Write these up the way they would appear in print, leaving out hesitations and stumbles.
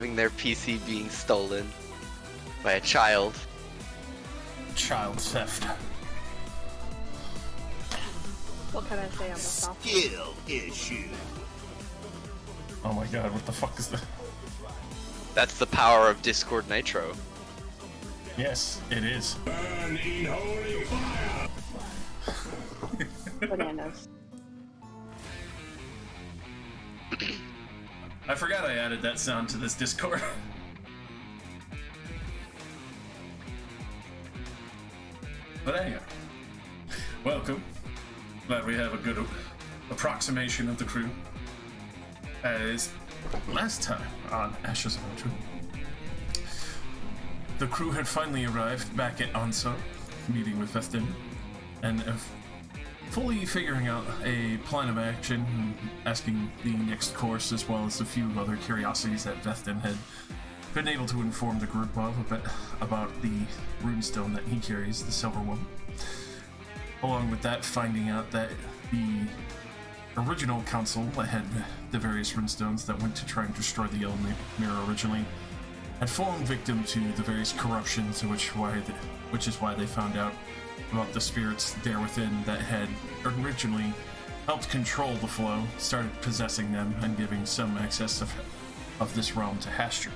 having their PC being stolen by a child. Child theft. What can I say on the software? Skill issue. Oh my god, what the fuck is that? That's the power of Discord Nitro. Yes, it is. Burning holy fire. Bananas. I forgot I added that sound to this Discord. But anyway, welcome. Glad we have a good approximation of the crew. As last time on Ashes of Otren, the crew had finally arrived back at Anso, meeting with Vestin, and fully figuring out a plan of action, asking the next course, as well as a few other curiosities that Vestin had been able to inform the group of a bit about the runestone that he carries, the silver one. Along with that, finding out that the original council that had the various runestones that went to try and destroy the Yellow Mirror originally had fallen victim to the various corruptions, which is why they found out about the spirits there within that had originally helped control the flow, started possessing them and giving some access of this realm to Hastur.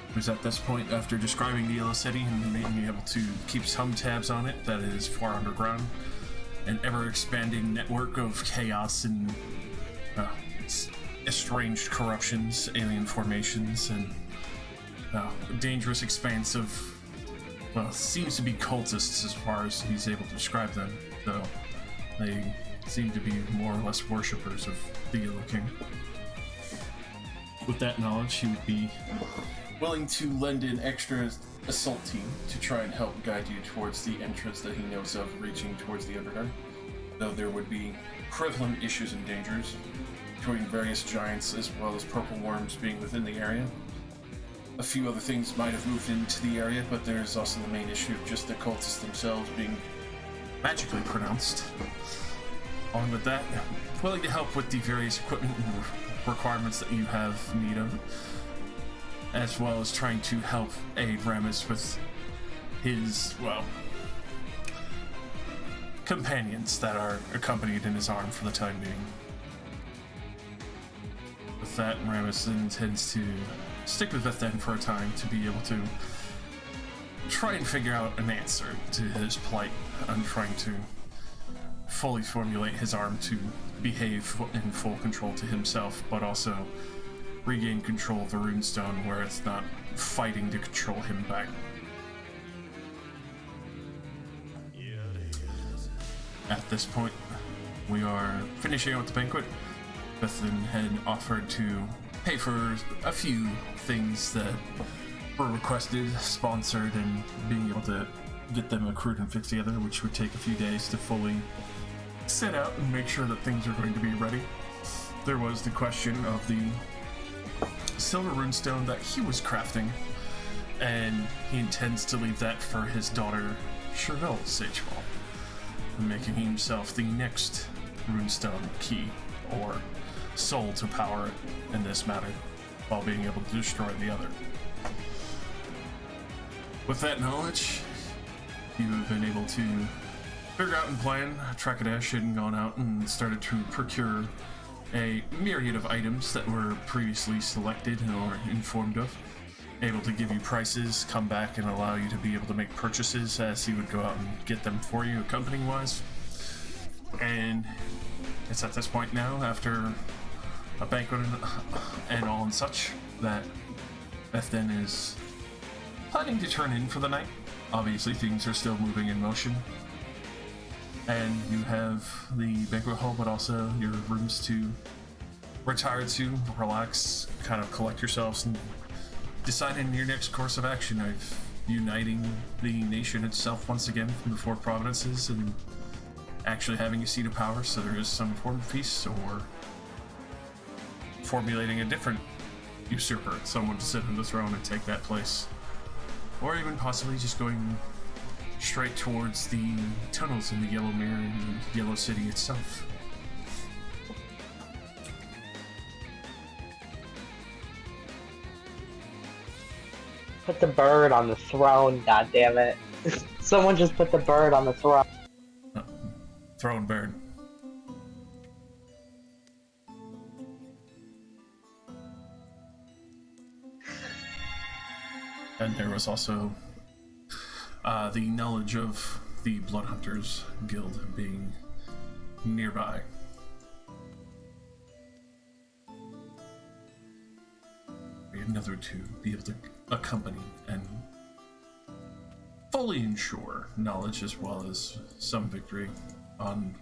It was at this point, after describing the Yellow City and being able to keep some tabs on it, that it is far underground, an ever-expanding network of chaos and estranged corruptions, alien formations, and dangerous expanse of, well, seems to be cultists as far as he's able to describe them, though they seem to be more or less worshippers of the Yellow King. With that knowledge, he would be willing to lend an extra assault team to try and help guide you towards the entrance that he knows of reaching towards the Underdark, though there would be prevalent issues and dangers between various giants as well as purple worms being within the area. A few other things might have moved into the area, but there's also the main issue of just the cultists themselves being magically pronounced. Along with that, willing to help with the various equipment and requirements that you have need of, as well as trying to help aid Ramus with his, well, companions that are accompanied in his arm for the time being. With that, Ramus intends to stick with Vethen for a time to be able to try and figure out an answer to his plight on trying to fully formulate his arm to behave in full control to himself, but also regain control of the runestone where it's not fighting to control him back. At this point, we are finishing out the banquet. Bethan had offered to pay for a few things that were requested, sponsored, and being able to get them accrued and fixed together, which would take a few days to fully set out and make sure that things are going to be ready. There was the question of the silver runestone that he was crafting, and he intends to leave that for his daughter Cherville Sagefall, making himself the next runestone key or soul to power it in this matter, while being able to destroy the other. With that knowledge, you have been able to figure out and plan. Trakadesh had gone out and started to procure a myriad of items that were previously selected or informed of, able to give you prices, come back and allow you to be able to make purchases as he would go out and get them for you, accompanying-wise. And it's at this point now, after a banquet and all and such, that Bethen is planning to turn in for the night. Obviously, things are still moving in motion. And you have the banquet hall, but also your rooms to retire to, relax, kind of collect yourselves, and decide on your next course of action of uniting the nation itself once again from the four provinces and actually having a seat of power, so there is some form of peace, or formulating a different usurper, someone to sit on the throne and take that place. Or even possibly just going straight towards the tunnels in the Yellow Mirror and the Yellow City itself. Put the bird on the throne, god damn it. Someone just put the bird on the throne. Throne bird. And there was also the knowledge of the Blood Hunters Guild being nearby. Another to be able to accompany and fully ensure knowledge as well as some victory on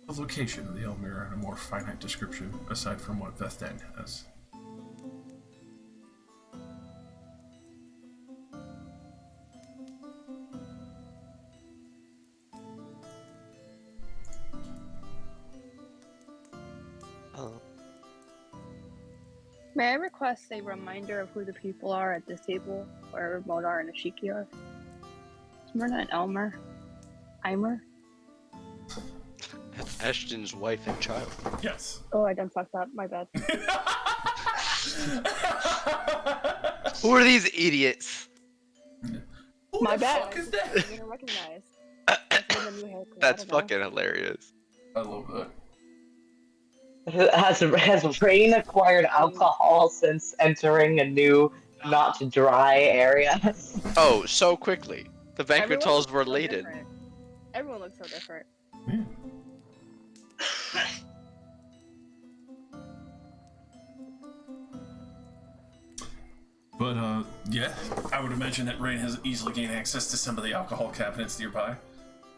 the location of the Elmira and a more finite description aside from what Vethdan has. May I request a reminder of who the people are at this table, where Modar and Ashiki are? Smyrna and Elmer? Eimer? That's Ashton's wife and child. Yes. Oh, I done fucked up. My bad. Who are these idiots? Who My the bad. fuck is I that? didn't recognize. That's been the new haircut. That's I don't know. fucking hilarious. I love that. Has Rain acquired alcohol since entering a new not dry area? Oh, so quickly. The banquet Everyone halls looks were so laden. different. Everyone looks so different. Yeah. But, yeah, I would imagine that Rain has easily gained access to some of the alcohol cabinets nearby.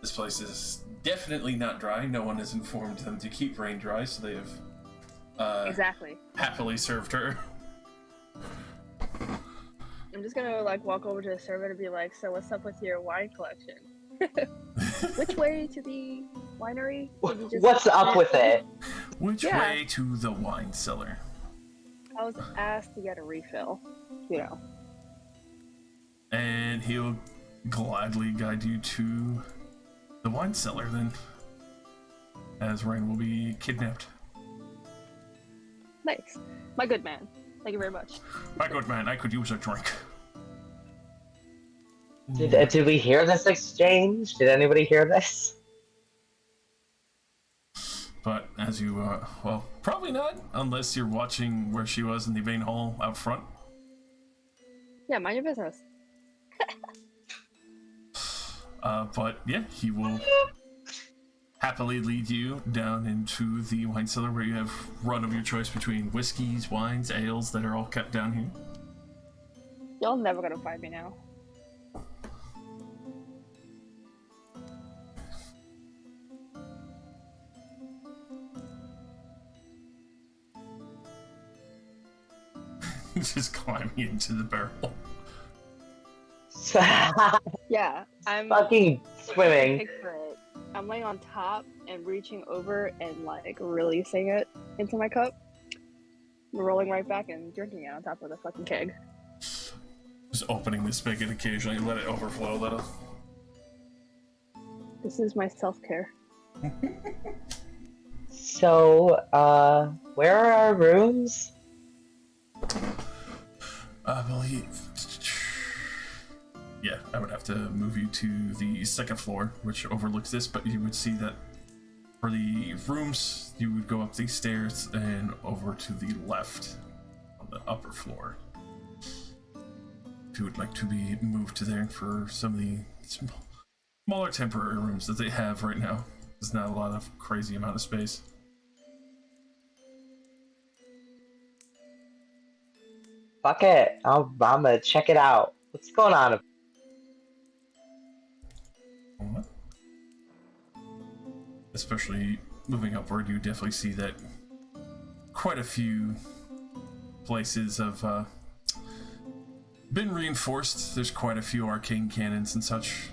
This place is definitely not dry. No one has informed them to keep Rain dry, so they have Exactly. happily served her. I'm just gonna like walk over to the server and be like, "So what's up with your wine collection? Which way to the winery? Did you just- What's up with it? Which Yeah. way to the wine cellar? I was asked to get a refill. You know. And he'll gladly guide you to the wine cellar then, as Rain will be kidnapped. Nice. My good man. Thank you very much. My good man, I could use a drink. Did we hear this exchange? Did anybody hear this? But as you, well, probably not, unless you're watching where she was in the main hall out front. Yeah, mind your business. But yeah, he will happily lead you down into the wine cellar where you have run of your choice between whiskeys, wines, ales that are all kept down here. Y'all never gonna find me now. Just climbing into the barrel. Yeah, I'm Fucking swimming. picture it. I'm laying on top and reaching over and like releasing it into my cup. Rolling right back and drinking it on top of the fucking keg. Just opening the spigot occasionally, let it overflow a little. This is my self-care. So, where are our rooms? I believe. Yeah, I would have to move you to the second floor, which overlooks this, but you would see that for the rooms, you would go up these stairs and over to the left on the upper floor. If you would like to be moved to there for some of the smaller temporary rooms that they have right now. There's not a lot of crazy amount of space. Fuck it. I'm gonna check it out. What's going on? What? Especially moving upward, you definitely see that quite a few places have been reinforced. There's quite a few arcane cannons and such.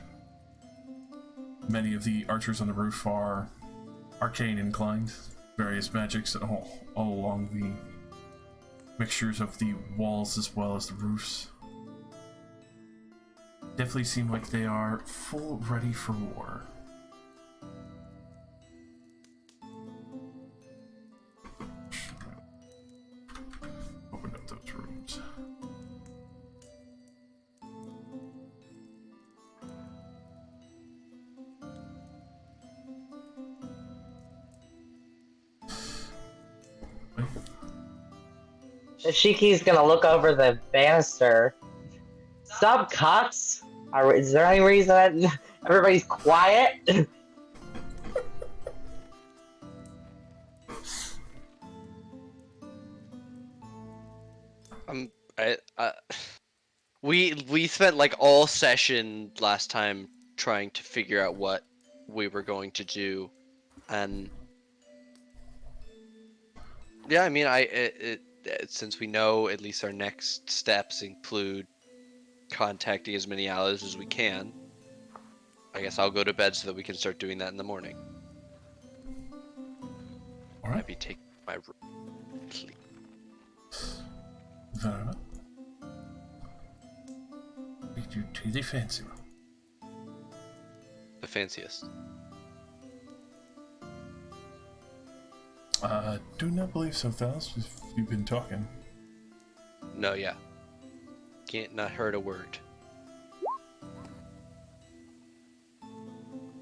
Many of the archers on the roof are arcane inclined. Various magics all along the mixtures of the walls as well as the roofs. Definitely seem like they are full ready for war. Open up those rooms. Shiki's gonna look over the banister. Stop, Cox! Is there any reason that everybody's quiet? I we spent like all session last time trying to figure out what we were going to do, and yeah, I mean, since we know at least our next steps include contacting as many allies as we can, I guess I'll go to bed so that we can start doing that in the morning. All right. Maybe take my sleep. Very well. Lead you to the fancy room. The fanciest. Do not believe so, Thanos, if you've been talking. No, yeah. Can't not heard a word.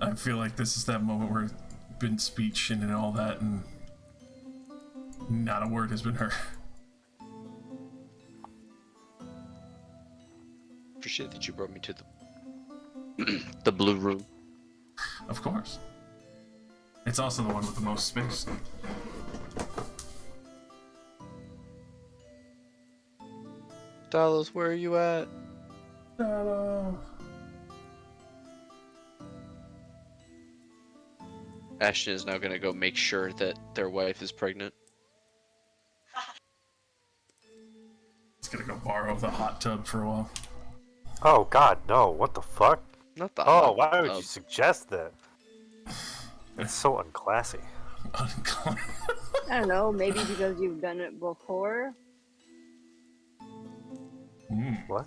I feel like this is that moment where been speech and all that, and not a word has been heard. Appreciate that you brought me to the the blue room. Of course. It's also the one with the most space. Talos, where are you at? Ta-da! Ashton is now gonna go make sure that their wife is pregnant. He's gonna go borrow the hot tub for a while. Oh god, no, what the fuck? Not the Oh, hot why would tub. you suggest that? It's so unclassy. I don't know, maybe because you've done it before. What?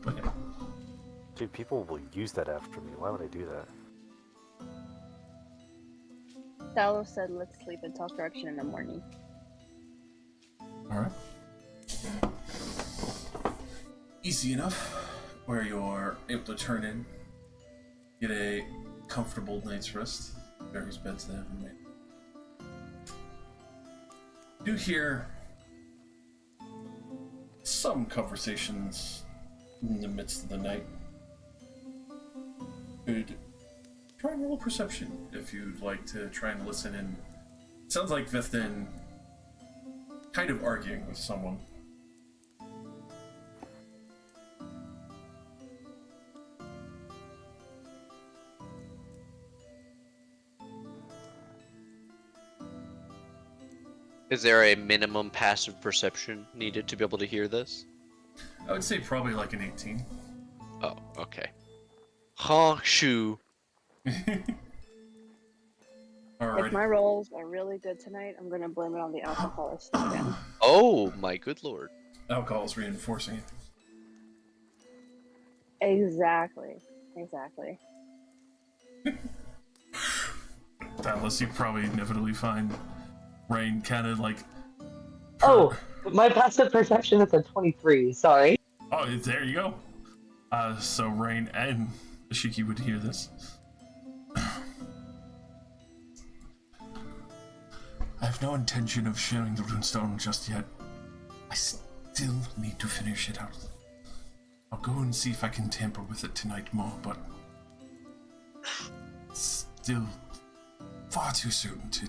But yeah. Dude, people will use that after me. Why would I do that? Talos said, let's sleep and talk direction in the morning. Alright. Easy enough, where you're able to turn in, get a comfortable night's rest. Various beds that have been made. You hear some conversations in the midst of the night. Could try and roll perception if you'd like to try and listen in. It sounds like Vithin kind of arguing with someone. Is there a minimum passive perception needed to be able to hear this? I would say probably like an 18. Oh, okay. Ha shoo. Alrighty. If my rolls are really good tonight, I'm gonna blame it on the alcoholist again. Oh my good lord. Alcohol is reinforcing it. Exactly. Exactly. Unless you probably inevitably find Rain kind of like. Oh, my passive perception is a 23, sorry. Oh, there you go. So Rain and Ashiki would hear this. I have no intention of sharing the runestone just yet. I still need to finish it out. I'll go and see if I can tamper with it tonight more, but still far too soon to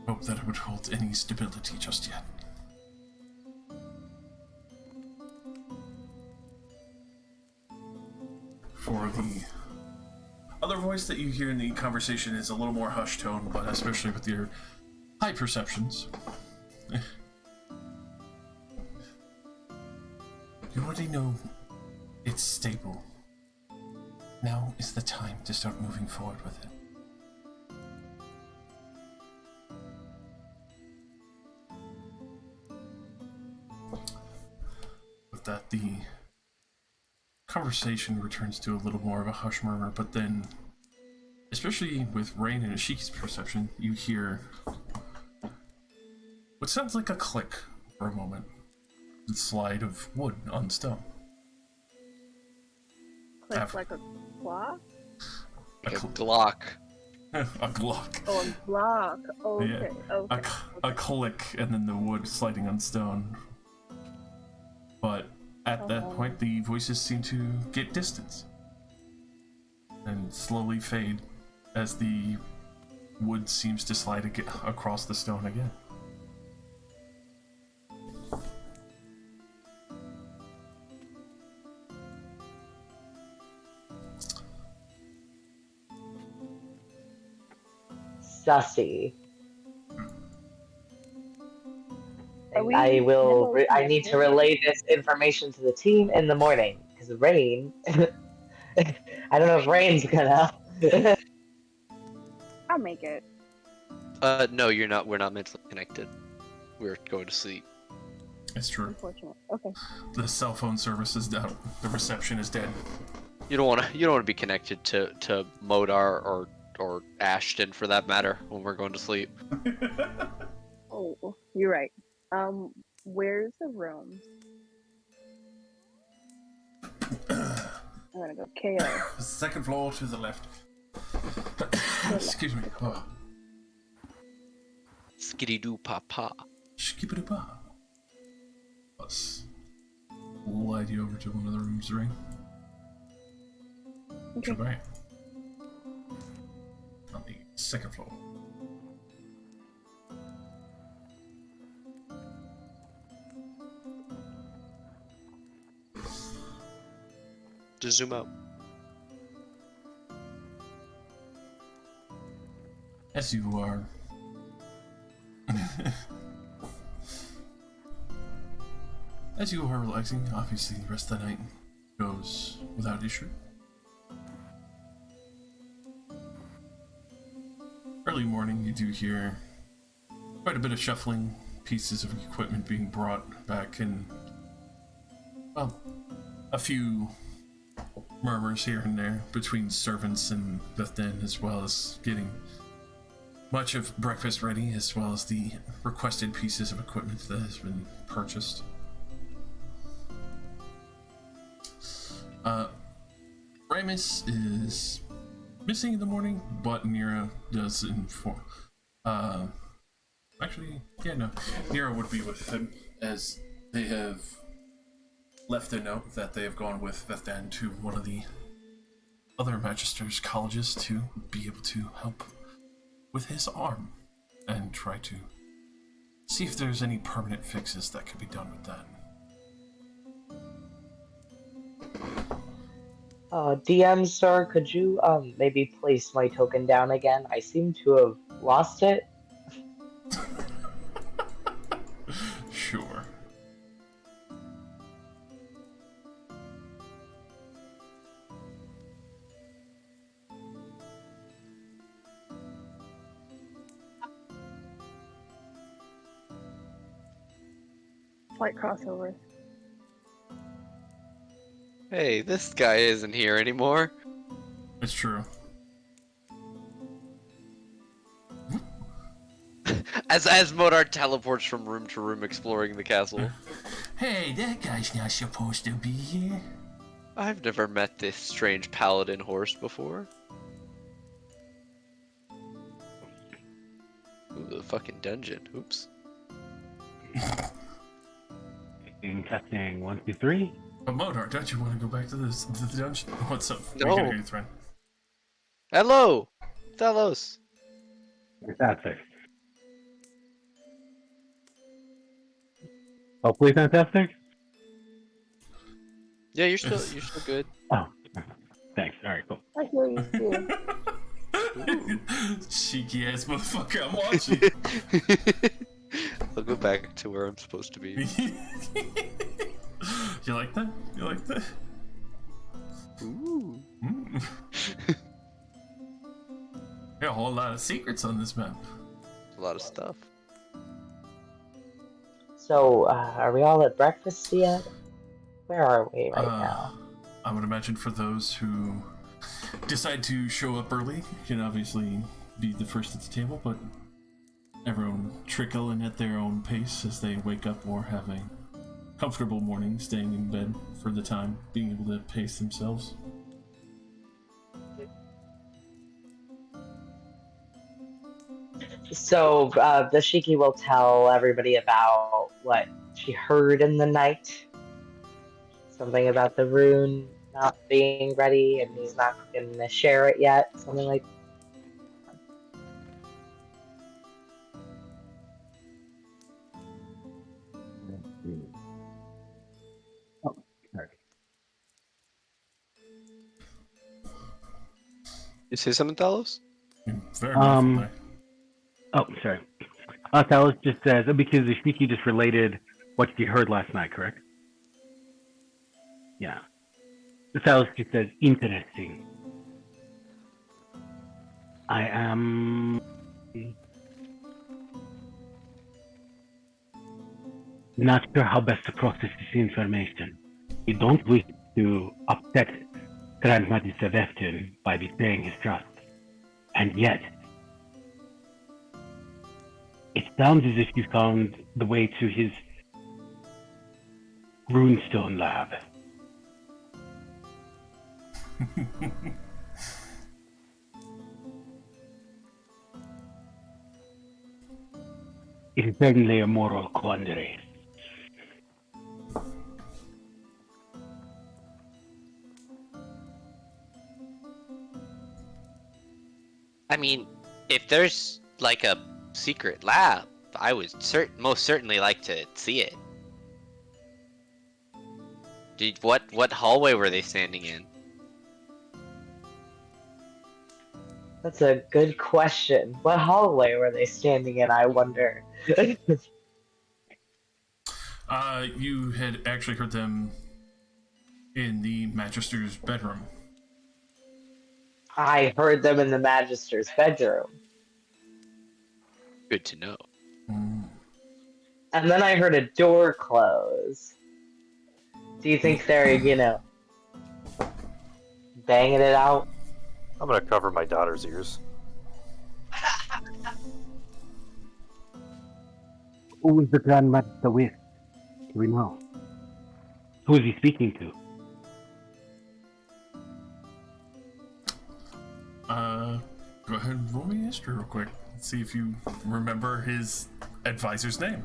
hope that it would hold any stability just yet. For the other voice that you hear in the conversation is a little more hushed tone, but especially with your high perceptions. You already know it's stable. Now is the time to start moving forward with it. With that, the conversation returns to a little more of a hush murmur, but then, especially with Rain and Ashiki's perception, you hear what sounds like a click for a moment. The slide of wood on stone. Click like a clock? Like a Glock. A Glock. Oh, a block. Okay. Yeah. Okay. A click, and then the wood sliding on stone. But at that point, the voices seem to get distance and slowly fade as the wood seems to slide across the stone again. Sussy. Are we I will. never I need to connected? relay this information to the team in the morning because Rain. I don't know if Rain's gonna. I'll make it. No, you're not. We're not mentally connected. We're going to sleep. It's true. Unfortunate. Okay. The cell phone service is down. The reception is dead. You don't want to. You don't want to be connected to Modar or Ashton for that matter when we're going to sleep. Oh, you're right. Where's the rooms? I'm gonna go KO. Second floor to the left. Excuse me. Oh. Skitty doo papa. Skip-a-doo-bah. Let's light you over to one of the rooms, Ring. Okay. Right. On the second floor. Just zoom out. As you are as you are relaxing, obviously the rest of the night goes without issue. Early morning, you do hear quite a bit of shuffling, pieces of equipment being brought back, and, well, a few murmurs here and there between servants and Beth Den, as well as getting much of breakfast ready, as well as the requested pieces of equipment that has been purchased. Ramus is missing in the morning, but Nero does inform. Actually, yeah, no. Nero would be with him, as they have left a note that they have gone with Bethdan to one of the other Magister's colleges to be able to help with his arm and try to see if there's any permanent fixes that could be done with that. DM sir, could you maybe place my token down again? I seem to have lost it. Sure. Slight crossover. Hey, this guy isn't here anymore. It's true. As Modar teleports from room to room exploring the castle. Hey, that guy's not supposed to be here. I've never met this strange paladin horse before. Ooh, the fucking dungeon. Oops. Testing 1, 2, 3. But Modar, don't you want to go back to the dungeon? What's up? No. We can hear you, Thren. Hello! Talos! Fantastic. Hopefully fantastic. Yeah, you're still good. Oh, thanks. All right, cool. I hear you too. Cheeky ass motherfucker, I'm watching. I'll go back to where I'm supposed to be. You like that? You like that? Ooh. Mm. Got a whole lot of secrets on this map. A lot of stuff. So, are we all at breakfast yet? Where are we right now? I would imagine for those who decide to show up early, you can obviously be the first at the table, but everyone trickle in at their own pace as they wake up or have a comfortable morning, staying in bed for the time, being able to pace themselves. So the Shiki will tell everybody about what she heard in the night. Something about the rune not being ready, and he's not going to share it yet. Something like. Oh, sorry. You say something, Talos? Very muffled there. Oh, sorry. Talos just says, because Ishiki just related what she heard last night, correct? Yeah. Talos just says, interesting. I am not sure how best to process this information. We don't wish to upset Grand Magister Veftin by betraying his trust. And yet, it sounds as if you found the way to his runestone lab. It is certainly a moral quandary. I mean, if there's like a secret lab, I would most certainly like to see it. What hallway were they standing in? That's a good question. What hallway were they standing in, I wonder? You had actually heard them in the Magister's bedroom. I heard them in the Magister's bedroom. Good to know. And then I heard a door close. Do you think they're, banging it out? I'm gonna cover my daughter's ears. Who was the Grand Magister with? Do we know? Who is he speaking to? Go ahead and roll me history real quick. See if you remember his advisor's name.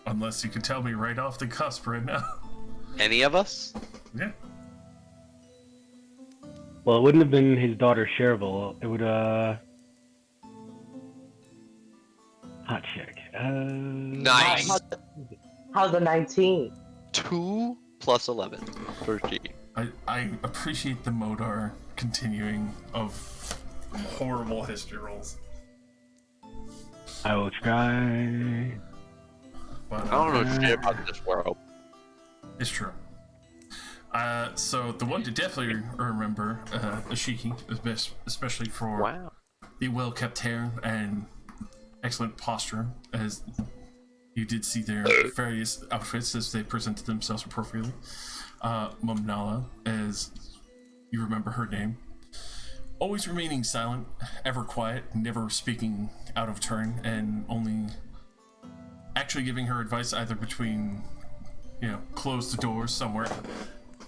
Unless you can tell me right off the cusp right now. Any of us? Yeah. Well, it wouldn't have been his daughter Chervil. It would, hot check. Nice. How's the 19? 2 plus 11 for G. I appreciate the Modar continuing of horrible history rolls. I will try. But, I don't know shit about this world. It's true. So the one to definitely remember, Ashiki, especially for the well-kept hair and excellent posture, as you did see their various outfits as they presented themselves appropriately. Mumnala, as you remember her name, always remaining silent, ever quiet, never speaking out of turn, and only actually giving her advice either between, close the doors somewhere,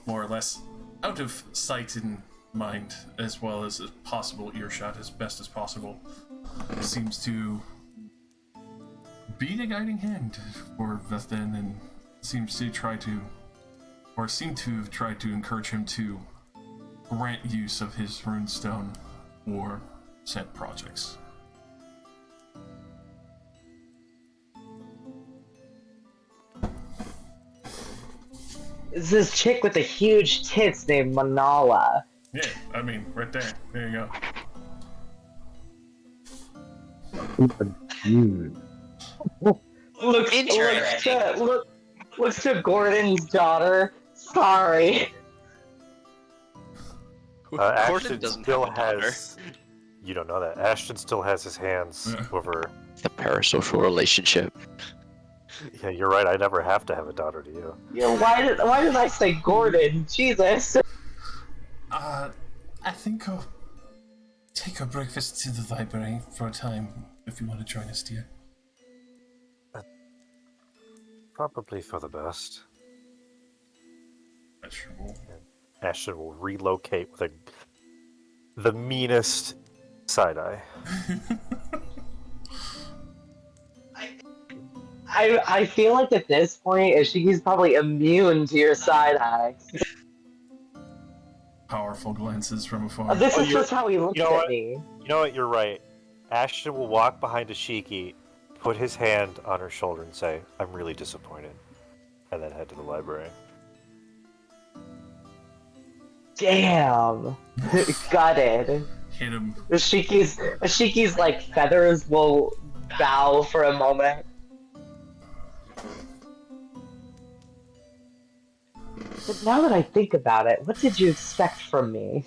more or less out of sight and mind, as well as a possible earshot as best as possible. Seems to be the guiding hand for Vethin, and seems to have tried to encourage him to grant use of his runestone for said projects. It's this chick with the huge tits named Manala. Yeah, I mean, right there. There you go. Looks to Gordon's daughter. Sorry. Gordon Ashton doesn't still have a daughter. has. You don't know that. Ashton still has his hands over. The parasocial relationship. Yeah, you're right. I never have to have a daughter to you. Why did I say Gordon? Jesus. I think I'll take a breakfast to the library for a time if you want to join us, dear. Probably for the best. That's true. Ashton will relocate with the meanest Side eye. I feel like at this point, Ishiki's probably immune to your side eye. Powerful glances from afar. This is you're- just how he looks you know at what? me. You know what? You're right. Ashton will walk behind Ashiki, put his hand on her shoulder, and say, "I'm really disappointed," and then head to the library. Damn. Gutted. Hit him. Ashiki's like feathers will bow for a moment. But now that I think about it, what did you expect from me?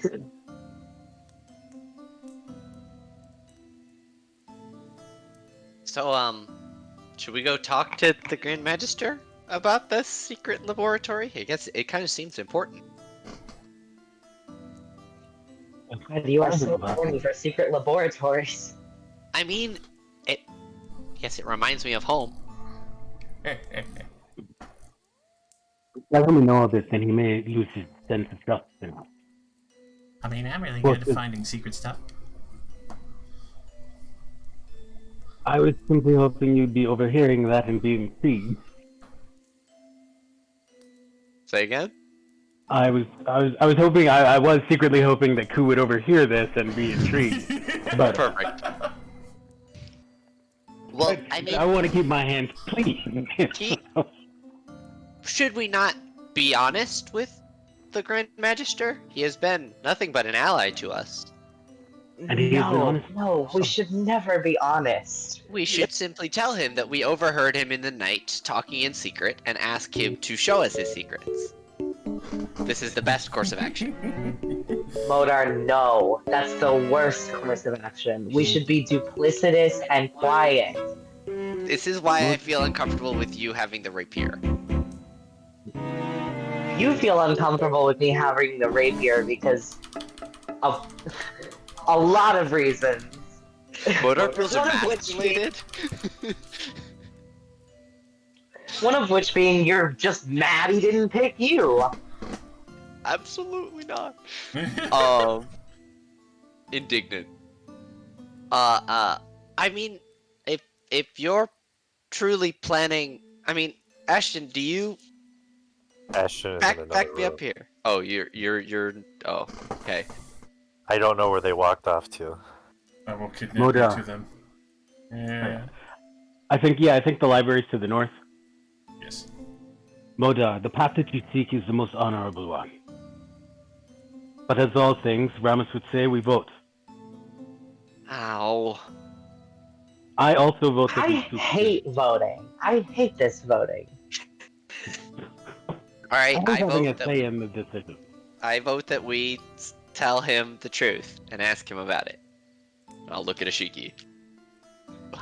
So, should we go talk to the Grand Magister about this secret laboratory? I guess it kind of seems important. God, you are so horny for secret laboratories. I mean, I guess it reminds me of home. Let him know of this, and he may lose his sense of justice in us. I mean, I'm really Well, good at finding secret stuff. I was simply hoping you'd be overhearing that and be intrigued. Say again? I was hoping, I was secretly hoping that Ku would overhear this and be intrigued. But Perfect. Well, I mean, I want to keep my hands clean. should we not be honest with the Grand Magister? He has been nothing but an ally to us. And he has been honest. No, we should never be honest. We should simply tell him that we overheard him in the night talking in secret and ask him to show us his secrets. This is the best course of action. Modar, no. That's the worst course of action. We should be duplicitous and quiet. This is why I feel uncomfortable with you having the rapier. You feel uncomfortable with me having the rapier because of a lot of reasons. Motor feels One of which emasculated. One of which being you're just mad he didn't pick you. Absolutely not. Indignant. I mean, if you're truly planning, I mean, Ashton, do you Ashton is in back another me room. up here? Oh, you're. Oh, okay. I don't know where they walked off to. I will kidnap Moda. you to them. Yeah. I think the library's to the north. Yes. Moda, the path that you seek is the most honorable one. But as all things, Ramus would say, we vote. Ow. I also vote that I we seek hate voting. I hate this voting. All right, always I having a vote that say in the decision. we tell him the truth and ask him about it. I'll look at Ashiki.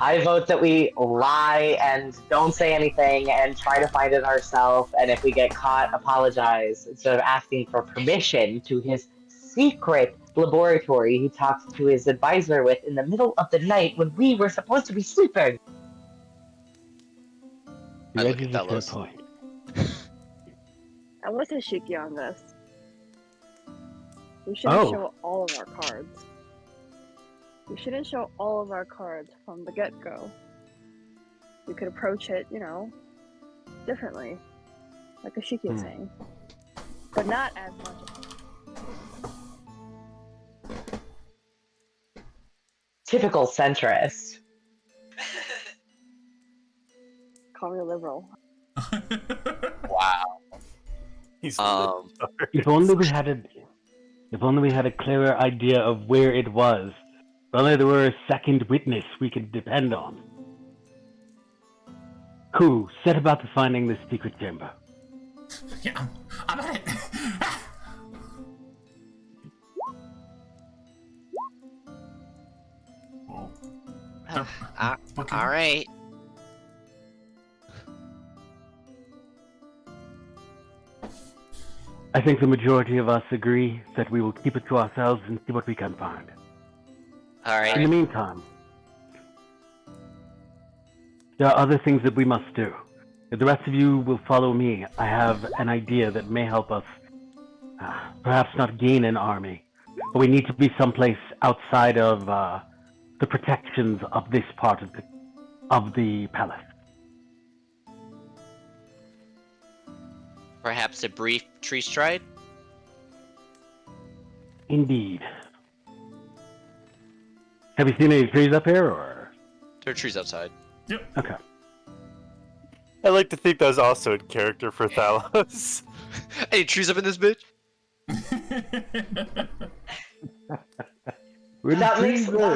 I vote that we lie and don't say anything and try to find it ourselves, and if we get caught, apologize instead of asking for permission to his secret laboratory he talked to his advisor with in the middle of the night when we were supposed to be sleeping. I look Reg at is a fair Delos. point. I'm with Ishiki on this. We shouldn't Oh. show all of our cards. We shouldn't show all of our cards from the get-go. We could approach it, differently. Like Ishiki is saying. But not as much. Typical centrist. Call me a liberal. Wow. He's If only we had a clearer idea of where it was. If only there were a second witness we could depend on. Ku, set about the finding this secret chamber. Yeah, I'm at it. Whoa. Okay. All right. I think the majority of us agree that we will keep it to ourselves and see what we can find. All right. In the meantime, there are other things that we must do. If the rest of you will follow me, I have an idea that may help us perhaps not gain an army, But we need to be someplace outside of the protections of this part of the palace. Perhaps a brief tree stride? Indeed. Have you seen any trees up here, or? There are trees outside. Yep. Okay. I like to think that was also in character for Thalos. Any trees up in this bitch? That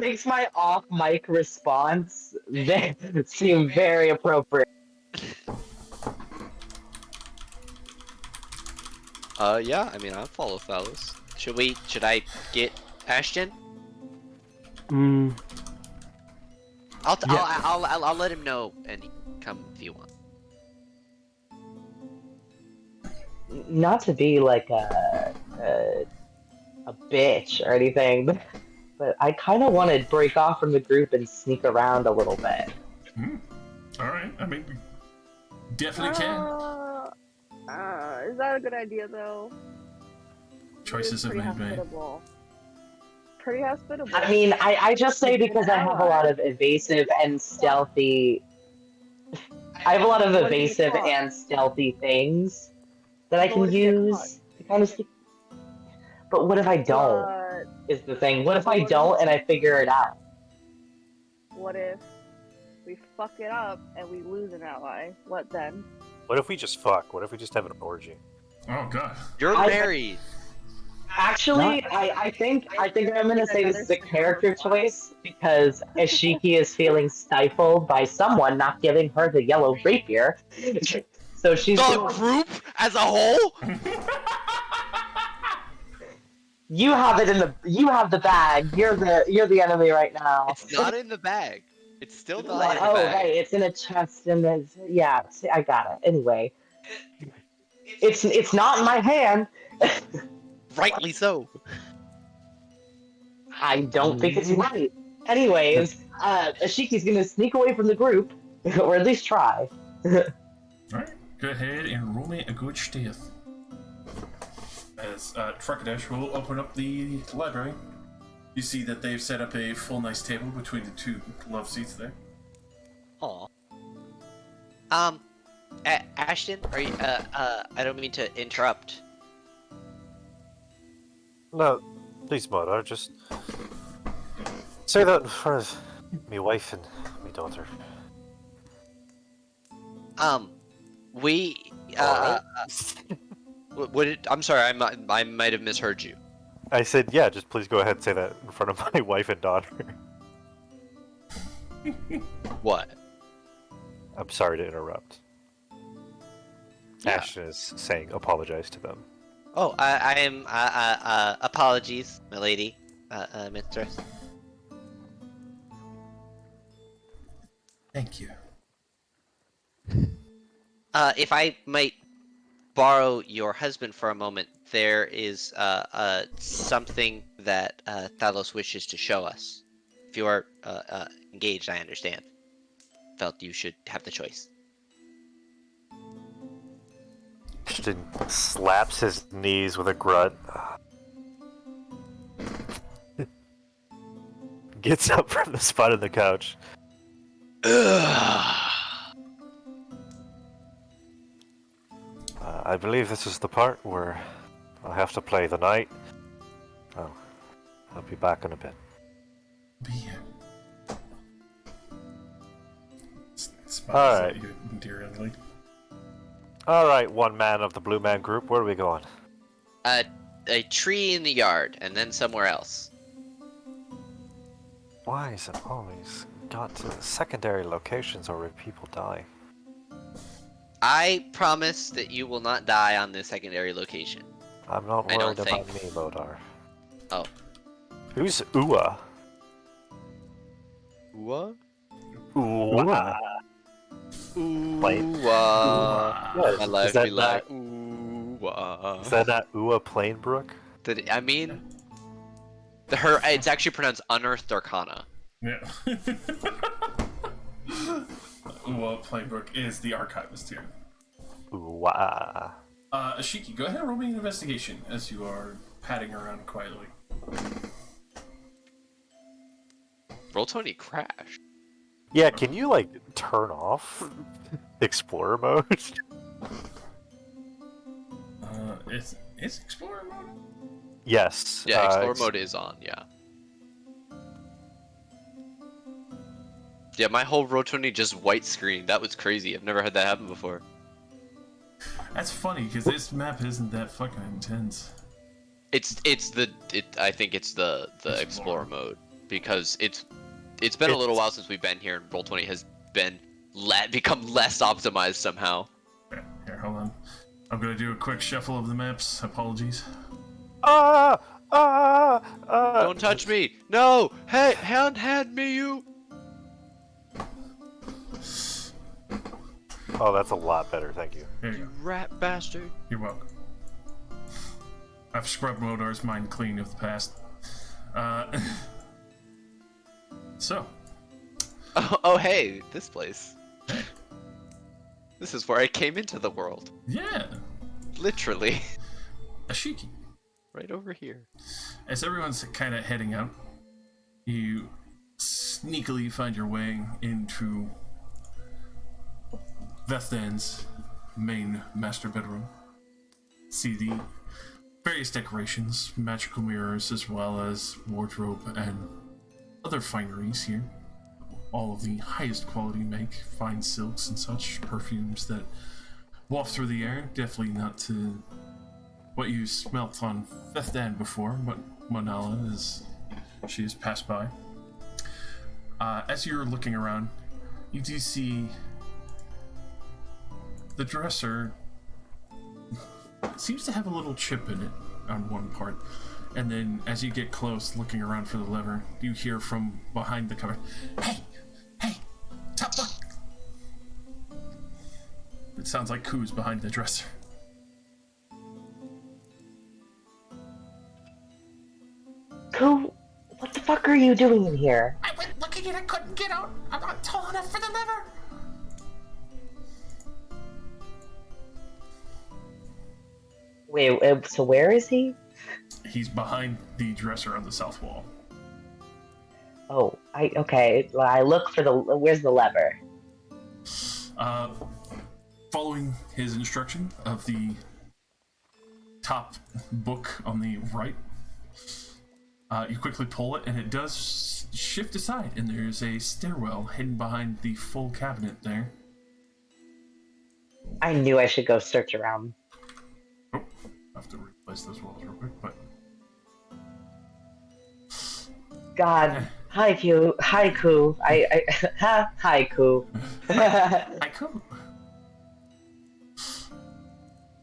makes my off-mic response seem very appropriate. Yeah, I mean, I'll follow Thalos. Should I get Ashton? I'll let him know and he can come if you want. Not to be like a bitch or anything, but I kind of want to break off from the group and sneak around a little bit. Alright, I mean, definitely can. Is that a good idea though? Choices have Pretty been made. hospitable. Pretty hospitable. I mean, I just say because I have a lot of evasive and stealthy. I have a lot of What if you evasive get caught? and stealthy things that I But can what if you get use to kind of. But what if I don't? But Is the thing. What if I don't and I figure it out? what if we fuck it up and we lose an ally? What then? What if we just fuck? What if we just have an orgy? Oh god. You're I- married. Actually, I think I'm gonna say this is a character choice because Ashiki is feeling stifled by someone not giving her the yellow rapier. So she's The group as a whole? You have the bag. You're the enemy right now. It's not in the bag. It's still not in the Oh, bag. right, it's in a chest and there's yeah. See, I got it. Anyway, it's not in my hand. Rightly so. I don't think it's right. Anyways, Ashiki's gonna sneak away from the group, or at least try. Alright, go ahead and roll me a good stealth. As Truckadesh will open up the library. You see that they've set up a full nice table between the two love seats there. Aw. Ashton, are you, I don't mean to interrupt. No, please, mother, just say that in front of me wife and me daughter. We, I'm sorry, I might have misheard you. I said, yeah, just please go ahead and say that in front of my wife and daughter. What? I'm sorry to interrupt. Yeah. Ashton is saying apologize to them. Oh, I am, apologies, milady, mistress. Thank you. If I might borrow your husband for a moment, there is, something that, Thalos wishes to show us. If you are, engaged, I understand. Felt you should have the choice. Ashton slaps his knees with a grunt. Gets up from the spot on the couch. I believe this is the part where I'll have to play the knight. Oh, I'll be back in a bit. Be here. Smiles Alright. at you endearingly. Alright, one man of the Blue Man group, where are we going? A tree in the yard, and then somewhere else. Why is it always got to secondary locations or where people die? I promise that you will not die on this secondary location. I'm not I don't worried about think. me, Modar. Oh. Who's Ua? What? Ua. Plane? Ooh, Yes, my is life that be like, not- ooh, Is that not Ua Plainbrook? I mean, it's actually pronounced Unearthed Arcana. Yeah. Well, Playbrook is the archivist here. Ua. Ashiki, go ahead and roll me an investigation as you are padding around quietly. Roll20 crashed. Yeah, can you like turn off Explorer mode? It's Explorer mode? Yes. Yeah, Explorer mode is on, yeah. Yeah, my whole Roll20 just white screen. That was crazy. I've never had that happen before. That's funny, because this map isn't that fucking intense. I think it's the Explorer mode, because it's been a little while since we've been here, and Roll20 has become less optimized somehow. Here, hold on. I'm gonna do a quick shuffle of the maps. Apologies. Don't touch me! No! Hey, hand me you! Oh, that's a lot better, thank you. There you You go. rat bastard! You're welcome. I've scrubbed Modar's mind clean of the past. So. Oh, hey, this place. This is where I came into the world. Yeah. Literally. Ashiki. Right over here. As everyone's kind of heading out, you sneakily find your way into Vethan's main master bedroom. See the various decorations, magical mirrors, as well as wardrobe and other fineries here. All of the highest quality make, fine silks and such, perfumes that waft through the air. Definitely not to what you smelt on Vethan before, but Manala as she has passed by. As you're looking around, you do see the dresser seems to have a little chip in it on one part. And then as you get close, looking around for the lever, you hear from behind the cover, "Hey! Hey! Top look!" It sounds like Koo's behind the dresser. Koo, what the fuck are you doing in here? I went looking and I couldn't get out. I'm not tall enough for the lever. Wait, so where is he? He's behind the dresser on the south wall. Oh, okay. Well, I look for where's the lever? Following his instruction of the top book on the right, you quickly pull it, and it does shift aside, and there's a stairwell hidden behind the full cabinet there. I knew I should go search around. Oh, I have to replace those walls real quick, but God, hi Koo, hi Koo, hi Koo. I could.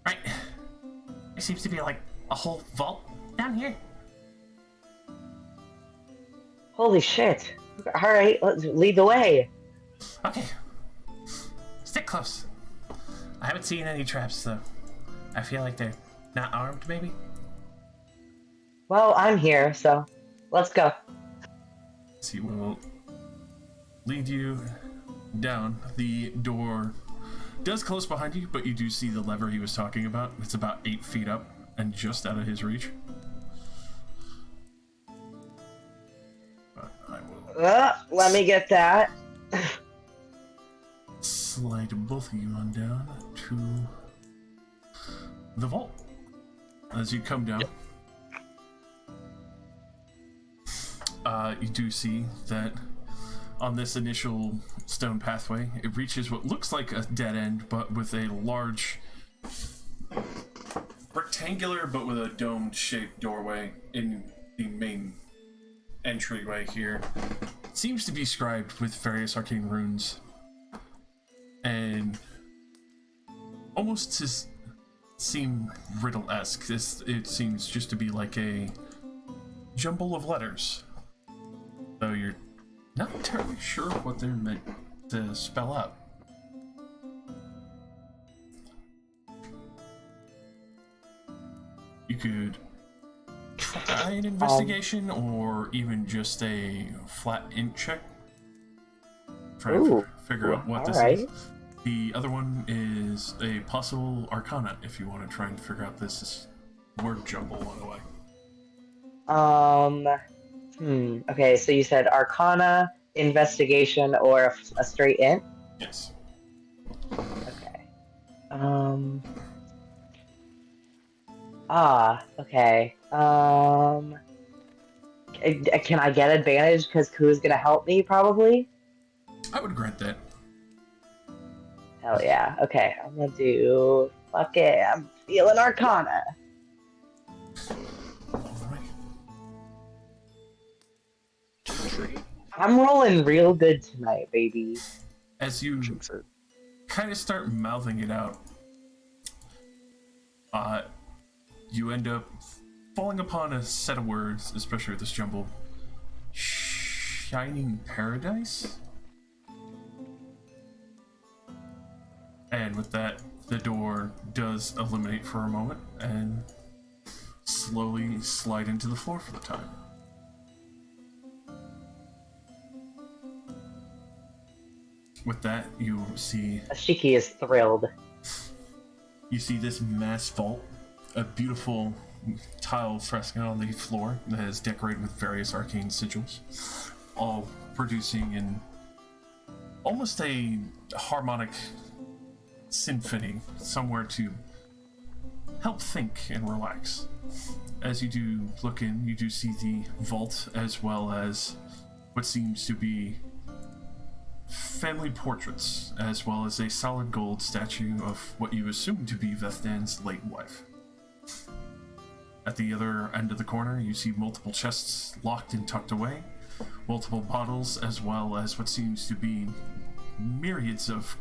Right, there seems to be like a whole vault down here. Holy shit! All right, let's lead the way. Okay, stick close. I haven't seen any traps though. I feel like they're not armed, maybe. Well, I'm here, so let's go. He will lead you down. The door does close behind you, but you do see the lever he was talking about. It's about 8 feet up and just out of his reach. But I will Let me get that. slide both of you on down to the vault. As you come down, you do see that on this initial stone pathway, it reaches what looks like a dead end, but with a large rectangular but with a domed shaped doorway in the main entryway here. It seems to be scribed with various arcane runes and almost to seem riddle-esque. It seems just to be like a jumble of letters, though you're not entirely sure what they're meant to spell out. You could try an investigation or even just a flat int check. Try to figure out what this is. The other one is a possible arcana if you want to try and figure out this word jumble on the way. Um, okay, so you said Arcana, Investigation, or a straight int? Yes. Okay. Um, okay. Can I get advantage because Ku's gonna help me, probably? I would grant that. Hell yeah. Okay, I'm gonna do... Fuck it, I'm feeling Arcana. Alright. I'm rolling real good tonight, baby. As you Jinx it. kind of start mouthing it out, you end up falling upon a set of words, especially with this jumble. Shining Paradise? And with that, the door does illuminate for a moment and slowly slide into the floor for the time. With that, you see Ashiki is thrilled. this mass vault, a beautiful tile fresco on the floor that is decorated with various arcane sigils, all producing in almost a harmonic symphony, somewhere to help think and relax. As you do look in, you do see the vault as well as what seems to be family portraits, as well as a solid gold statue of what you assume to be Vethdan's late wife. At the other end of the corner, you see multiple chests locked and tucked away, multiple bottles, as well as what seems to be myriads of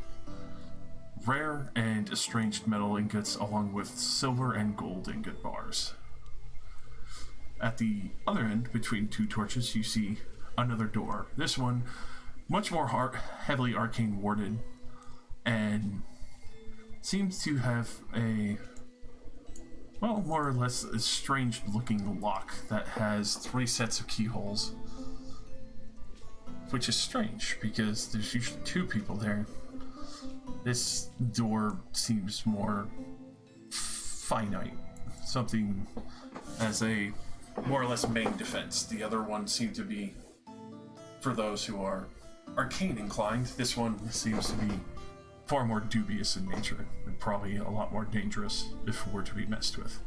rare and estranged metal ingots, along with silver and gold ingot bars. At the other end, between two torches, you see another door. This one, much more heavily arcane warded, and seems to have a, well, more or less a strange looking lock that has 3 sets of keyholes. Which is strange, because there's usually 2 people there. This door seems more finite. Something as a more or less main defense. The other one seemed to be for those who are arcane inclined. This one seems to be far more dubious in nature, and probably a lot more dangerous if it were to be messed with.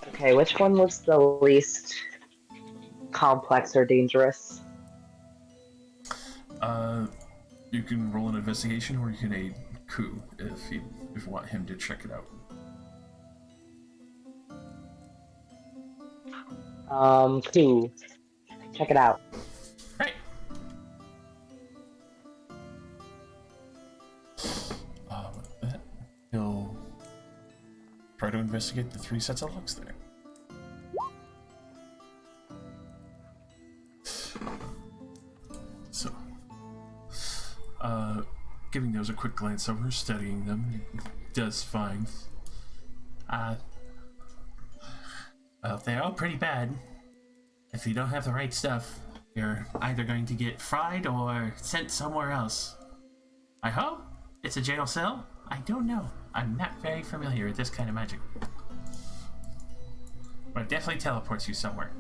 Okay, which one looks the least complex or dangerous? You can roll an investigation, or you can aid Ku if you want him to check it out. Ku. Check it out. Hey! With that, he'll try to investigate the 3 sets of looks there. So, giving those a quick glance over, studying them, he does find, well, they're all pretty bad. If you don't have the right stuff, you're either going to get fried or sent somewhere else. I hope it's a jail cell. I don't know. I'm not very familiar with this kind of magic. But it definitely teleports you somewhere.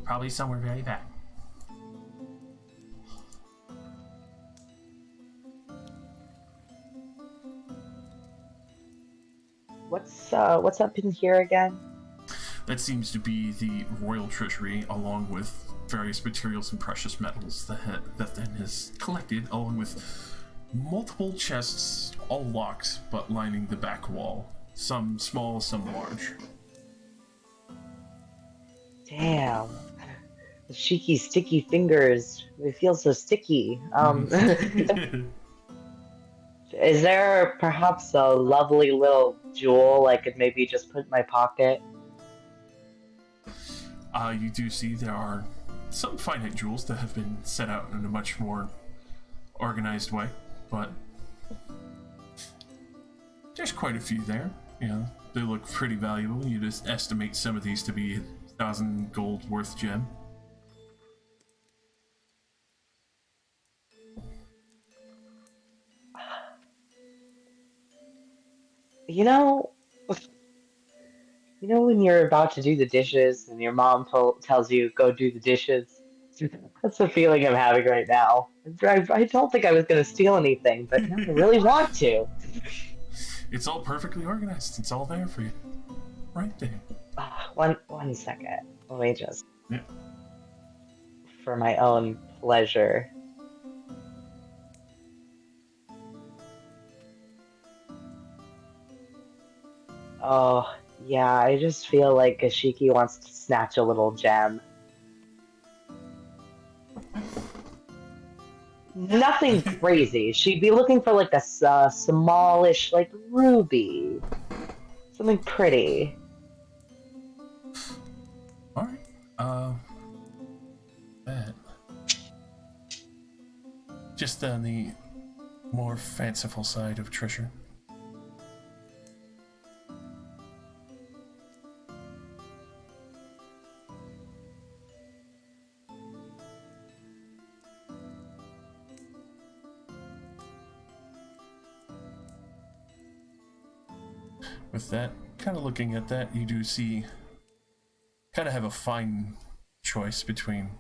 Probably somewhere very bad. What's up in here again? That seems to be the royal treasury, along with various materials and precious metals that then has collected, along with multiple chests, all locked, but lining the back wall. Some small, some large. Damn. The cheeky, sticky fingers. They feel so sticky. Is there perhaps a lovely little jewel I could maybe just put in my pocket? You do see there are some finite jewels that have been set out in a much more organized way, but there's quite a few there. You know, they look pretty valuable. You just estimate some of these to be 1,000 gold worth gem. You know, You know when you're about to do the dishes and your mom tells you, go do the dishes? That's the feeling I'm having right now. I don't think I was going to steal anything, but now I really want to. It's all perfectly organized. It's all there for you. Right there. One second. Let me just, Yeah. for my own pleasure. Oh, yeah, I just feel like Ashiki wants to snatch a little gem. Nothing crazy. She'd be looking for like a smallish, like ruby. Something pretty. Alright. That. Just on the more fanciful side of treasure. With that, kind of looking at that, you do see, kind of have a fine choice between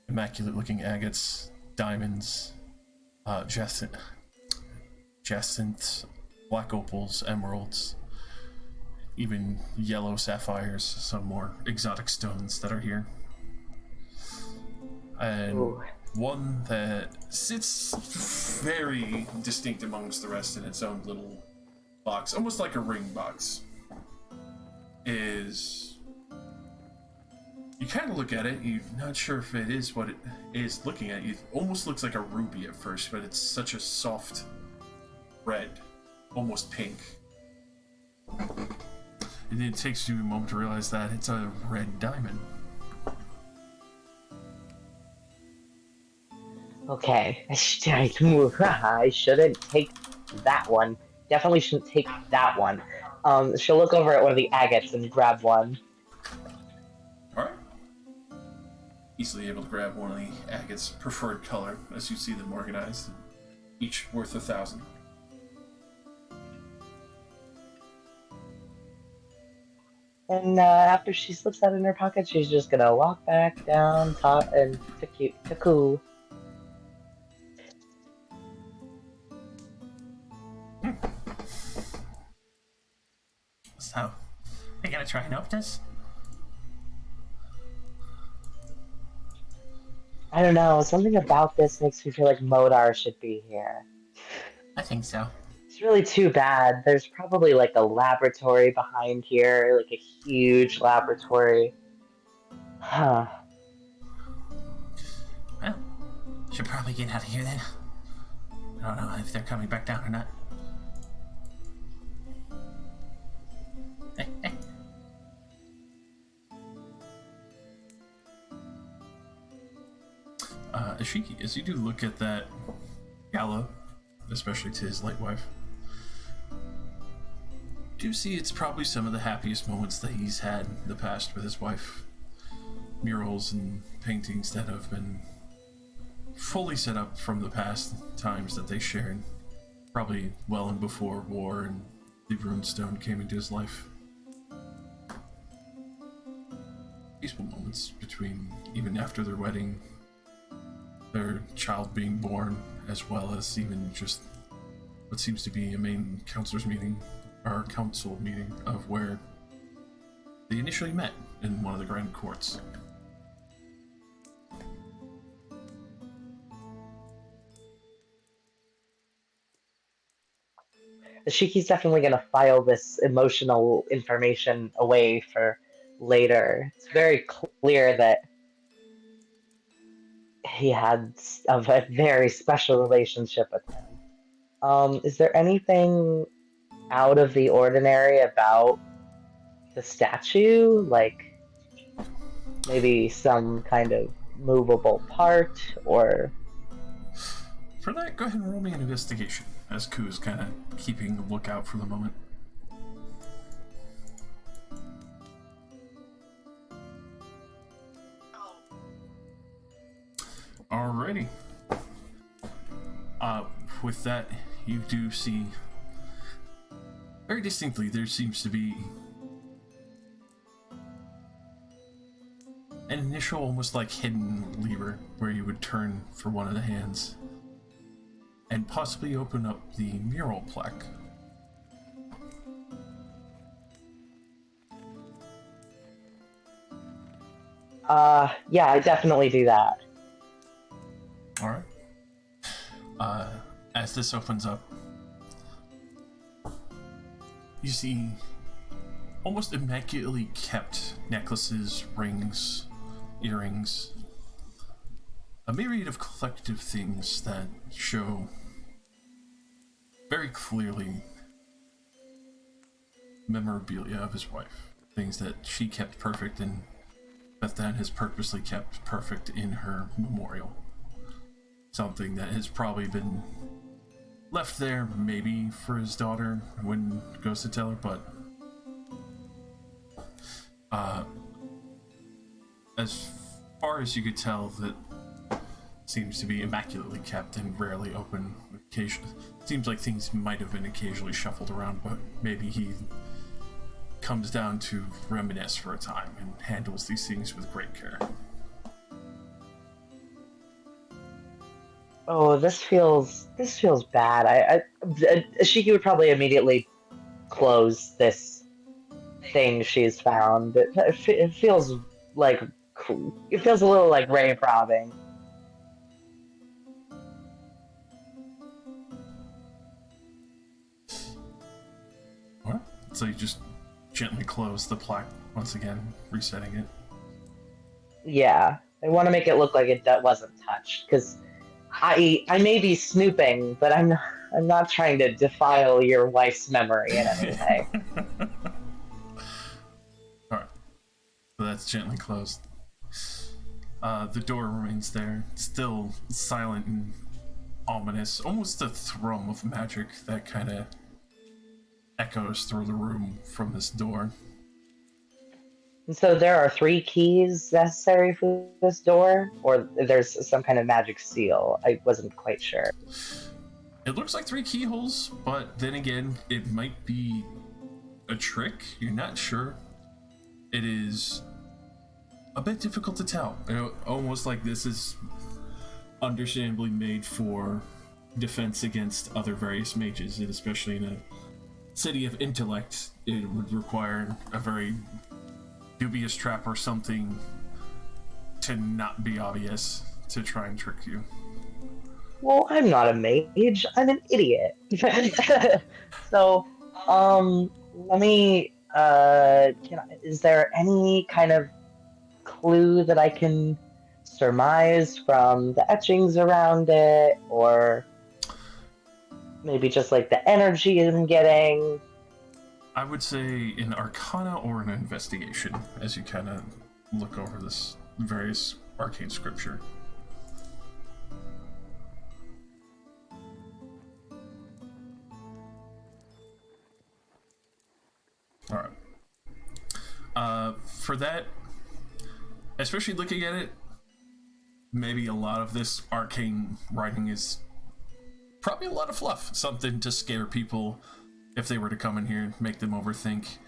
immaculate looking agates, diamonds, jacinths, black opals, emeralds, even yellow sapphires, some more exotic stones that are here. And Ooh. one that sits very distinct amongst the rest in its own little box, almost like a ring box, is, you kind of look at it, you're not sure if it is what it is looking at. It almost looks like a ruby at first, but it's such a soft red, almost pink. And it takes you a moment to realize that it's a red diamond. Okay, I shouldn't take that one. Definitely shouldn't take that one. She'll look over at one of the agates and grab one. Alright. Easily able to grab one of the agate's preferred color as you see them organized, each worth 1,000. And after she slips that in her pocket, she's just gonna walk back down top and to cool. So, you gonna try and open this? I don't know, something about this makes me feel like Modar should be here. I think so. It's really too bad. There's probably like a laboratory behind here, like a huge laboratory. Huh. Well, should probably get out of here then. I don't know if they're coming back down or not. Hey, hey. Ashiki, as you do look at that gala, especially to his late wife, do see it's probably some of the happiest moments that he's had in the past with his wife. Murals and paintings that have been fully set up from the past times that they shared, probably well and before war and the runestone came into his life. Peaceful moments between, even after their wedding, their child being born, as well as even just what seems to be a main council meeting of where they initially met in one of the grand courts. Shiki's definitely gonna file this emotional information away for later. It's very clear that he had a very special relationship with him. Is there anything out of the ordinary about the statue? Like maybe some kind of movable part, or... For that, go ahead and roll me an investigation, as Ku is kind of keeping a lookout for the moment. Alrighty. With that, you do see very distinctly there seems to be artificial, almost like hidden lever where you would turn for one of the hands and possibly open up the mural plaque. Yeah, I definitely do that. Alright. As this opens up, you see almost immaculately kept necklaces, rings, earrings, a myriad of collective things that show very clearly memorabilia of his wife. Things that she kept perfect and Bethan has purposely kept perfect in her memorial. Something that has probably been left there maybe for his daughter when he goes to tell her, but as far as you could tell, that seems to be immaculately kept and rarely open. Occasionally, seems like things might have been occasionally shuffled around, but maybe he comes down to reminisce for a time and handles these things with great care. Oh, this feels bad. Shiki would probably immediately close this thing she's found. It feels like it feels a little like grave robbing. Alright, so you just gently close the plaque once again, resetting it. Yeah, I want to make it look like that wasn't touched, because I may be snooping, but I'm not trying to defile your wife's memory in any way. Alright, so that's gently closed. The door remains there, still silent and ominous, almost a thrum of magic that kind of echoes through the room from this door. And so there are 3 keys necessary for this door, or there's some kind of magic seal. I wasn't quite sure. It looks like 3 keyholes, but then again, it might be a trick. You're not sure. It is a bit difficult to tell. Almost like this is understandably made for defense against other various mages, and especially in a city of intellect, it would require a very dubious trap or something to not be obvious to try and trick you. Well, I'm not a mage. I'm an idiot. So, let me. Is there any kind of clue that I can surmise from the etchings around it, or maybe just like the energy I'm getting? I would say an arcana or an investigation as you kind of look over this various arcane scripture. Alright. For that, especially looking at it, maybe a lot of this arcane writing is probably a lot of fluff. Something to scare people if they were to come in here and make them overthink.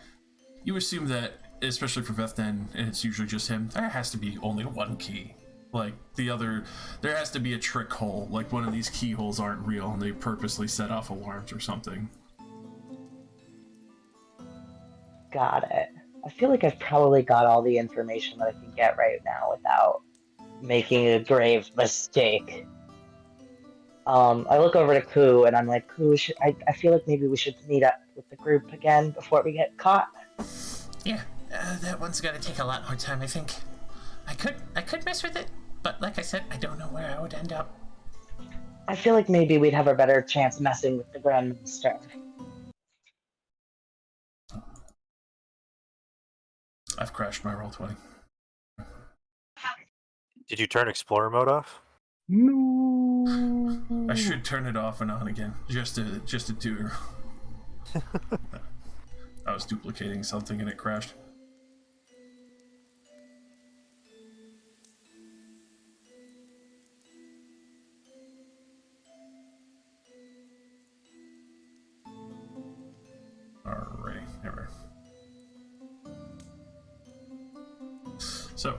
You assume that, especially for Vethan, and it's usually just him, there has to be only one key. Like, there has to be a trick hole, like one of these keyholes aren't real and they purposely set off alarms or something. Got it. I feel like I've probably got all the information that I can get right now without making a grave mistake. I look over to Ku and I'm like, Ku, I feel like maybe we should meet up with the group again before we get caught. Yeah, that one's gonna take a lot more time, I think. I could mess with it, but like I said, I don't know where I would end up. I feel like maybe we'd have a better chance messing with the Grandmaster. I've crashed my roll 20. Did you turn Explorer mode off? No. I should turn it off and on again, just to do. I was duplicating something and it crashed. Alrighty, there we go. So,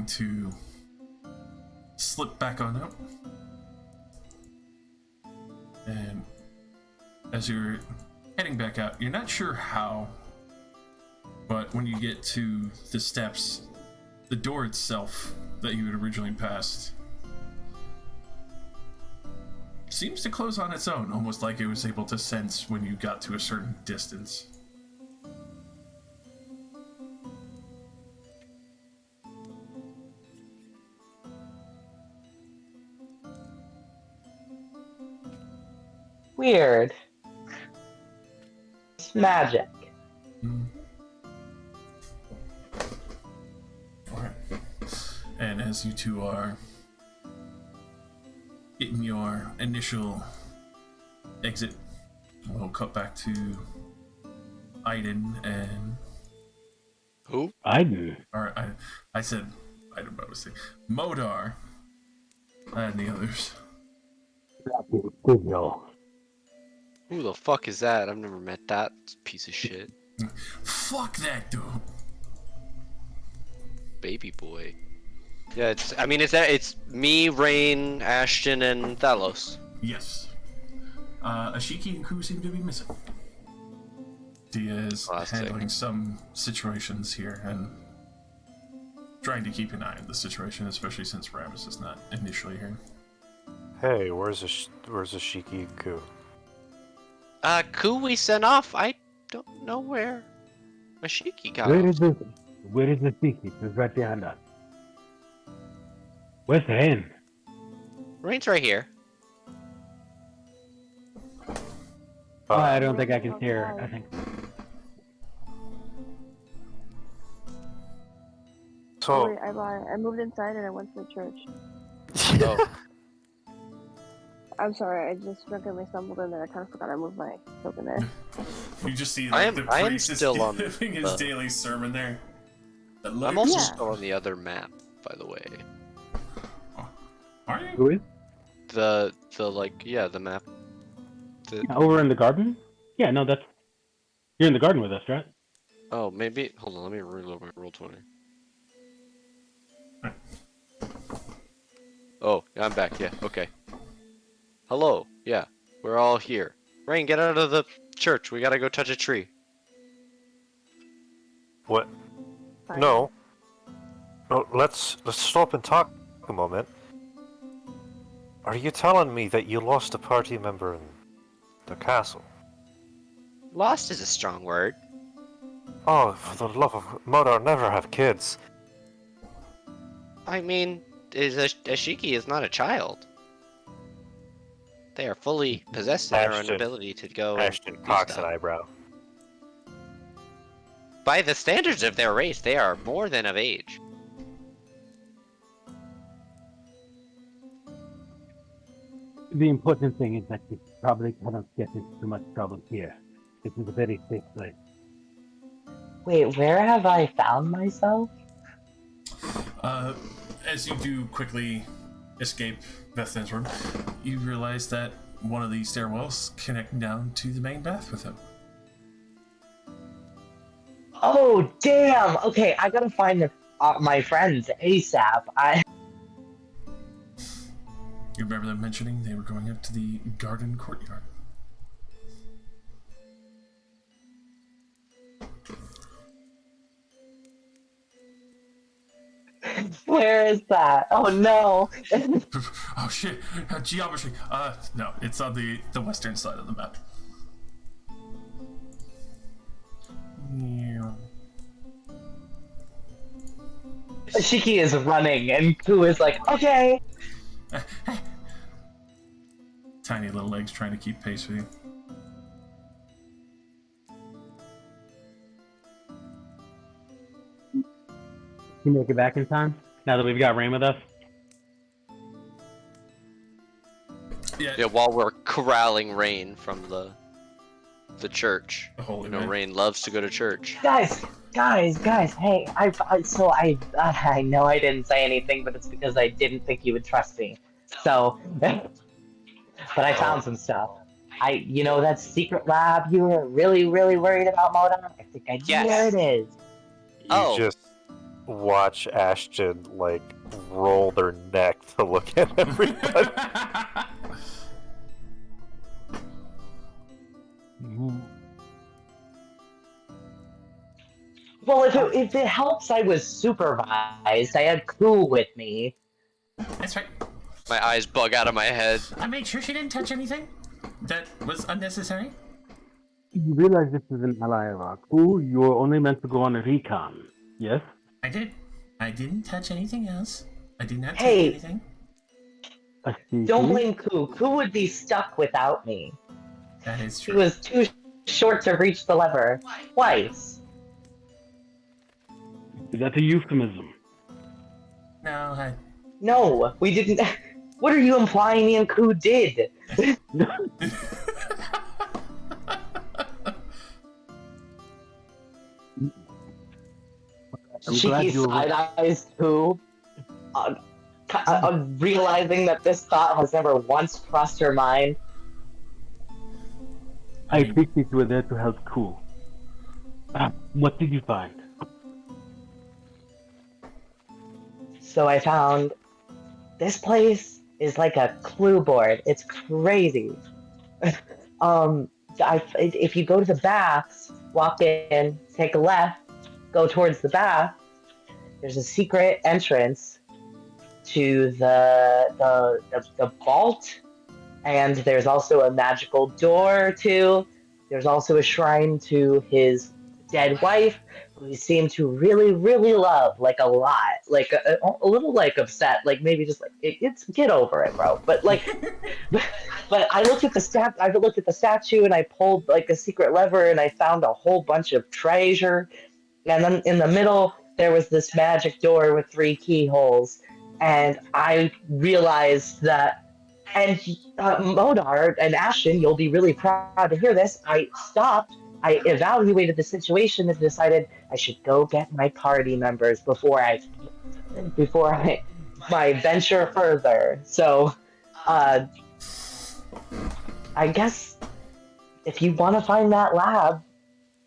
to slip back on up. And as you're heading back out, you're not sure how, but when you get to the steps, the door itself that you had originally passed seems to close on its own, almost like it was able to sense when you got to a certain distance. Weird. It's magic. Alright. And as you two are getting your initial exit, we'll cut back to Aiden and... Who? Aiden. Or I said Aiden, but I was saying Modar and the others. Who the fuck is that? I've never met that piece of shit. Fuck that dude. Baby boy. Yeah, it's me, Rain, Ashton, and Thalos. Yes. Ashiki and Ku seem to be missing. Dia is handling some situations here and trying to keep an eye on the situation, especially since Ramus is not initially here. Hey, where's Ashiki and Ku? Ku we sent off. I don't know where Ashiki got Where off. is this? Where is the secret? It's right behind us. Where's the hen? Rain's right here. Oh, I don't think I can see her. I think. So, Wait, I moved inside and I went to the church. Oh, I'm sorry, I just drunkenly stumbled in there. I kind of forgot I moved my token there. You just see I like, am- the I am priest is still on giving his the- daily sermon there. I'm also Yeah. still on the other map, by the way. Are you? Who is? The map. Over in the garden? Yeah, no, that's. You're in the garden with us, right? Oh, maybe. Hold on, let me reload my roll 20. Oh, yeah, I'm back. Yeah, okay. Hello. Yeah, we're all here. Rain, get out of the church. We gotta go touch a tree. what? Fine. No. No, let's stop and talk a moment. Are you telling me that you lost a party member in the castle? Lost is a strong word. Oh, for the love of Modar, never have kids. I mean, Ashiki is not a child. They are fully possessed in their own Ashton. ability to go Ashton and do cocks stuff. an eyebrow. By the standards of their race, they are more than of age. The important thing is that you probably cannot get into too much trouble here. This is a very safe place. Wait, where have I found myself? As you do quickly escape Bethan's room, you realize that one of these stairwells connect down to the main bath with him. Oh, damn! Okay, I gotta find my friends ASAP. You remember them mentioning they were going up to the garden courtyard. Where is that? Oh no! Oh shit! Geometry. No, it's on the western side of the map. Yeah. Shiki is running, and Ku is like, okay. Tiny little legs trying to keep pace with you. Can you make it back in time? Now that we've got Rain with us? Yeah, while we're corralling Rain from the church. The holy You know, man. Rain loves to go to church. Guys, hey, I know I didn't say anything, but it's because I didn't think you would trust me. So, but I found some stuff. That secret lab you were really, really worried about, Moda? I think I know Yes. where it is. You Oh. just watch Ashton like roll their neck to look at everybody. Well, if it helps, I was supervised. I had Koo with me. That's right. My eyes bug out of my head. I made sure she didn't touch anything that was unnecessary. You realize this is an ally of ours. Who you're only meant to go on a recon, yes? I did. I didn't touch anything else. I did not Hey. take anything. Don't blame Koo. Koo would be stuck without me. That is He true. was too short to reach the lever. Twice. Is that a euphemism? No, No, we didn't. What are you implying me and Koo did? Cheeky side eyes Koo. Realizing that this thought has never once crossed her mind. I appreciate you were there to help Cool. What did you find? So I found this place is like a clue board. It's crazy. If you go to the baths, walk in, take a left, go towards the bath, there's a secret entrance to the vault, and there's also a magical door too. There's also a shrine to his dead wife, who he seemed to really, really love, like a lot, like a little like upset, like maybe just like it's get over it, bro. But like, but I looked at the statue, and I pulled like a secret lever, and I found a whole bunch of treasure. And then in the middle, there was this magic door with 3 keyholes, and I realized that. And Modar and Ashton, you'll be really proud to hear this. I stopped. I evaluated the situation and decided I should go get my party members before I my venture further. So, I guess if you want to find that lab,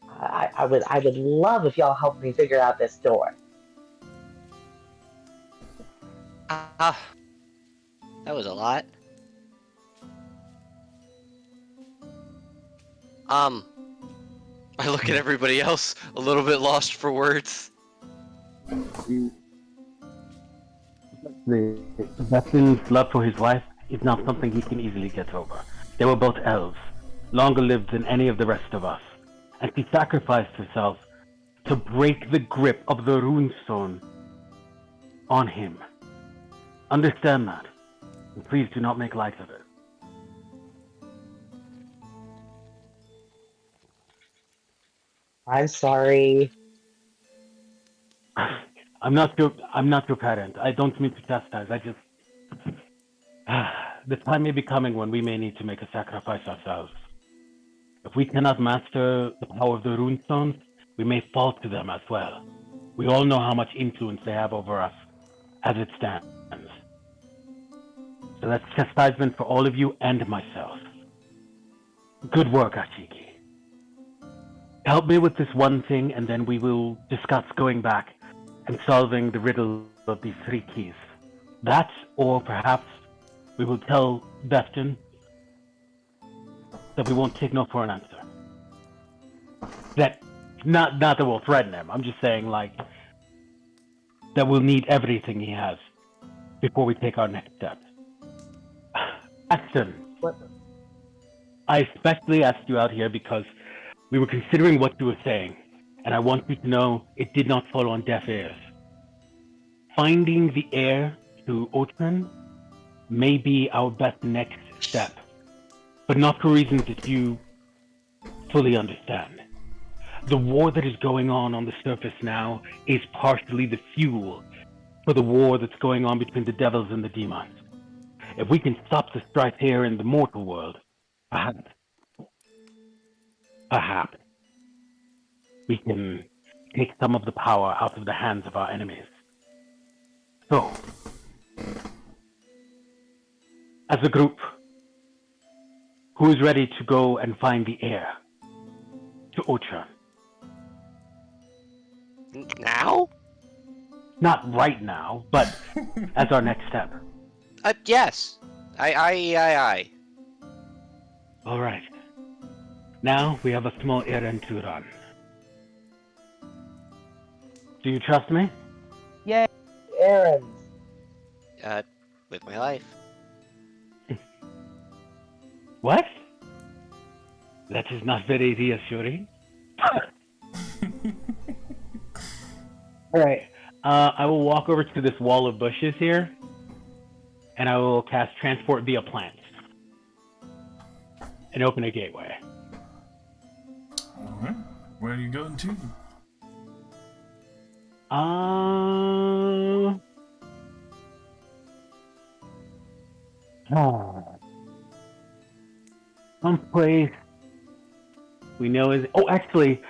I would love if y'all help me figure out this door. That was a lot. I look at everybody else, a little bit lost for words. Sebastian's love for his wife is not something he can easily get over. They were both elves, longer lived than any of the rest of us, and she sacrificed herself to break the grip of the runestone on him. Understand that, and please do not make light of it. I'm sorry. I'm not your parent. I don't mean to chastise. I just the time may be coming when we may need to make a sacrifice ourselves. If we cannot master the power of the runestones, we may fall to them as well. We all know how much influence they have over us as it stands. So that's chastisement for all of you and myself. Good work, Ashiki. Help me with this one thing, and then we will discuss going back and solving the riddle of these 3 keys. That, or perhaps we will tell Bastion that we won't take no for an answer. That, not that we'll threaten him. I'm just saying, like, that we'll need everything he has before we take our next step. Bastion, What? I especially asked you out here because we were considering what you were saying, and I want you to know it did not fall on deaf ears. Finding the heir to Otren may be our best next step, but not for reasons that you fully understand. The war that is going on the surface now is partially the fuel for the war that's going on between the devils and the demons. If we can stop the strife here in the mortal world, perhaps we can take some of the power out of the hands of our enemies. So, as a group, who is ready to go and find the heir to Otren? Now? Not right now, but as our next step. Yes. Aye. All right. Now we have a small errand to run. Do you trust me? Yay, errands. With my life. What? That is not very reassuring. All right. I will walk over to this wall of bushes here, and I will cast Transport via Plants and open a gateway. Alright. Where are you going to? Someplace we know is. Oh, actually,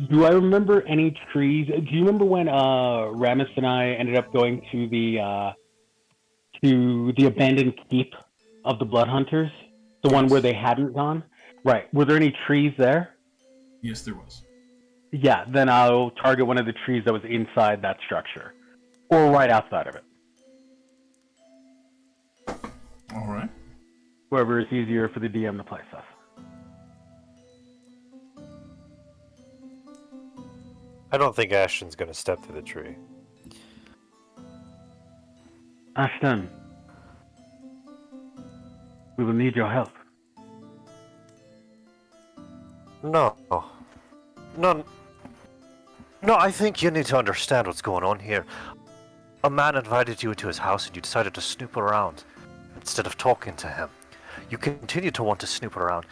do I remember any trees? Do you remember when Ramus and I ended up going to the abandoned keep of the Blood Hunters, the one where they hadn't gone? Right. Were there any trees there? Yes, there was. Yeah. Then I'll target one of the trees that was inside that structure, or right outside of it, Alright. wherever it's easier for the DM to place us. I don't think Ashton's gonna step to the tree. Ashton, we will need your help. No. No, I think you need to understand what's going on here. A man invited you into his house and you decided to snoop around instead of talking to him. You continue to want to snoop around,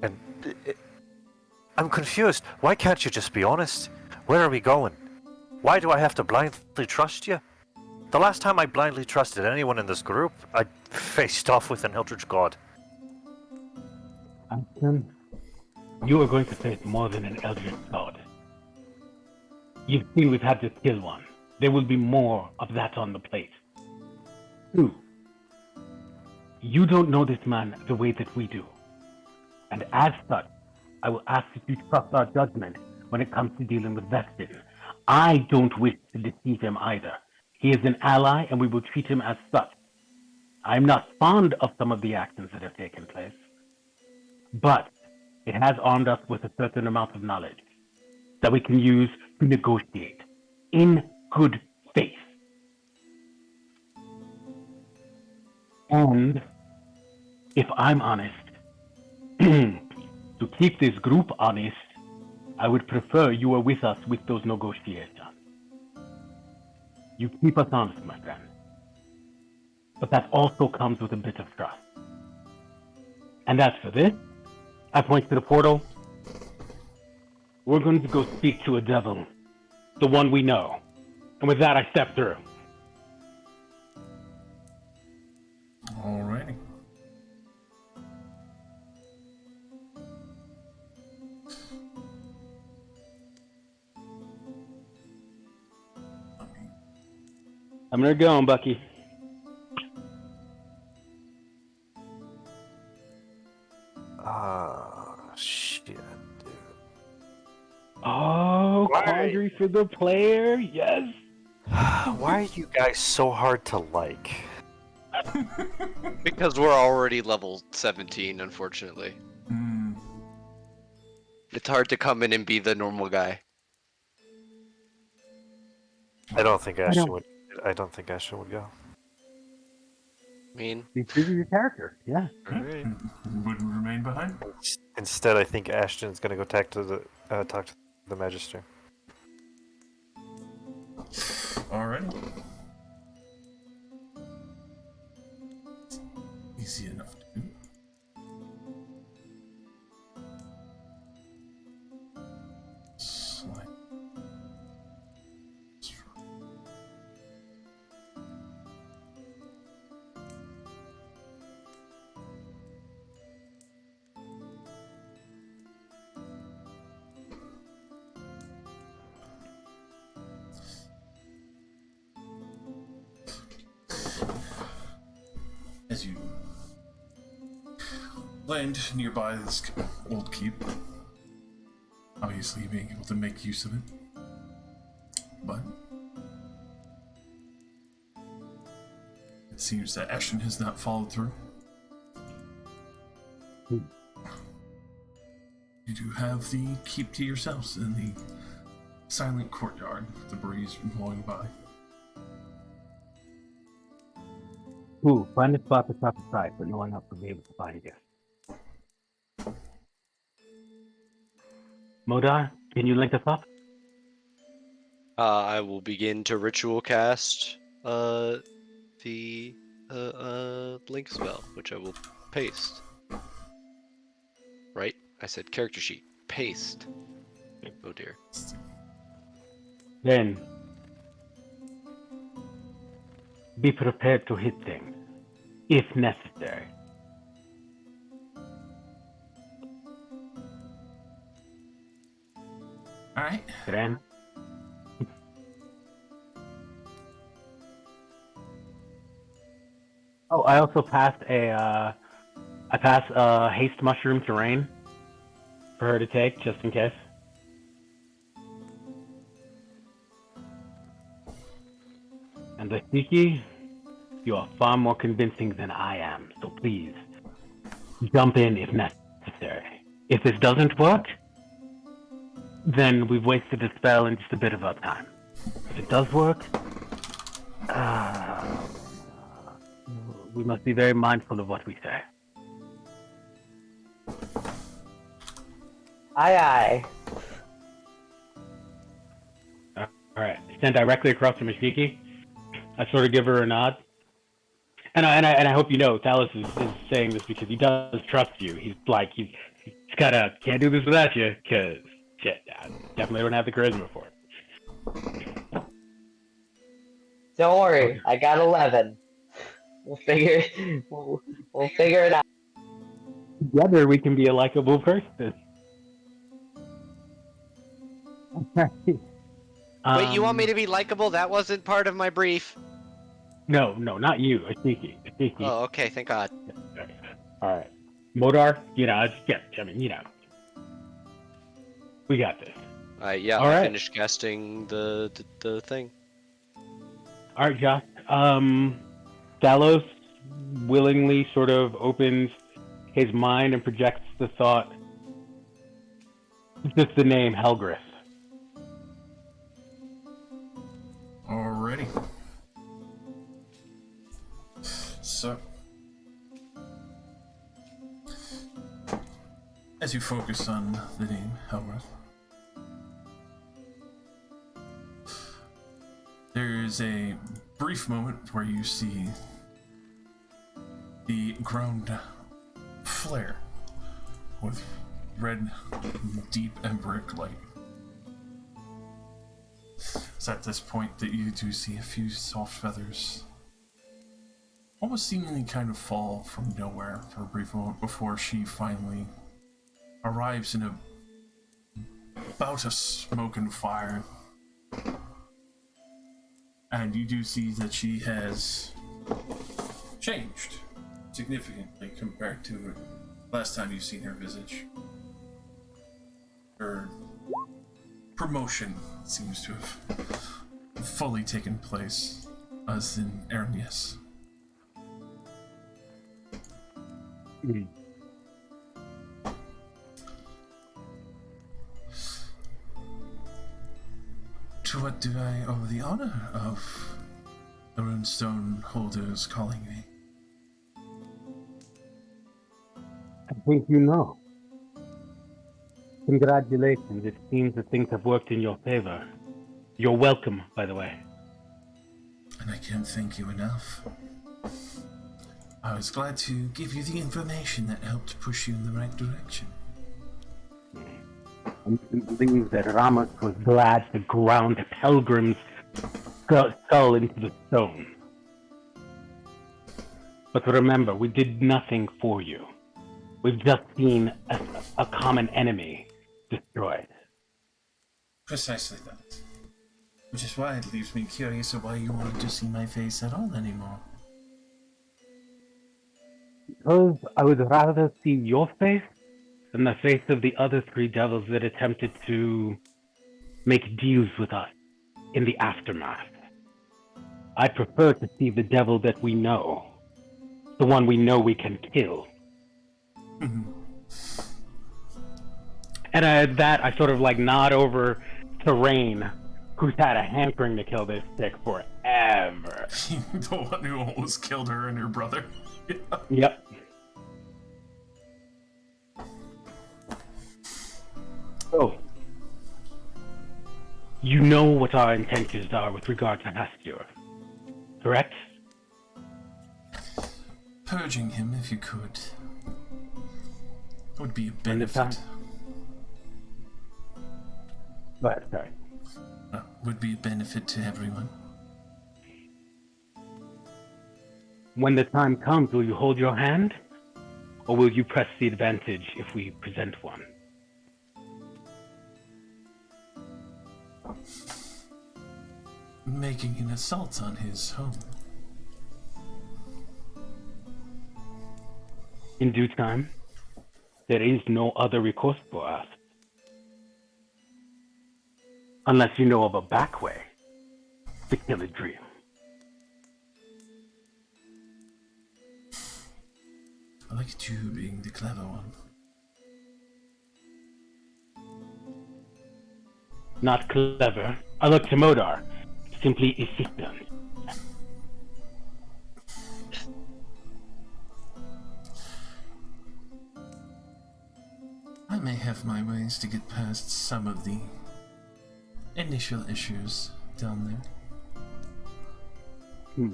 and I'm confused. Why can't you just be honest? Where are we going? Why do I have to blindly trust you? The last time I blindly trusted anyone in this group, I faced off with an Eldritch God. Ashton, you are going to face more than an Eldritch God. You've seen we've had to kill one. There will be more of that on the plate. 2, you don't know this man the way that we do. And as such, I will ask that you trust our judgment when it comes to dealing with Vestin. I don't wish to deceive him either. He is an ally, and we will treat him as such. I'm not fond of some of the actions that have taken place, but it has armed us with a certain amount of knowledge that we can use to negotiate in good faith. And if I'm honest, to keep this group honest, I would prefer you were with us with those negotiations. You keep us honest, my friend. But that also comes with a bit of trust. And as for this, I point to the portal. We're going to go speak to a devil, the one we know. And with that, I step through. Alrighty. I'm gonna go, Bucky. Shit, dude. Oh, quandary for the player, yes. Why are you guys so hard to like? Because we're already level 17, unfortunately. Hmm. It's hard to come in and be the normal guy. I don't think I Ashton don't- would. I don't think Ashton would go. I mean, You choose your character, yeah. alright. Would remain behind. Instead, I think Ashton's gonna go talk to the Magister. Alrighty. Easy enough to do. Slide. As you land nearby this old keep, obviously being able to make use of it, but seems that action has not followed through. You do have the keep to yourselves in the silent courtyard with the breeze blowing by. Ooh, find a spot that's not the side, but no one else will be able to find you. Modar, can you link us up? I will begin to ritual cast the link spell, which I will paste. Right? I said character sheet. Paste. Oh dear. Then, be prepared to hit things, if necessary. Alright. Then, oh, I also passed haste mushroom to Rain for her to take, just in case. And the Siki, you are far more convincing than I am, so please, jump in if necessary. If this doesn't work, then we've wasted a spell and just a bit of our time. If it does work, we must be very mindful of what we say. Aye, aye. Alright, stand directly across from Ashiki. I sort of give her a nod. And I hope you know, Talos is saying this because he does trust you. He's kind of, can't do this without you, because, shit, I definitely don't have the charisma for it. Don't worry, I got 11. We'll figure it out. Together we can be a likable person. Wait, you want me to be likable? That wasn't part of my brief. No, not you. Ashiki. Oh, okay, thank God. Alright. Modar, we got this. Yeah, All I right. finished casting the thing. Alright, Josh. Talos willingly sort of opens his mind and projects the thought, just the name Helgrith. Alrighty. So, as you focus on the name Helgrith, there is a brief moment where you see the ground flare with red, deep emberic light. It's at this point that you do see a few soft feathers almost seemingly kind of fall from nowhere for a brief moment before she finally arrives in a bout of smoke and fire. And you do see that she has changed significantly compared to last time you've seen her visage. Her promotion seems to have fully taken place, as in Ernius. To what do I owe the honor of the runestone holders calling me? I think you know. Congratulations, it seems that things have worked in your favor. You're welcome, by the way. And I can't thank you enough. I was glad to give you the information that helped push you in the right direction. I believe that Ramos was glad to ground Pelgrim's skull into the stone. But remember, we did nothing for you. We've just seen a common enemy destroyed. Precisely that. Which is why it leaves me curious of why you wanted to see my face at all anymore. Because I would rather see your face than the face of the other three devils that attempted to make deals with us in the aftermath. I prefer to see the devil that we know, the one we know we can kill. And at that, I sort of like nod over to Rain, who's had a hankering to kill this chick forever. The one who almost killed her and her brother. Yep. So, you know what our intentions are with regard to Hastur, correct? Purging him, if you could, would be a When the time- benefit. Go ahead, sorry. Would be a benefit to everyone. When the time comes, will you hold your hand? Or will you press the advantage if we present one? Making an assault on his home. In due time, there is no other recourse for us. Unless you know of a back way to kill a dream. I like you being the clever one. Not clever. I look to Modar. Simply efficient. I may have my ways to get past some of the initial issues down there.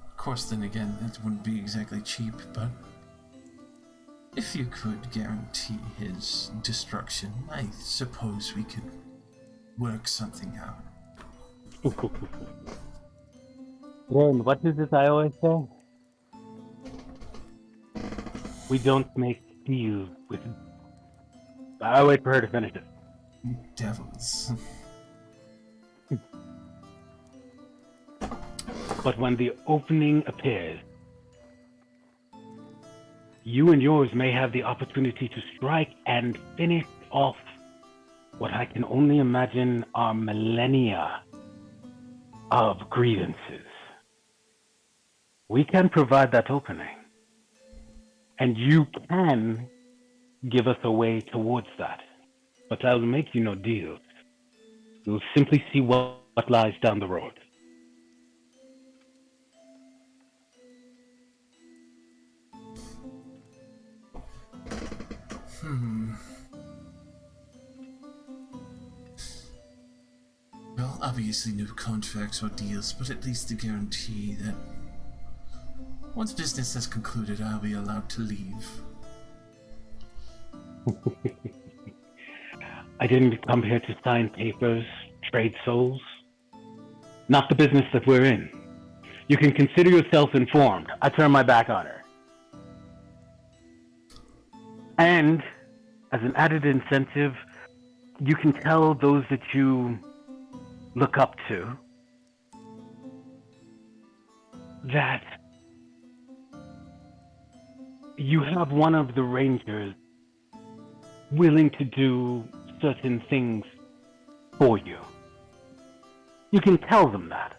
Of course, then again, it wouldn't be exactly cheap, but if you could guarantee his destruction, I suppose we could work something out. Ren, what is it I always say? We don't make deals with... I'll wait for her to finish it. Devils. But when the opening appears, you and yours may have the opportunity to strike and finish off what I can only imagine are millennia of grievances. We can provide that opening, and you can give us a way towards that. But I'll make you no deals. You'll simply see what lies down the road. Well, obviously no contracts or deals, but at least a guarantee that once business is concluded, I'll be allowed to leave. I didn't come here to sign papers, trade souls. Not the business that we're in. You can consider yourself informed. I turn my back on her. And, as an added incentive, you can tell those that you look up to that you have one of the rangers willing to do certain things for you. You can tell them that.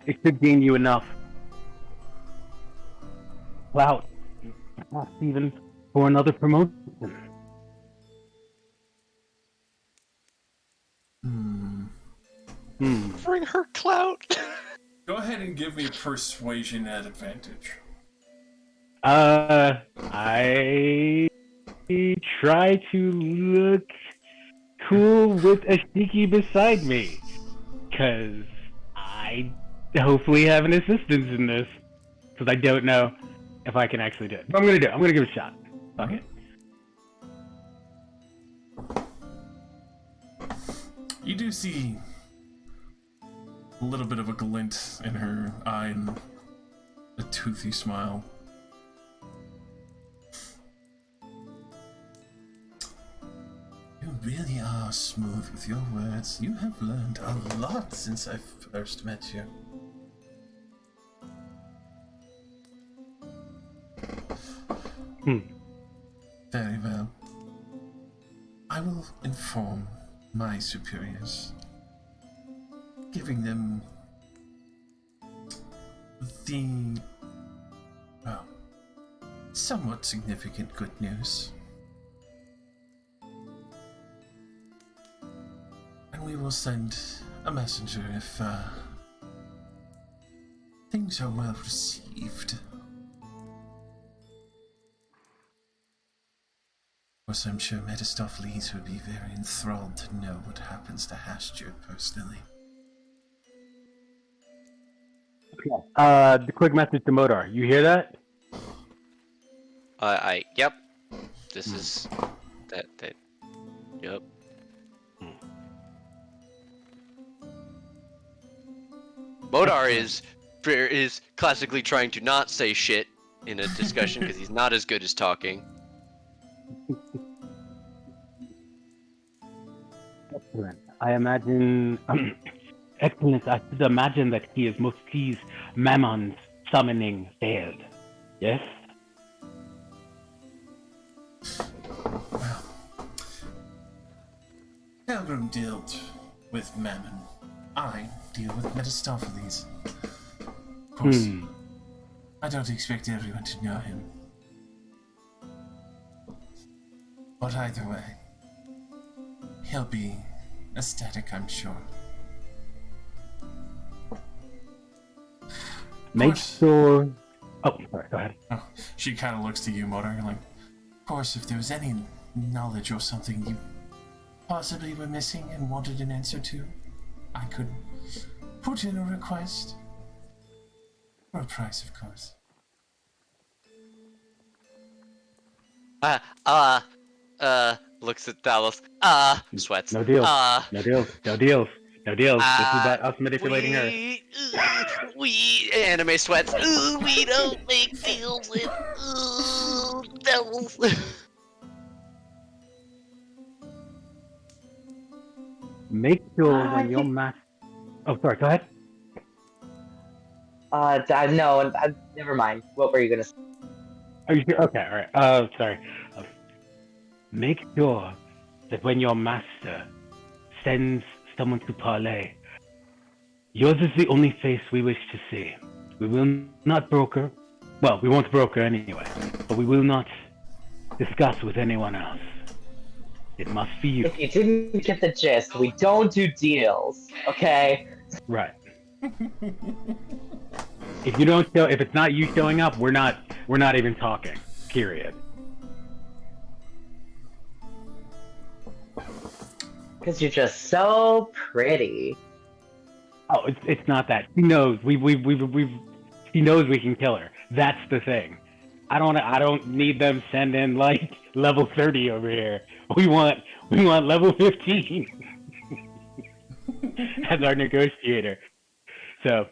It could gain you enough clout, perhaps even for another promotion. Bring her clout. Go ahead and give me persuasion at advantage. I try to look cool with Ashiki beside me, cause I hopefully have an assistance in this, cause I don't know if I can actually do it. But I'm gonna do it. I'm gonna give it a shot. Fuck it. You do see a little bit of a glint in her eye and a toothy smile. You really are smooth with your words. You have learned a lot since I first met you. Very well. I will inform my superiors, giving them the, well, somewhat significant good news. And we will send a messenger if things are well received. Of course, I'm sure Mephistopheles would be very enthralled to know what happens to Hastert personally. The quick message to Modar. You hear that? Yep. This is that. Yep. Modar is classically trying to not say shit in a discussion because he's not as good as talking. Excellent. I imagine, excellent. I should imagine that he is most pleased Mammon's summoning failed. Yes? Well, Helgrim dealt with Mammon. I deal with Mephistopheles. Of course, I don't expect everyone to know him. But either way, he'll be ecstatic, I'm sure. Make sure... Oh, sorry, go ahead. Oh, she kind of looks to you, Motor, like, of course, if there was any knowledge or something you possibly were missing and wanted an answer to, I could put in a request. For a price, of course. Looks at Talos. Sweats. No deals. No deals. No deals. No deals. This is about us manipulating her. We anime sweats. We don't make deals with devils. Make sure when your master... Oh, sorry, go ahead. No, never mind. What were you gonna say? Are you sure? Okay, alright. Sorry. Make sure that when your master sends someone to parley, yours is the only face we wish to see. We will not broker. Well, we won't broker anyway, but we will not discuss with anyone else. It must be you. If you didn't get the gist, we don't do deals, okay? Right. If you don't show, if it's not you showing up, we're not even talking. Period. Because you're just so pretty. Oh, it's not that. She knows she knows we can kill her. That's the thing. I don't need them sending like level 30 over here. We want level 15 as our negotiator. So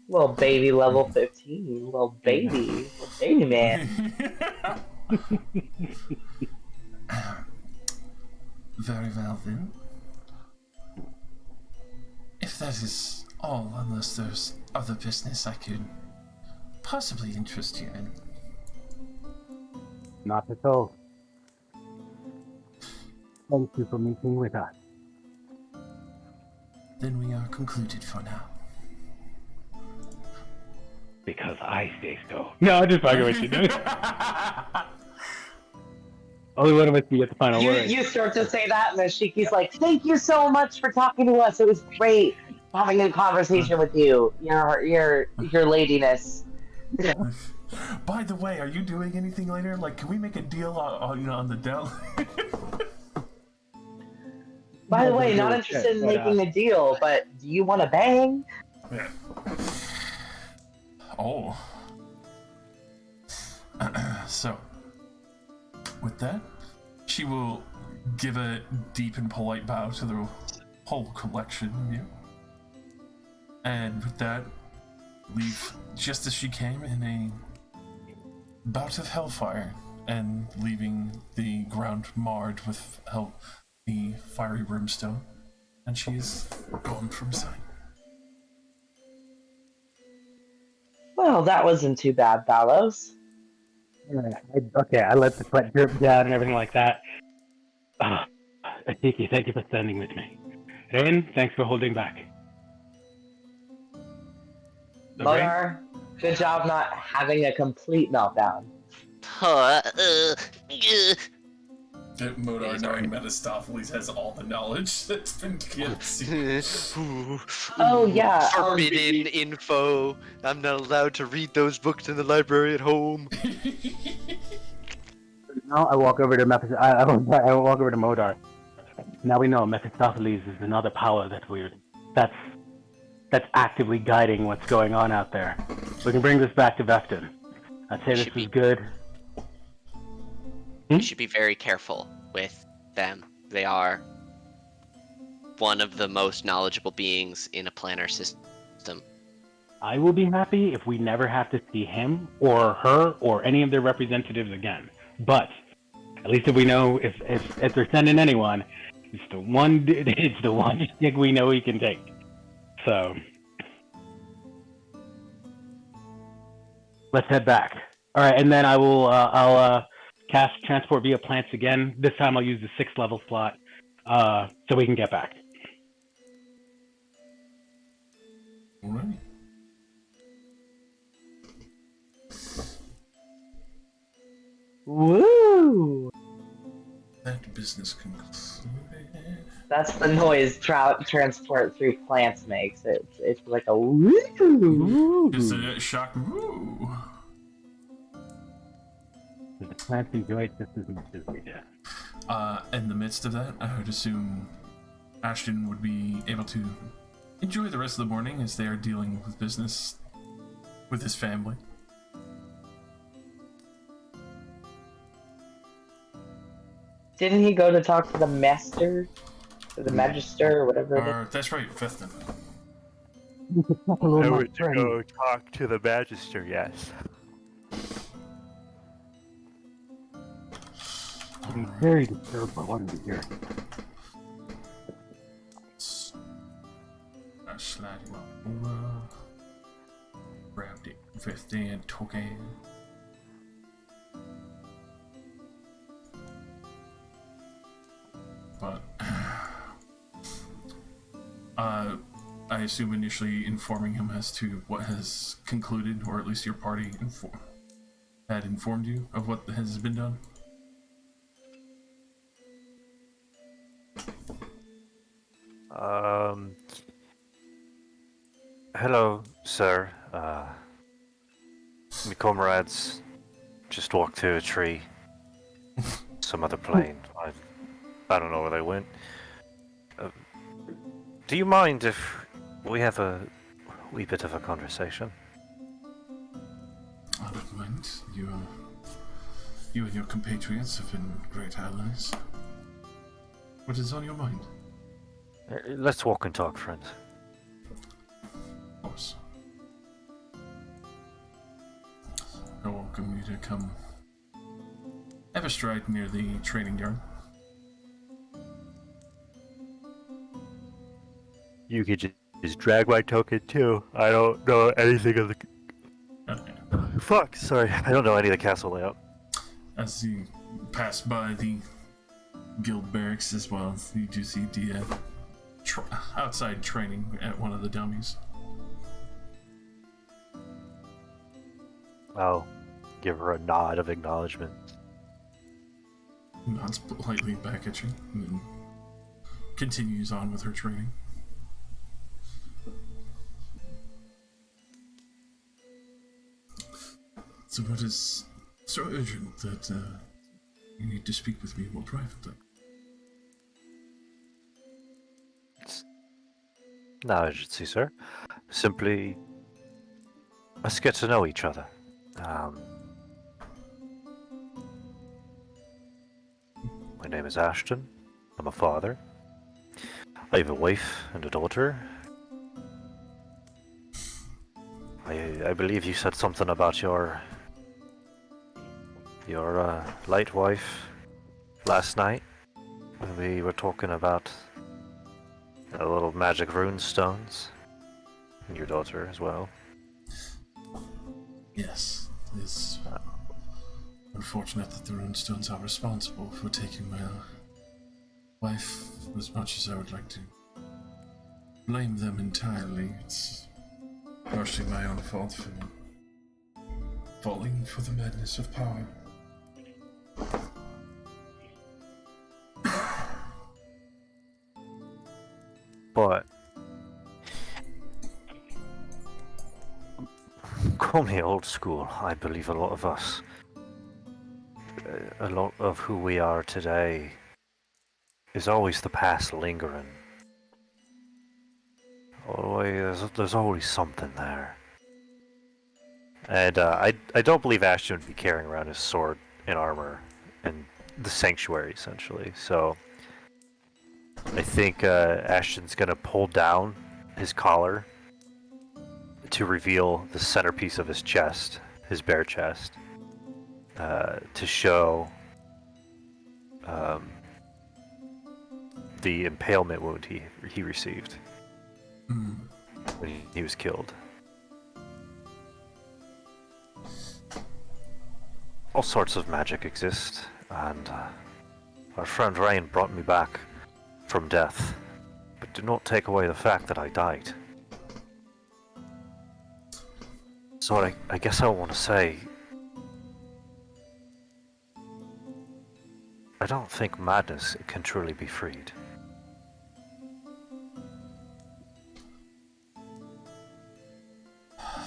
Little baby level 15. Little baby man. Very well then. If that is all, unless there's other business I could possibly interest you in. not at all. Thank you for meeting with us. Then we are concluded for now. Because I say so. No, I'm just fucking with you, dude. Only one of us can get the final word. You start to say that, and then Shiki's like, "Thank you so much for talking to us. It was great having a conversation with you. Your ladiness." By the way, are you doing anything later? Like, can we make a deal on the Dell? By the way, not interested in making a deal, but do you want to bang? Yeah. Oh. So, with that, she will give a deep and polite bow to the whole collection of you. And with that, leave just as she came in a bout of hellfire, and leaving the ground marred with the fiery brimstone. And she is gone from sight. Well, that wasn't too bad, Talos. Okay, I let the sweat drip down and everything like that. Atiki, thank you for standing with me. Rain, thanks for holding back. Rain? Modar, good job not having a complete meltdown. Modar, knowing Mephistopheles has all the knowledge that's been given. Oh, yeah. Forbidden info. I'm not allowed to read those books in the library at home. Now I walk over to I walk over to Modar. Now we know Mephistopheles is another power that's actively guiding what's going on out there. We can bring this back to Vefton. I'd say this was good. You should be very careful with them. They are one of the most knowledgeable beings in a planar system. I will be happy if we never have to see him or her or any of their representatives again. But at least if we know if they're sending anyone, it's the one stick we know he can take. So let's head back. All right, and then I'll cast transport via plants again. This time I'll use the 6th level slot so we can get back. Alright. Woo! That business concluded. That's the noise transport through plants makes. It's like a woo. Just a shock. Woo! The plants enjoy it just as much as we do. In the midst of that, I would assume Ashton would be able to enjoy the rest of the morning as they are dealing with business with his family. Didn't he go to talk to the master? Or the magister, or whatever it is? That's right, Vethnan. I would go talk to the magister, yes. I'm very disturbed by what I'm hearing. I slide you over. Grabbed it with the token. But I assume initially informing him as to what has concluded, or at least your party had informed you of what has been done. Hello, sir. My comrades just walked through a tree. Some other plane. I don't know where they went. Do you mind if we have a wee bit of a conversation? I don't mind. You and your compatriots have been great allies. What is on your mind? Let's walk and talk, friends. Of course. I welcome you to come have a stride near the training yard. You could just drag my token too. I don't know anything of the... Fuck, sorry. I don't know any of the castle layout. As you pass by the guild barracks as well, you do see the outside training at one of the dummies. I'll give her a nod of acknowledgement. Nods politely back at you and then continues on with her training. So what is so urgent that you need to speak with me more privately? It's no urgency, sir. Simply, let's get to know each other. My name is Ashton. I'm a father. I have a wife and a daughter. I believe you said something about your late wife last night when we were talking about the little magic rune stones, and your daughter as well. Yes, it's unfortunate that the runestones are responsible for taking my wife, as much as I would like to blame them entirely, it's partially my own fault for falling for the madness of power. But call me old school. I believe a lot of who we are today is always the past lingering. Always, there's always something there. And I don't believe Ashton would be carrying around his sword and armor in the sanctuary, essentially. So I think Ashton's gonna pull down his collar to reveal the centerpiece of his chest, his bare chest, to show the impalement wound he received when he was killed. All sorts of magic exist, and our friend Rain brought me back from death, but do not take away the fact that I died. So I guess I want to say, I don't think madness can truly be freed.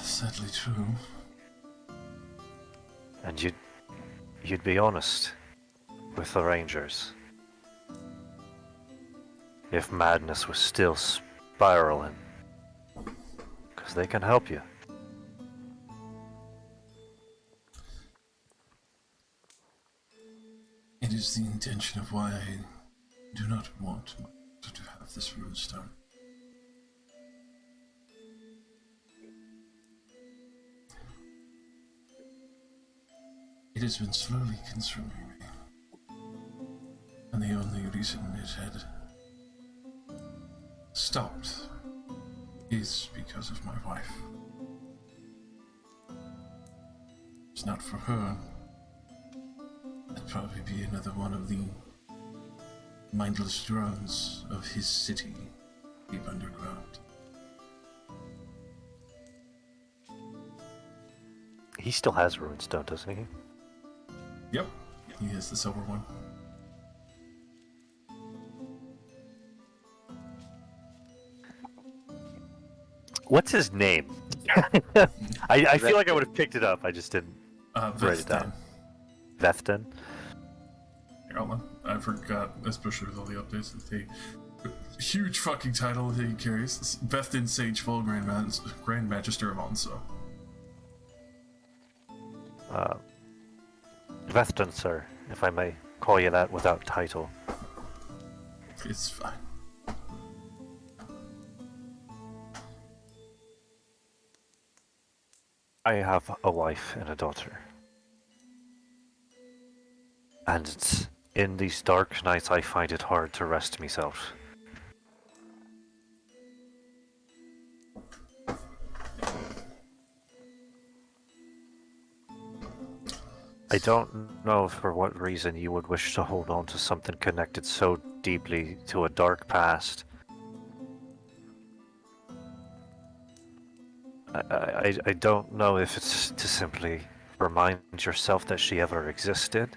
Sadly true. And you'd be honest with the Rangers. If madness was still spiraling, because they can help you. It is the intention of why I do not want to have this rune stone. It has been slowly consuming me, and the only reason it had stopped is because of my wife. It's not for her. That'd probably be another one of the mindless drones of his city deep underground. He still has runestone, doesn't he? Yep, he has the silver one. What's his name? I feel like I would have picked it up. I just didn't write it down. Vethden? Here, hold on. I forgot, especially with all the updates, that the huge fucking title that he carries. Vethden Sageful Grand Magister of Onso. Vethden, sir, if I may call you that without title. It's fine. I have a wife and a daughter. And it's in these dark nights I find it hard to rest myself. I don't know for what reason you would wish to hold on to something connected so deeply to a dark past. I don't know if it's to simply remind yourself that she ever existed.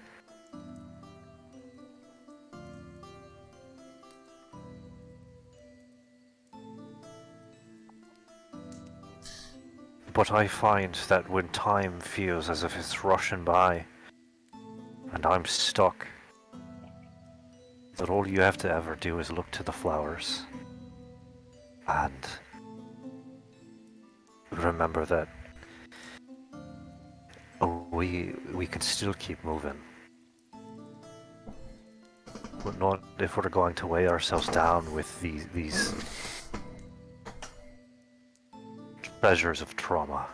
But I find that when time feels as if it's rushing by, and I'm stuck, that all you have to ever do is look to the flowers, and remember that we can still keep moving. But not if we're going to weigh ourselves down with these treasures of trauma.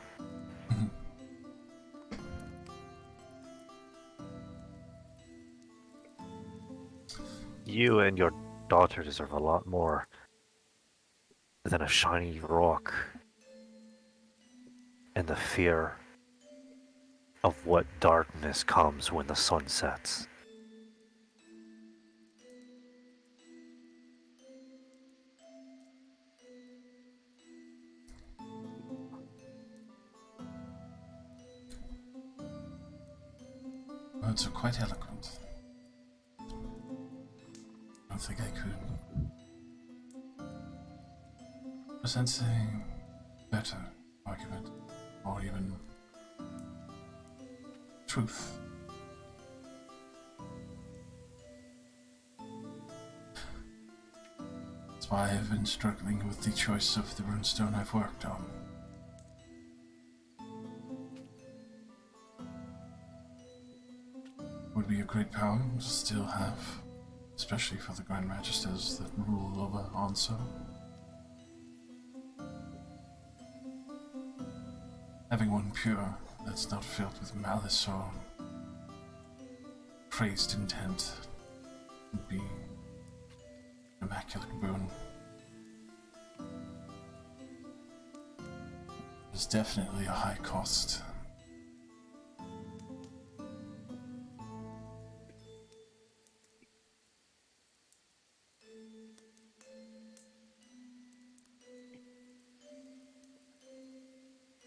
You and your daughter deserve a lot more than a shiny rock and the fear of what darkness comes when the sun sets. words are quite eloquent. I don't think I could present a better argument, or even truth. That's why I've been struggling with the choice of the runestone I've worked on. Would be a great power to still have, especially for the Grand Magisters that rule over Onso. Having one pure that's not filled with malice or crazed intent would be an immaculate boon. There's definitely a high cost.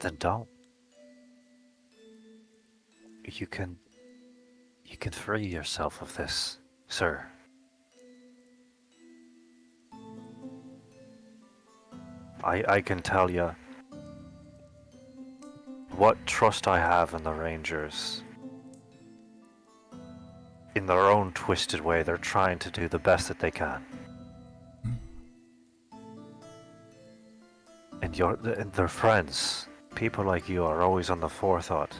Then don't. You can free yourself of this, sir. I can tell you what trust I have in the Rangers. In their own twisted way, they're trying to do the best that they can. And their friends, people like you, are always on the forethought.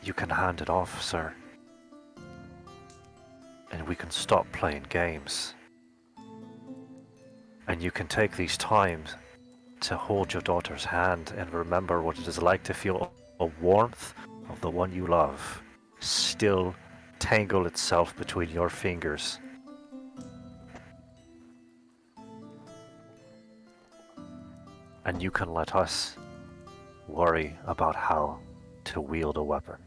You can hand it off, sir. And we can stop playing games. And you can take these times to hold your daughter's hand and remember what it is like to feel a warmth of the one you love still tangle itself between your fingers. And you can let us worry about how to wield a weapon.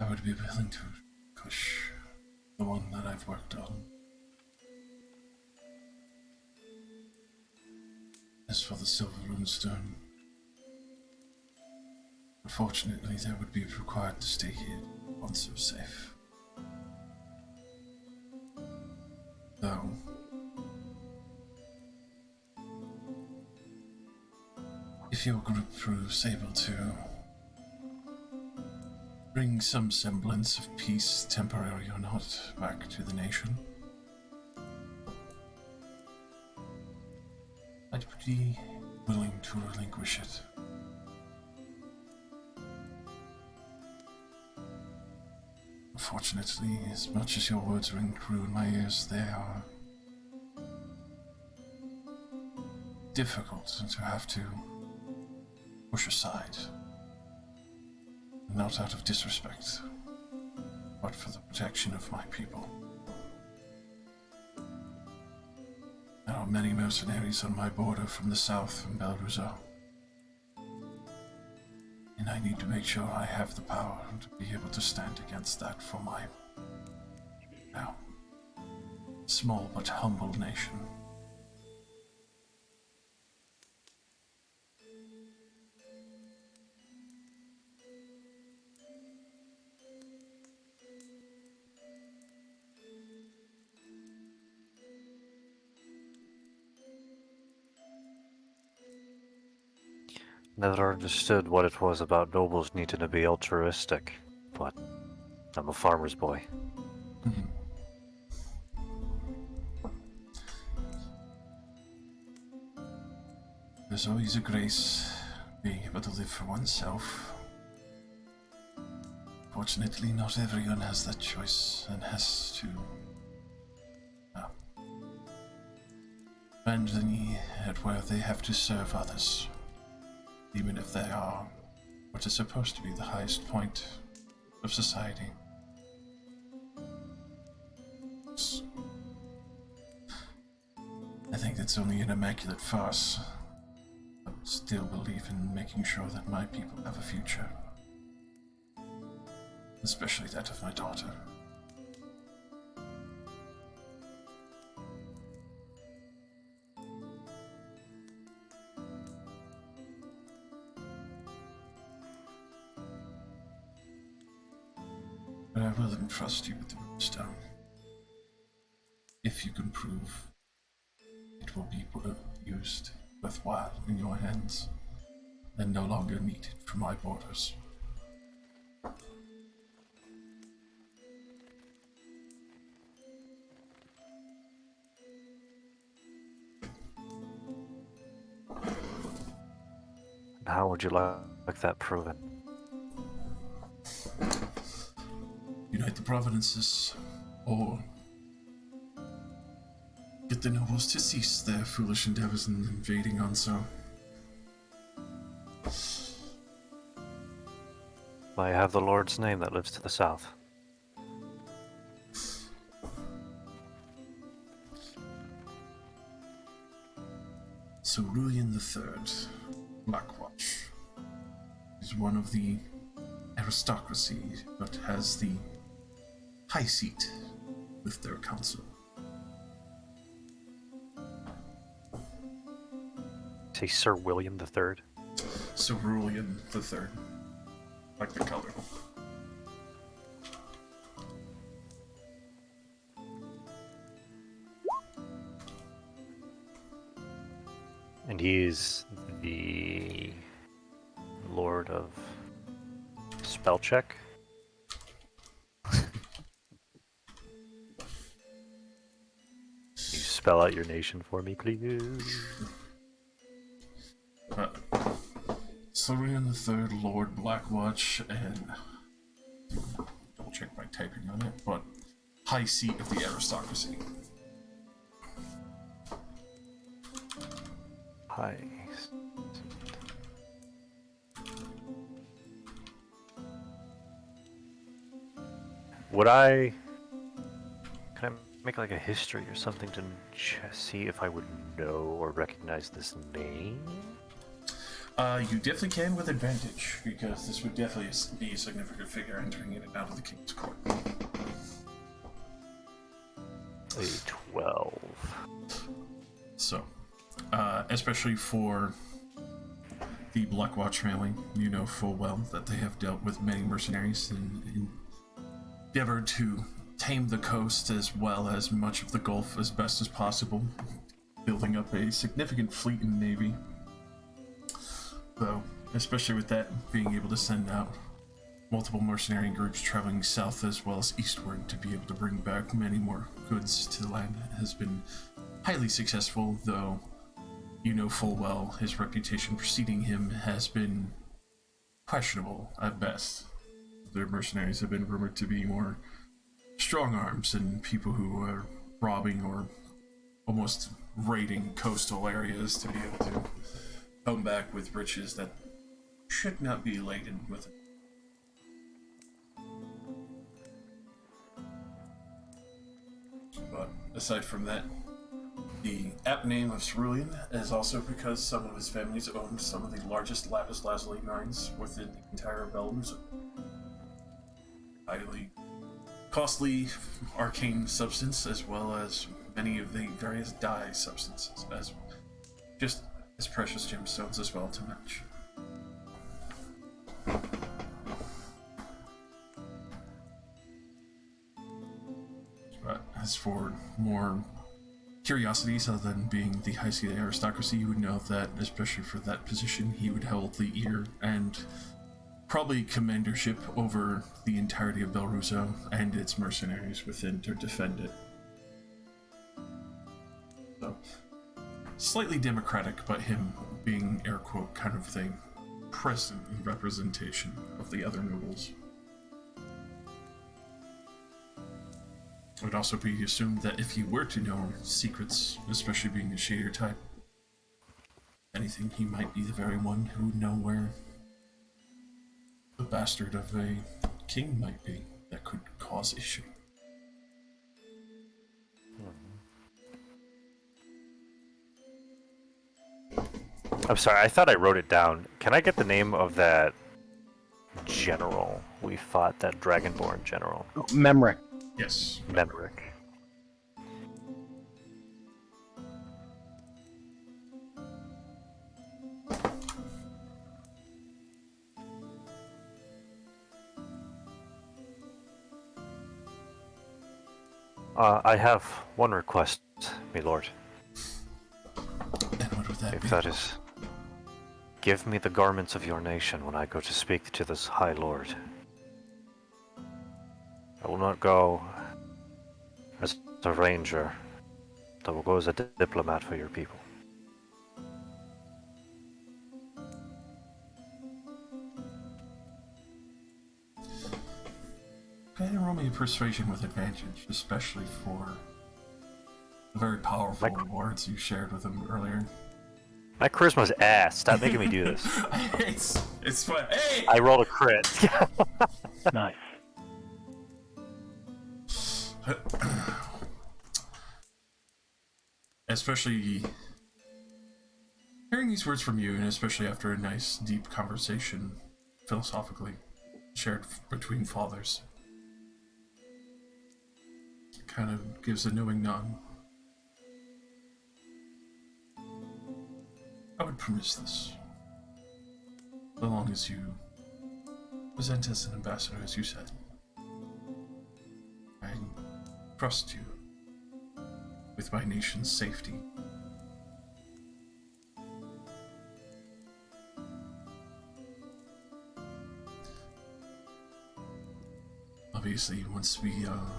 I would be willing to push the one that I've worked on. As for the silver runestone, unfortunately they would be required to stay here once they're safe. Though, if your group proves able to bring some semblance of peace, temporary or not, back to the nation, I'd be willing to relinquish it. Unfortunately, as much as your words ring true in my ears, they are difficult to have to push aside. Not out of disrespect, but for the protection of my people. There are many mercenaries on my border from the south, from Belruzzo. And I need to make sure I have the power to be able to stand against that for my, now, small but humble nation. Never understood what it was about nobles needing to be altruistic, but I'm a farmer's boy. There's always a grace being able to live for oneself. Fortunately, not everyone has that choice and has to bend the knee at where they have to serve others, even if they are what is supposed to be the highest point of society. I think it's only an immaculate farce, but still believe in making sure that my people have a future. especially that of my daughter. But I will entrust you with the Moonstone. If you can prove it will be used worthwhile in your hands, and no longer needed for my borders. And how would you like that proven? Unite the provinces, or get the nobles to cease their foolish endeavors in invading Onso. I have the Lord's name that lives to the south. Cerulean III, Blackwatch, is one of the aristocracy, but has the high seat with their council. Say Sir William III. Cerulean III, like the color. And he is the Lord of Spellcheck. You spell out your nation for me, please. Cerulean III, Lord Blackwatch, and double check by typing on it, but high seat of the aristocracy. Hi. Would I... Can I make like a history or something to see if I would know or recognize this name? You definitely can with advantage, because this would definitely be a significant figure entering in and out of the King's Court. A 12. So, especially for the Blackwatch family, you know full well that they have dealt with many mercenaries and endeavored to tame the coast as well as much of the Gulf as best as possible, building up a significant fleet and navy. Though, especially with that, being able to send out multiple mercenary groups traveling south as well as eastward to be able to bring back many more goods to the land has been highly successful, though you know full well his reputation preceding him has been questionable at best. Their mercenaries have been rumored to be more strong arms and people who are robbing or almost raiding coastal areas to be able to come back with riches that should not be laden with it. But aside from that, the apt name of Cerulean is also because some of his families owned some of the largest lapis lazuli mines within the entire Belarus. Highly costly arcane substance, as well as many of the various dye substances, as just as precious gemstones as well to match. But as for more curiosities other than being the high seat aristocracy, you would know that, especially for that position, he would hold the ear and probably commandership over the entirety of Belruso and its mercenaries within to defend it. So, slightly democratic, but him being, air quote, kind of the present representation of the other nobles. It would also be assumed that if he were to know secrets, especially being a shader type, anything, he might be the very one who would know where the bastard of a king might be that could cause issue. I'm sorry, I thought I wrote it down. Can I get the name of that general we fought that Dragonborn general, Oh, Memrick. Yes. Memrick. I have one request, my lord. And what would that If be? that is, give me the garments of your nation when I go to speak to this High Lord. I will not go as a ranger, I will go as a diplomat for your people. Go ahead and roll me a persuasion with advantage, especially for the very powerful words you shared with him earlier. My charisma's ass. Stop making me do this. It's fun. Hey! I rolled a crit. Nice. Especially hearing these words from you, and especially after a nice, deep conversation, philosophically shared between fathers, kind of gives a knowing nod. I would promise this, so long as you present as an ambassador, as you said. I trust you with my nation's safety. Obviously, once we are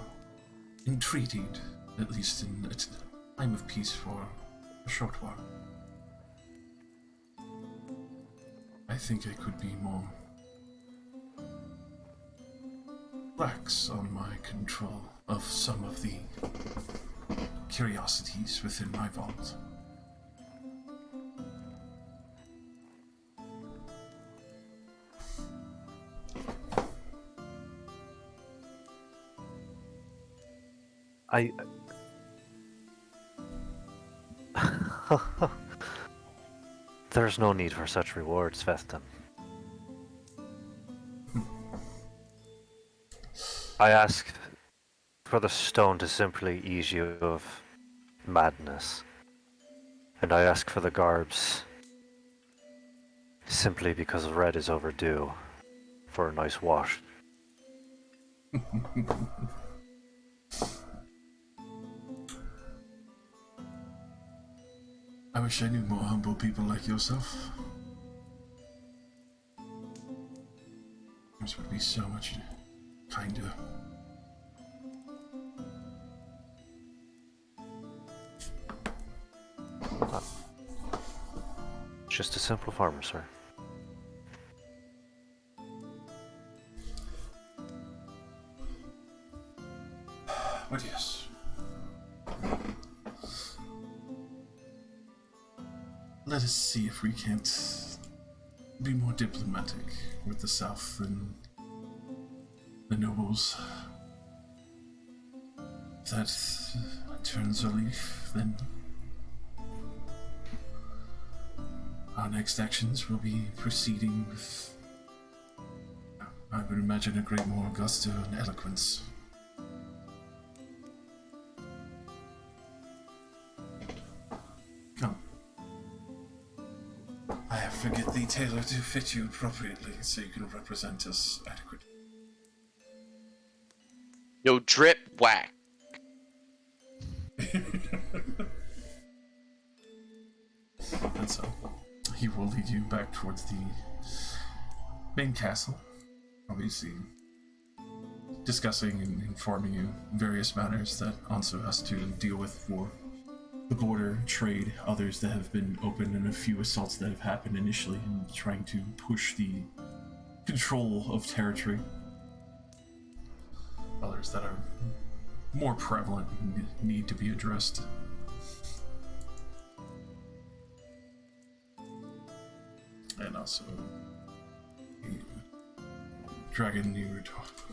entreated, at least in a time of peace for a short while, I think I could be more lax on my control of some of the curiosities within my vault. There's no need for such rewards, Vestin. I ask for the stone to simply ease you of madness. And I ask for the garbs simply because red is overdue for a nice wash. I wish I knew more humble people like yourself. This would be so much kinder. Just a simple farmer, sir. But yes. Let us see if we can't be more diplomatic with the South and the nobles. If that turns a leaf, then our next actions will be proceeding with, I would imagine, a great more gusto and eloquence. Come. I have forget thee, tailor, to fit you appropriately so you can represent us adequately. No drip whack. And so, he will lead you back towards the main castle. Obviously, discussing and informing you various matters that Anso has to deal with for the border, trade, others that have been open, and a few assaults that have happened initially, and trying to push the control of territory. Others that are more prevalent and need to be addressed. And also, the dragon you were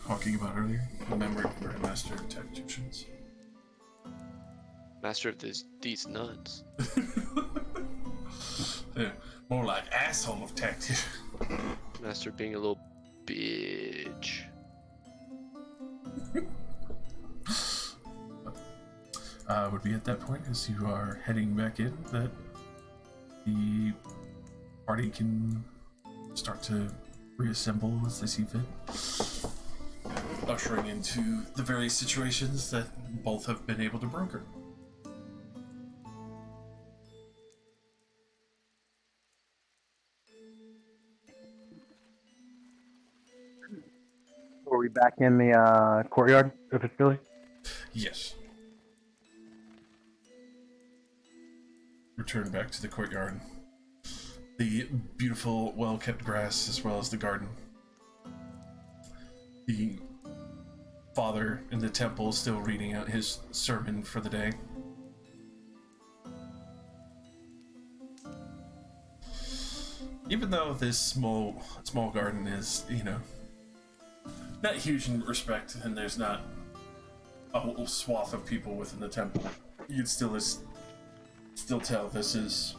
talking about earlier, the member of Master of Tacticians. Master of these nuts. Yeah, more like asshole of tactics. Master being a little bitch. much. Would be at that point, as you are heading back in, that the party can start to reassemble as they see fit, ushering into the various situations that both have been able to broker. Are we back in the courtyard of the facility? Yes. Return back to the courtyard. The beautiful, well-kept grass, as well as the garden. The father in the temple still reading out his sermon for the day. Even though this small garden is, not huge in respect, and there's not a whole swath of people within the temple, you'd still tell this is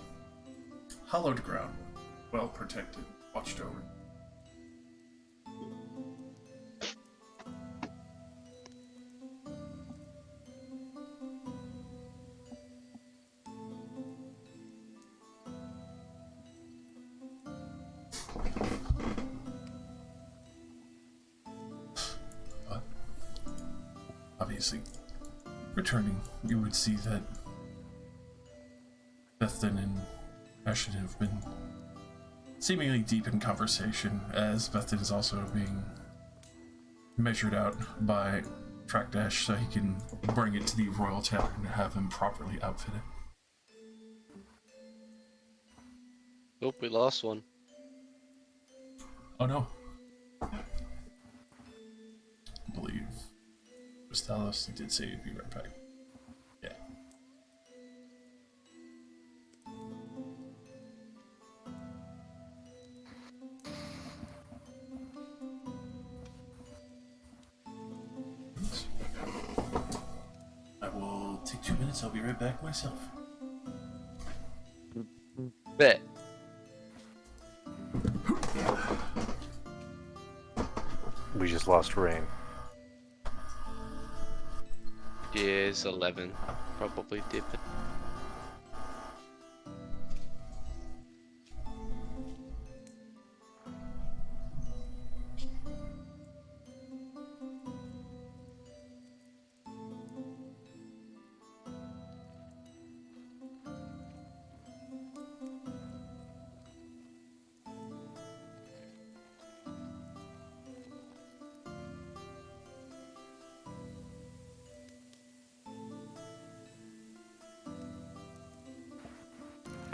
hallowed ground, well protected, watched over. But obviously, returning, you would see that Bethan and Ashen have been seemingly deep in conversation, as Bethan is also being measured out by Trackdash so he can bring it to the Royal Tavern and have him properly outfitted. Oh, we lost one. Oh no. I believe Stalos did say he'd be right back. Yeah. I will take 2 minutes, I'll be right back myself. Bet. We just lost rain. Is 11. Probably dipping.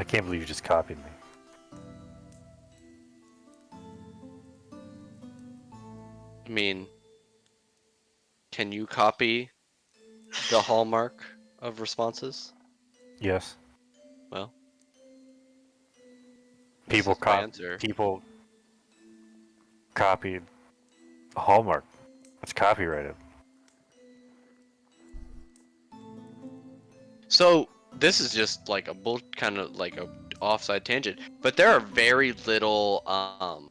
I can't believe you just copied me. I mean, can you copy the hallmark of responses? Yes. Well, People this is my answer. People copied Hallmark. It's copyrighted. So this is just like a kind of like a offside tangent, but there are very little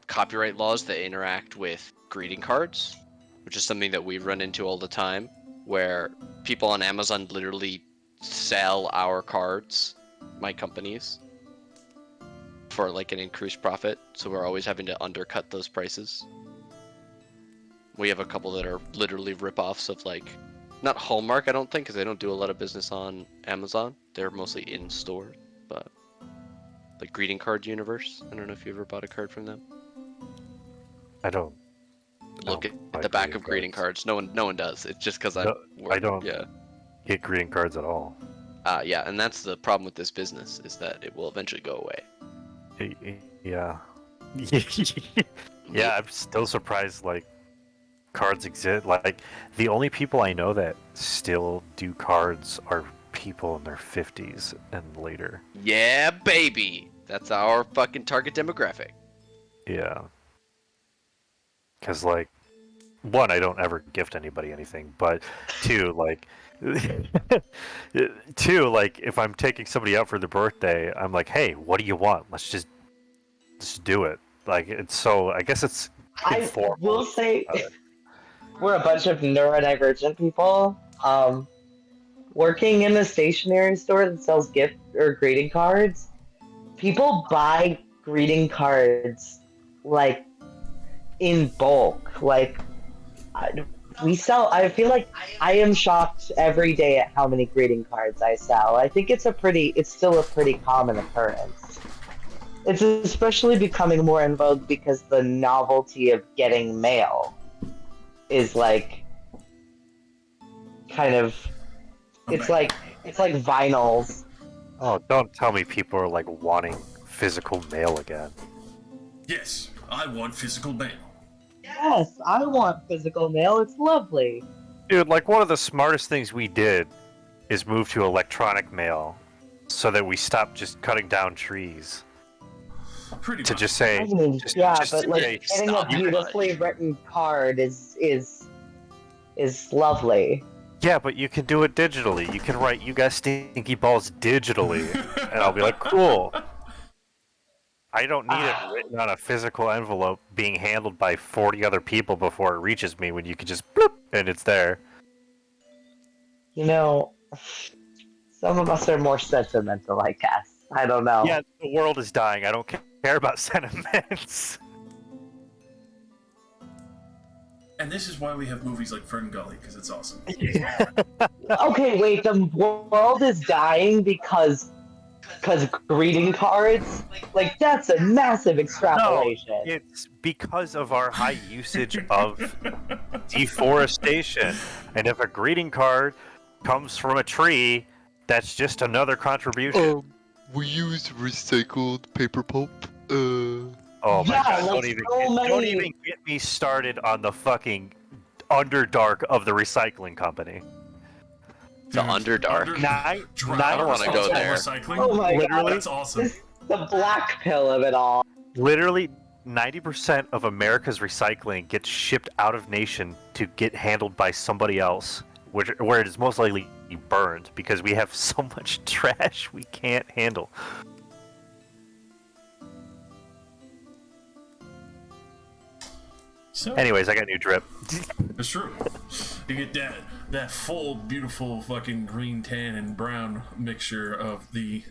copyright laws that interact with greeting cards, which is something that we run into all the time, where people on Amazon literally sell our cards, my companies, for like an increased profit. So we're always having to undercut those prices. We have a couple that are literally rip-offs of like, not Hallmark, I don't think, because they don't do a lot of business on Amazon. They're mostly in store, but like Greeting Card Universe. I don't know if you ever bought a card from them. I don't. Look don't at like the back of greeting cards. No one does. It's just because No, I don't. Yeah. Get greeting cards at all. Yeah, and that's the problem with this business, is that it will eventually go away. Yeah. Yeah, I'm still surprised, like, cards exist. Like, the only people I know that still do cards are people in their 50s and later. Yeah, baby! That's our fucking target demographic. Yeah. Because, like, one, I don't ever gift anybody anything, but two, like, if I'm taking somebody out for their birthday, I'm like, hey, what do you want? Let's do it. Like, it's so, I guess it's I informal will say about it. we're a bunch of neurodivergent people. Working in a stationery store that sells gift or greeting cards, people buy greeting cards like in bulk. Like we sell. I feel like I am shocked every day at how many greeting cards I sell. I think it's still a pretty common occurrence. It's especially becoming more in vogue because the novelty of getting mail is like kind of it's like vinyls. Oh, don't tell me people are like wanting physical mail again. Yes, I want physical mail. Yes, I want physical mail. It's lovely. Dude, like one of the smartest things we did is move to electronic mail so that we stop just cutting down trees. Pretty To much. just say, I mean, just, yeah, just but to like say, getting a stop it. beautifully written card is lovely. yeah, but you can do it digitally. You can write "You got stinky balls" digitally, and I'll be like, cool. I don't need it written on a physical envelope being handled by 40 other people before it reaches me when you can just bloop and it's there. You know, some of us are more sentimental, I guess. I don't know. Yeah, the world is dying. I don't care about sentiments. And this is why we have movies like Fern Gully, because it's awesome. Okay, wait, the world is dying because greeting cards? Like that's a massive extrapolation. No, it's because of our high usage of deforestation. And if a greeting card comes from a tree, that's just another contribution. We use recycled paper pulp. Oh my Yeah, god, like so don't many- even get me started on the fucking Underdark of the recycling company. The Underdark. I don't wanna go there. Recycling? Oh my Literally? god, That's awesome. this is the black pill of it all. Literally 90% of America's recycling gets shipped out of nation to get handled by somebody else, where it is most likely burned because we have so much trash we can't handle. So, Anyways, I got new drip. it's true. You get that full, beautiful fucking green, tan, and brown mixture of the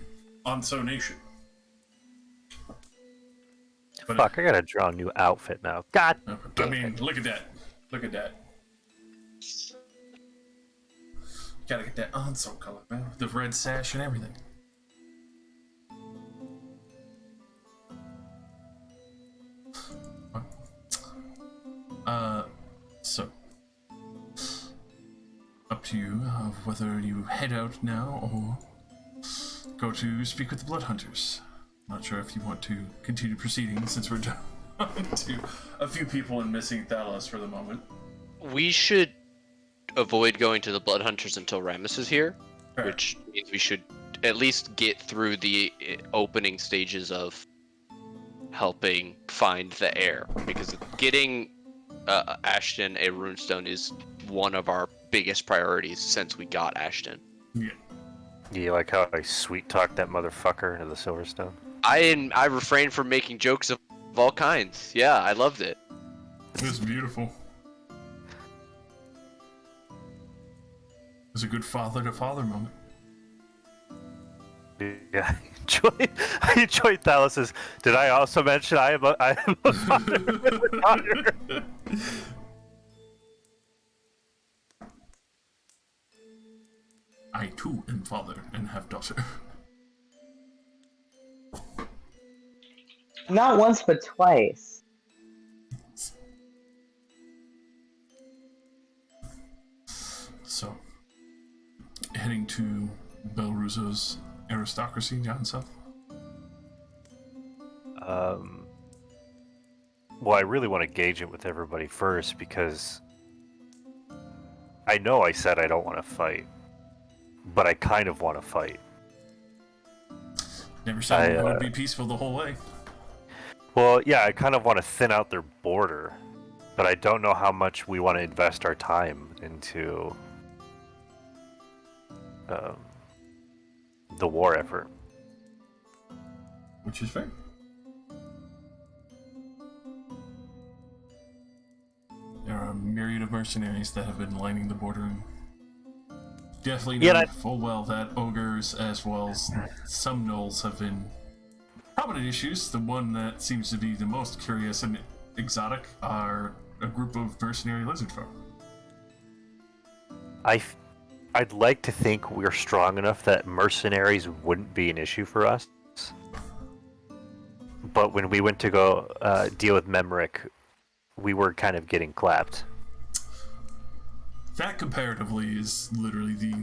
Onso Nation. But Fuck, I gotta draw a new outfit now. God I damn mean, it. look at that. Look at that. Gotta get that Onso color, man. The red sash and everything. So up to you of whether you head out now or go to speak with the Blood Hunters. Not sure if you want to continue proceeding since we're down to a few people and missing Thalos for the moment. We should avoid going to the Blood Hunters until Ramus is here, Fair. which means we should at least get through the opening stages of helping find the heir, because getting Ashton a runestone is one of our biggest priorities since we got Ashton. Yeah. You like how I sweet talked that motherfucker into the Silverstone? I refrained from making jokes of all kinds. Yeah, I loved it. It was beautiful. It was a good father-to-father moment. Yeah, I enjoyed Thalos's. Did I also mention I am a father with a daughter? I too am father and have daughter. Not once, but twice. So, heading to Belruzo's aristocracy down south. Well, I really want to gauge it with everybody first because I know I said I don't want to fight, but I kind of want to fight. Never said it would be peaceful the whole way. Well, yeah, I kind of want to thin out their border, but I don't know how much we want to invest our time into the war effort. Which is fair. of mercenaries that have been lining the border. Definitely know full well that ogres as well as some gnolls have been prominent issues. The one that seems to be the most curious and exotic are a group of mercenary lizard folk. I'd like to think we're strong enough that mercenaries wouldn't be an issue for us. But when we went to go deal with Memrick, we were kind of getting clapped. That comparatively is literally the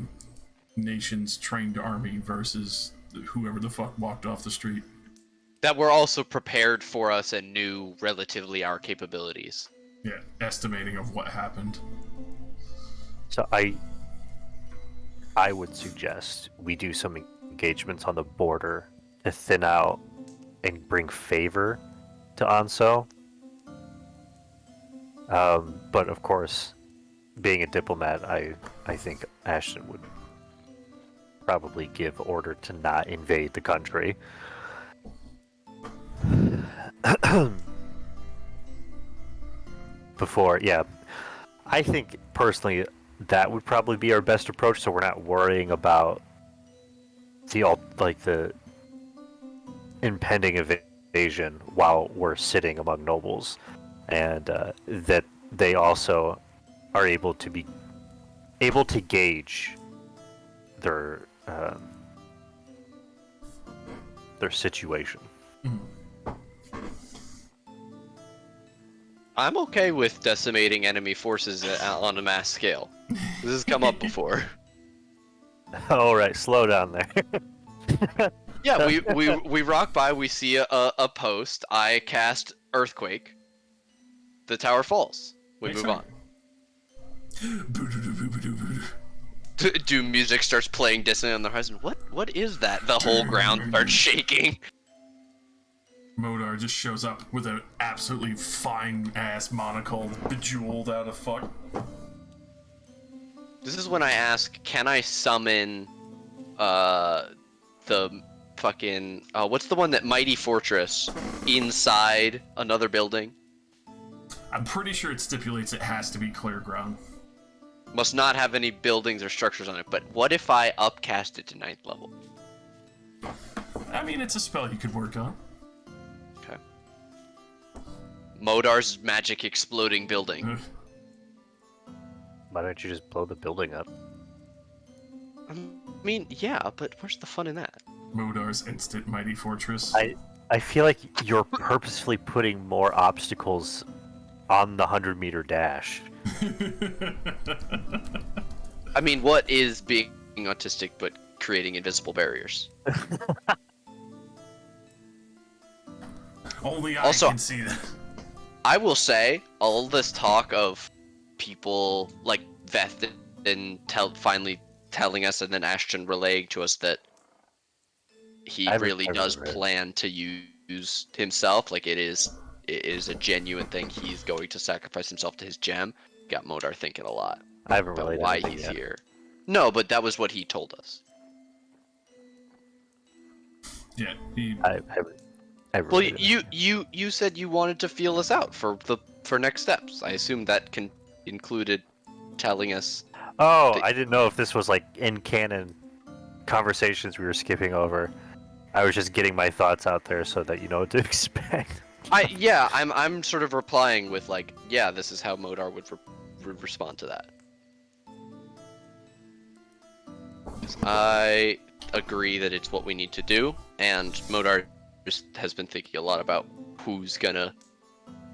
nation's trained army versus whoever the fuck walked off the street. That were also prepared for us and knew relatively our capabilities. Yeah, estimating of what happened. So I would suggest we do some engagements on the border to thin out and bring favor to Anso. But of course, being a diplomat, I think Ashton would probably give order to not invade the country. Before, yeah. I think personally that would probably be our best approach, so we're not worrying about the impending invasion while we're sitting among nobles, and that they also are able to gauge their situation. I'm okay with decimating enemy forces on a mass scale. This has come up before. All right, slow down there. Yeah, we rock by, we see a post, I cast Earthquake, the tower falls. We move on. Do music starts playing dissonant on the horizon. What is that? The whole ground starts shaking. Modar just shows up with an absolutely fine-ass monocle, bejeweled out of fuck. This is when I ask, can I summon the fucking what's the one that Mighty Fortress inside another building? I'm pretty sure it stipulates it has to be clear ground. Must not have any buildings or structures on it, but what if I upcast it to 9th level? I mean, it's a spell you could work on. Okay. Modar's magic exploding building. Why don't you just blow the building up? I mean, yeah, but where's the fun in that? Modar's instant mighty fortress. I feel like you're purposefully putting more obstacles on the 100-meter dash. I mean, what is being autistic but creating invisible barriers? Only I Also, can see that. I will say, all this talk of people like Veth and finally telling us, and then Ashton relaying to us that he really does plan to use himself, like it is a genuine thing. He's going to sacrifice himself to his gem. Got Modar thinking a lot I haven't about relayed why anything he's yet. here. No, but that was what he told us. Yeah, he... I Well, relayed it. you said you wanted to feel us out for next steps. I assume that included telling us. Oh, I didn't know if this was like in canon conversations we were skipping over. I was just getting my thoughts out there so that you know what to expect. I'm sort of replying with like, yeah, this is how Modar would respond to that. 'Cause I agree that it's what we need to do, and Modar just has been thinking a lot about who's gonna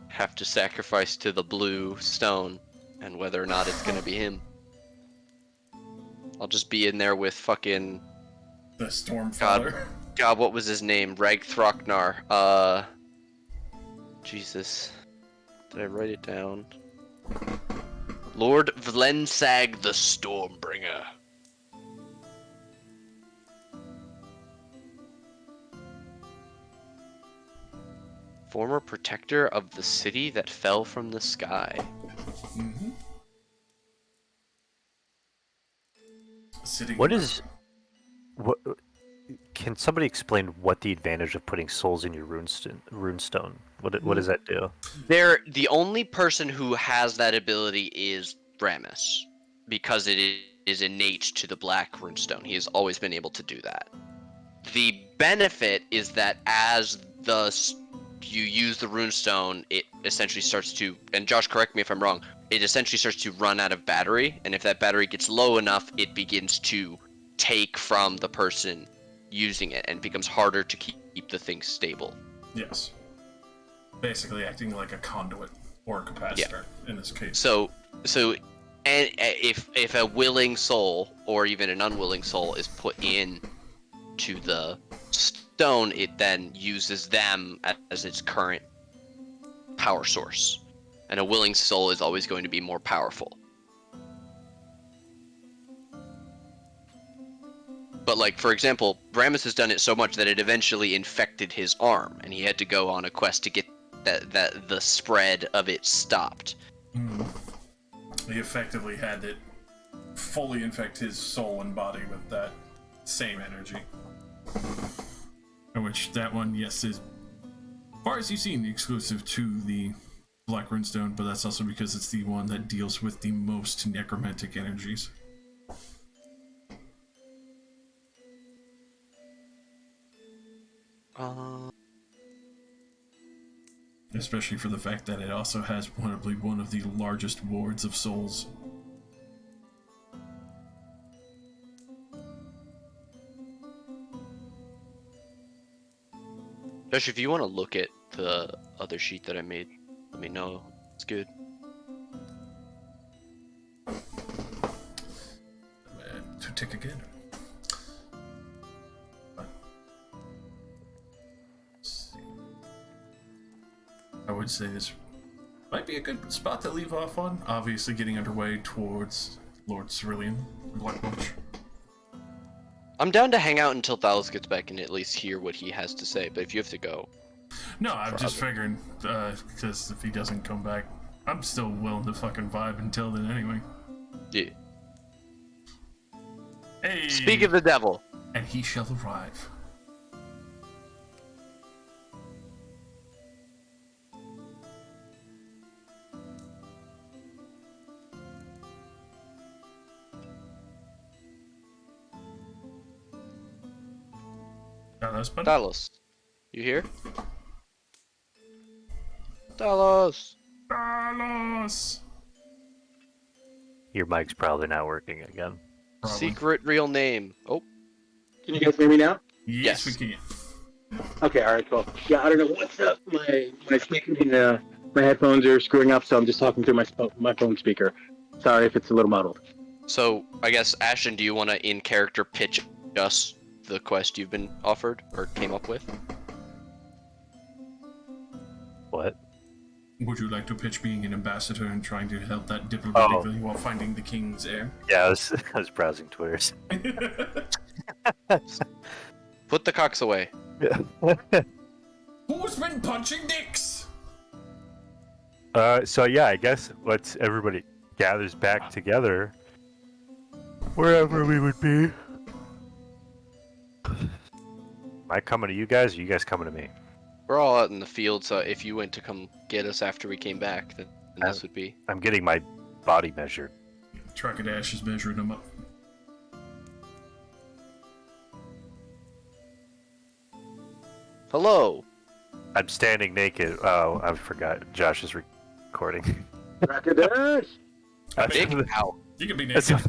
have to sacrifice to the blue stone, and whether or not it's gonna be him. I'll just be in there with fucking The Stormfather. God, what was his name? Rag Throknar. Jesus. Did I write it down? Lord Vlensag the Stormbringer. Former protector of the city that fell from the sky. Mm-hmm. Sitting What is... Can somebody explain what the advantage of putting souls in your runestone What does that do? The only person who has that ability is Ramus, because it is innate to the Black Runestone. He has always been able to do that. The benefit is that as you use the Runestone, it essentially starts to, and Josh, correct me if I'm wrong, it essentially starts to run out of battery, and if that battery gets low enough, it begins to take from the person using it, and it becomes harder to keep the thing stable. Yes. Basically acting like a conduit or a capacitor in this case. So, and if a willing soul or even an unwilling soul is put in to the stone, it then uses them as its current power source, and a willing soul is always going to be more powerful. But like, for example, Ramus has done it so much that it eventually infected his arm, and he had to go on a quest to get the spread of it stopped. He effectively had it fully infect his soul and body with that same energy. In which that one, yes, is, as far as you've seen, exclusive to the Black Runestone, but that's also because it's the one that deals with the most necromantic energies. Especially for the fact that it also has probably one of the largest wards of souls. Josh, if you want to look at the other sheet that I made, let me know. It's good. To tick again. I would say this might be a good spot to leave off on. Obviously getting underway towards Lord Cerulean, Black Watch. I'm down to hang out until Thalos gets back and at least hear what he has to say, but if you have to go... No, I'm just figuring, because if he doesn't come back, I'm still willing to fucking vibe until then anyway. Yeah. Hey! Speak of the devil! And he shall arrive. Talos, you here? Talos! Talos! Your mic's probably not working again. Probably. Secret real name. Oh. Can you guys hear me now? Yes, we can. Okay, alright, cool. Yeah, I don't know what's up. My speaker and my headphones are screwing up, so I'm just talking through my phone speaker. Sorry if it's a little muddled. So, I guess, Ashton, do you want to in character pitch us the quest you've been offered or came up with? What? Would you like to pitch being an ambassador and trying to help that diplomatically while finding the king's heir? Yeah, I was browsing Twitters. Put the cocks away. Yeah. Who's been punching dicks? So yeah, I guess once everybody gathers back together, wherever we would be. Am I coming to you guys, or you guys coming to me? We're all out in the field, so if you went to come get us after we came back, then this would be... I'm getting my body measured. Trachadash is measuring them up. Hello! I'm standing naked. Oh, I forgot. Josh is recording. Trachadash! Big ow. You can be naked.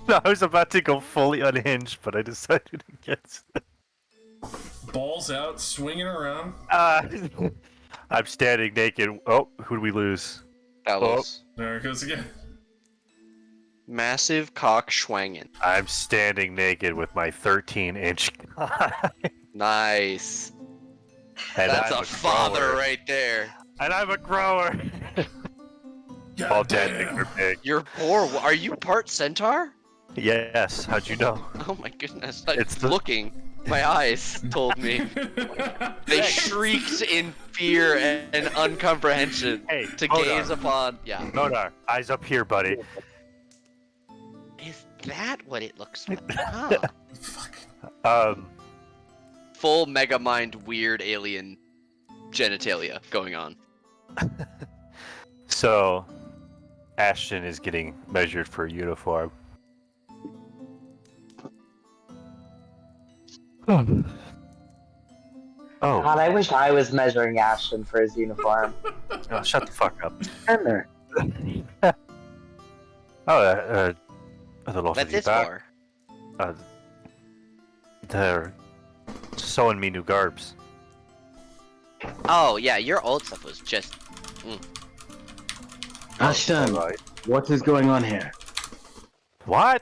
No, I was about to go fully unhinged, but I decided against it. Balls out, swinging around. I'm standing naked. Oh, who do we lose? Talos. There it goes again. Massive cock schwangin'. I'm standing naked with my 13-inch cock. Nice. And That's I'm a father grower. right there. And I'm a grower. All dead for pig. You're poor. Are you part centaur? Yes. How'd you know? Oh my goodness. It's the- looking. My eyes told me. They shrieked in fear and uncomprehension Hey, to hold gaze on. upon. Yeah. Nodar, eyes up here, buddy. Is that what it looks like? Huh. Fuck. Full mega mind weird alien genitalia going on. So, Ashton is getting measured for a uniform. Oh, God, I wish I was measuring Ashton for his uniform. oh, shut the fuck up. And there. Oh, the lot What's of you this back. for? They're sewing me new garbs. Oh yeah, your old stuff was just. Ashton, Alright. what is going on here? What?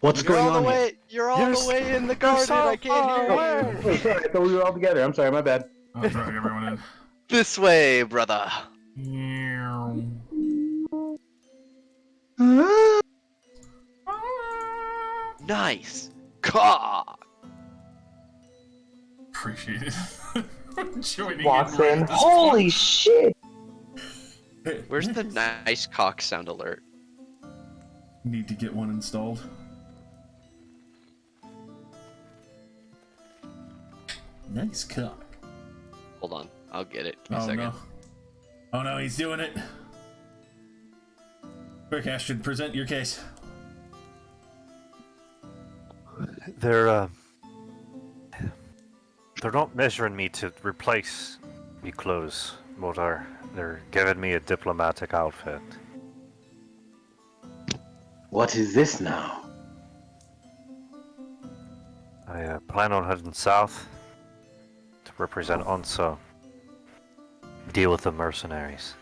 What's You're going all on the here? way. You're all the way in the garden. so I can't far hear you. away. Oh, sorry, I thought we were all together. I'm sorry, my bad. I'll drag everyone This way, brother. in. Nice. Cock. Appreciate it. Joining Walks right in. at this Holy shit! point. Where's the nice cock sound alert? Need to get one installed. Nice cock. Hold on. I'll get it. Give me a Oh second. no. Oh no, he's doing it. Quick, Ashton, present your case. They're not measuring me to replace me clothes, but they're giving me a diplomatic outfit. What is this now? I plan on heading south to represent Unso. Deal with the mercenaries.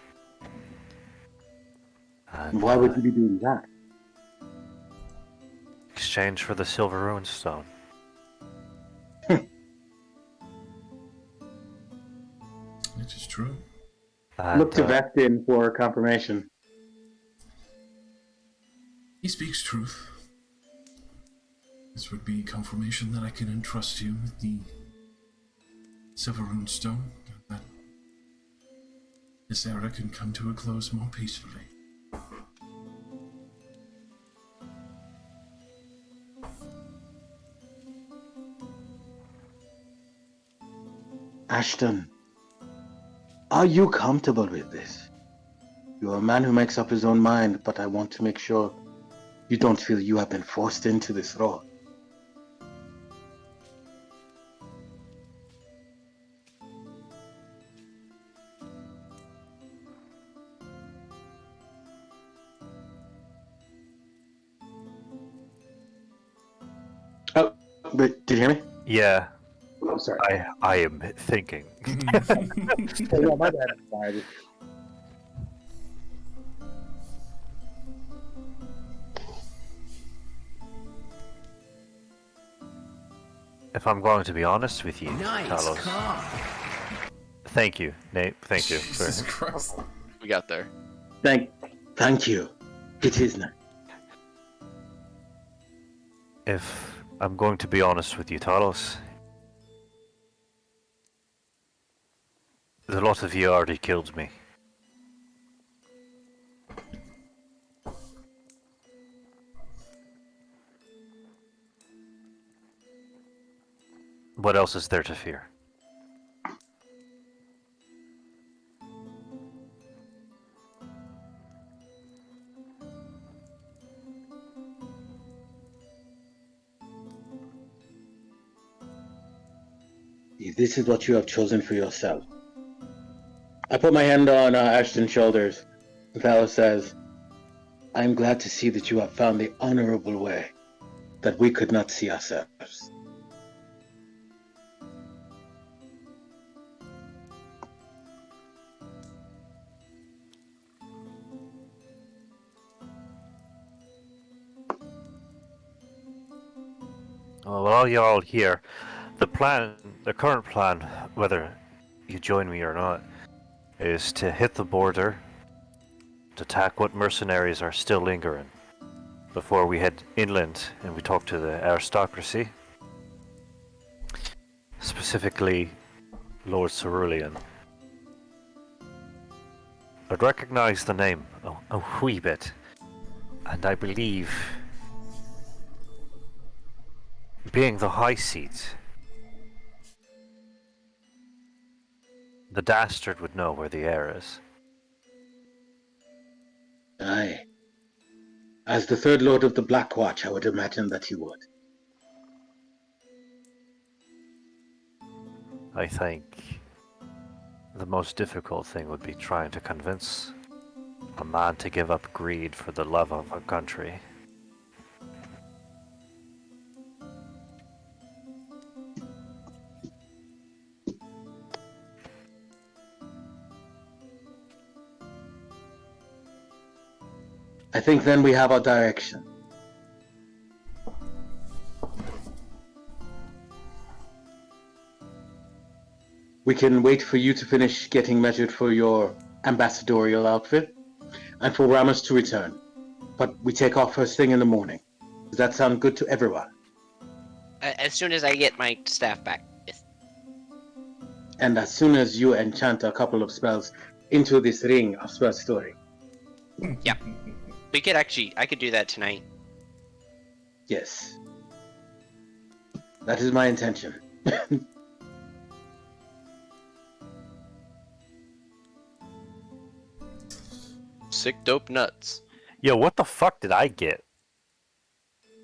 And, Why would you be doing that? exchange for the silver rune stone. Which is true. And, Look to Vestin for confirmation. He speaks truth. This would be confirmation that I can entrust you with the silver rune stone, and that this era can come to a close more peacefully. Ashton, are you comfortable with this? You're a man who makes up his own mind, but I want to make sure you don't feel you have been forced into this role. Oh, but did you hear me? yeah, I'm sorry. I am thinking. Oh, no, my bad. Sorry. If I'm going to be honest with you, Carlos. Thank you, Nate. Thank you. Jesus Christ. We got there. Thank you. It is nice. If I'm going to be honest with you, Talos, the lot of you already killed me. What else is there to fear? If this is what you have chosen for yourself. I put my hand on Ashton's shoulders. The fellow says, I am glad to see that you have found the honorable way that we could not see ourselves. Well, while you're all here, the current plan, whether you join me or not, is to hit the border, to attack what mercenaries are still lingering, before we head inland and we talk to the aristocracy, specifically Lord Cerulean. I'd recognize the name a wee bit, and I believe, being the high seat, The dastard would know where the heir is. Aye. As the third lord of the Black Watch, I would imagine that he would. I think the most difficult thing would be trying to convince a man to give up greed for the love of a country. I think then we have our direction. We can wait for you to finish getting measured for your ambassadorial outfit, and for Ramos to return. But we take off first thing in the morning. Does that sound good to everyone? As soon as I get my staff back. Yes. And as soon as you enchant a couple of spells into this ring of spell story. We could I could do that tonight. Yes. That is my intention. Sick dope nuts. Yo, what the fuck did I get?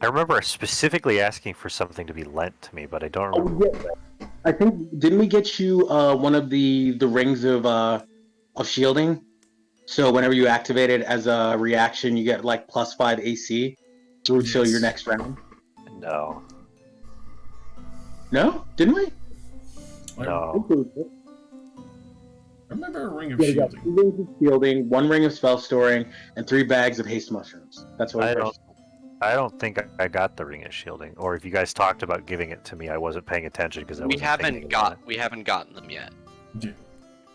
I remember specifically asking for something to be lent to me, but I don't remember. Oh, yeah. I think, didn't we get you one of the rings of shielding? So whenever you activate it as a reaction, you get like +5 AC through till your next round. No. No? Didn't we? No. I remember a ring of Yeah, you got shielding. 2 rings of shielding, 1 ring of spell storing, and 3 bags of haste mushrooms. That's what I don't think I got the ring of shielding. Or if you guys talked about giving it to me, I wasn't paying attention because I We wasn't haven't thinking about it. we haven't gotten them yet. Yeah.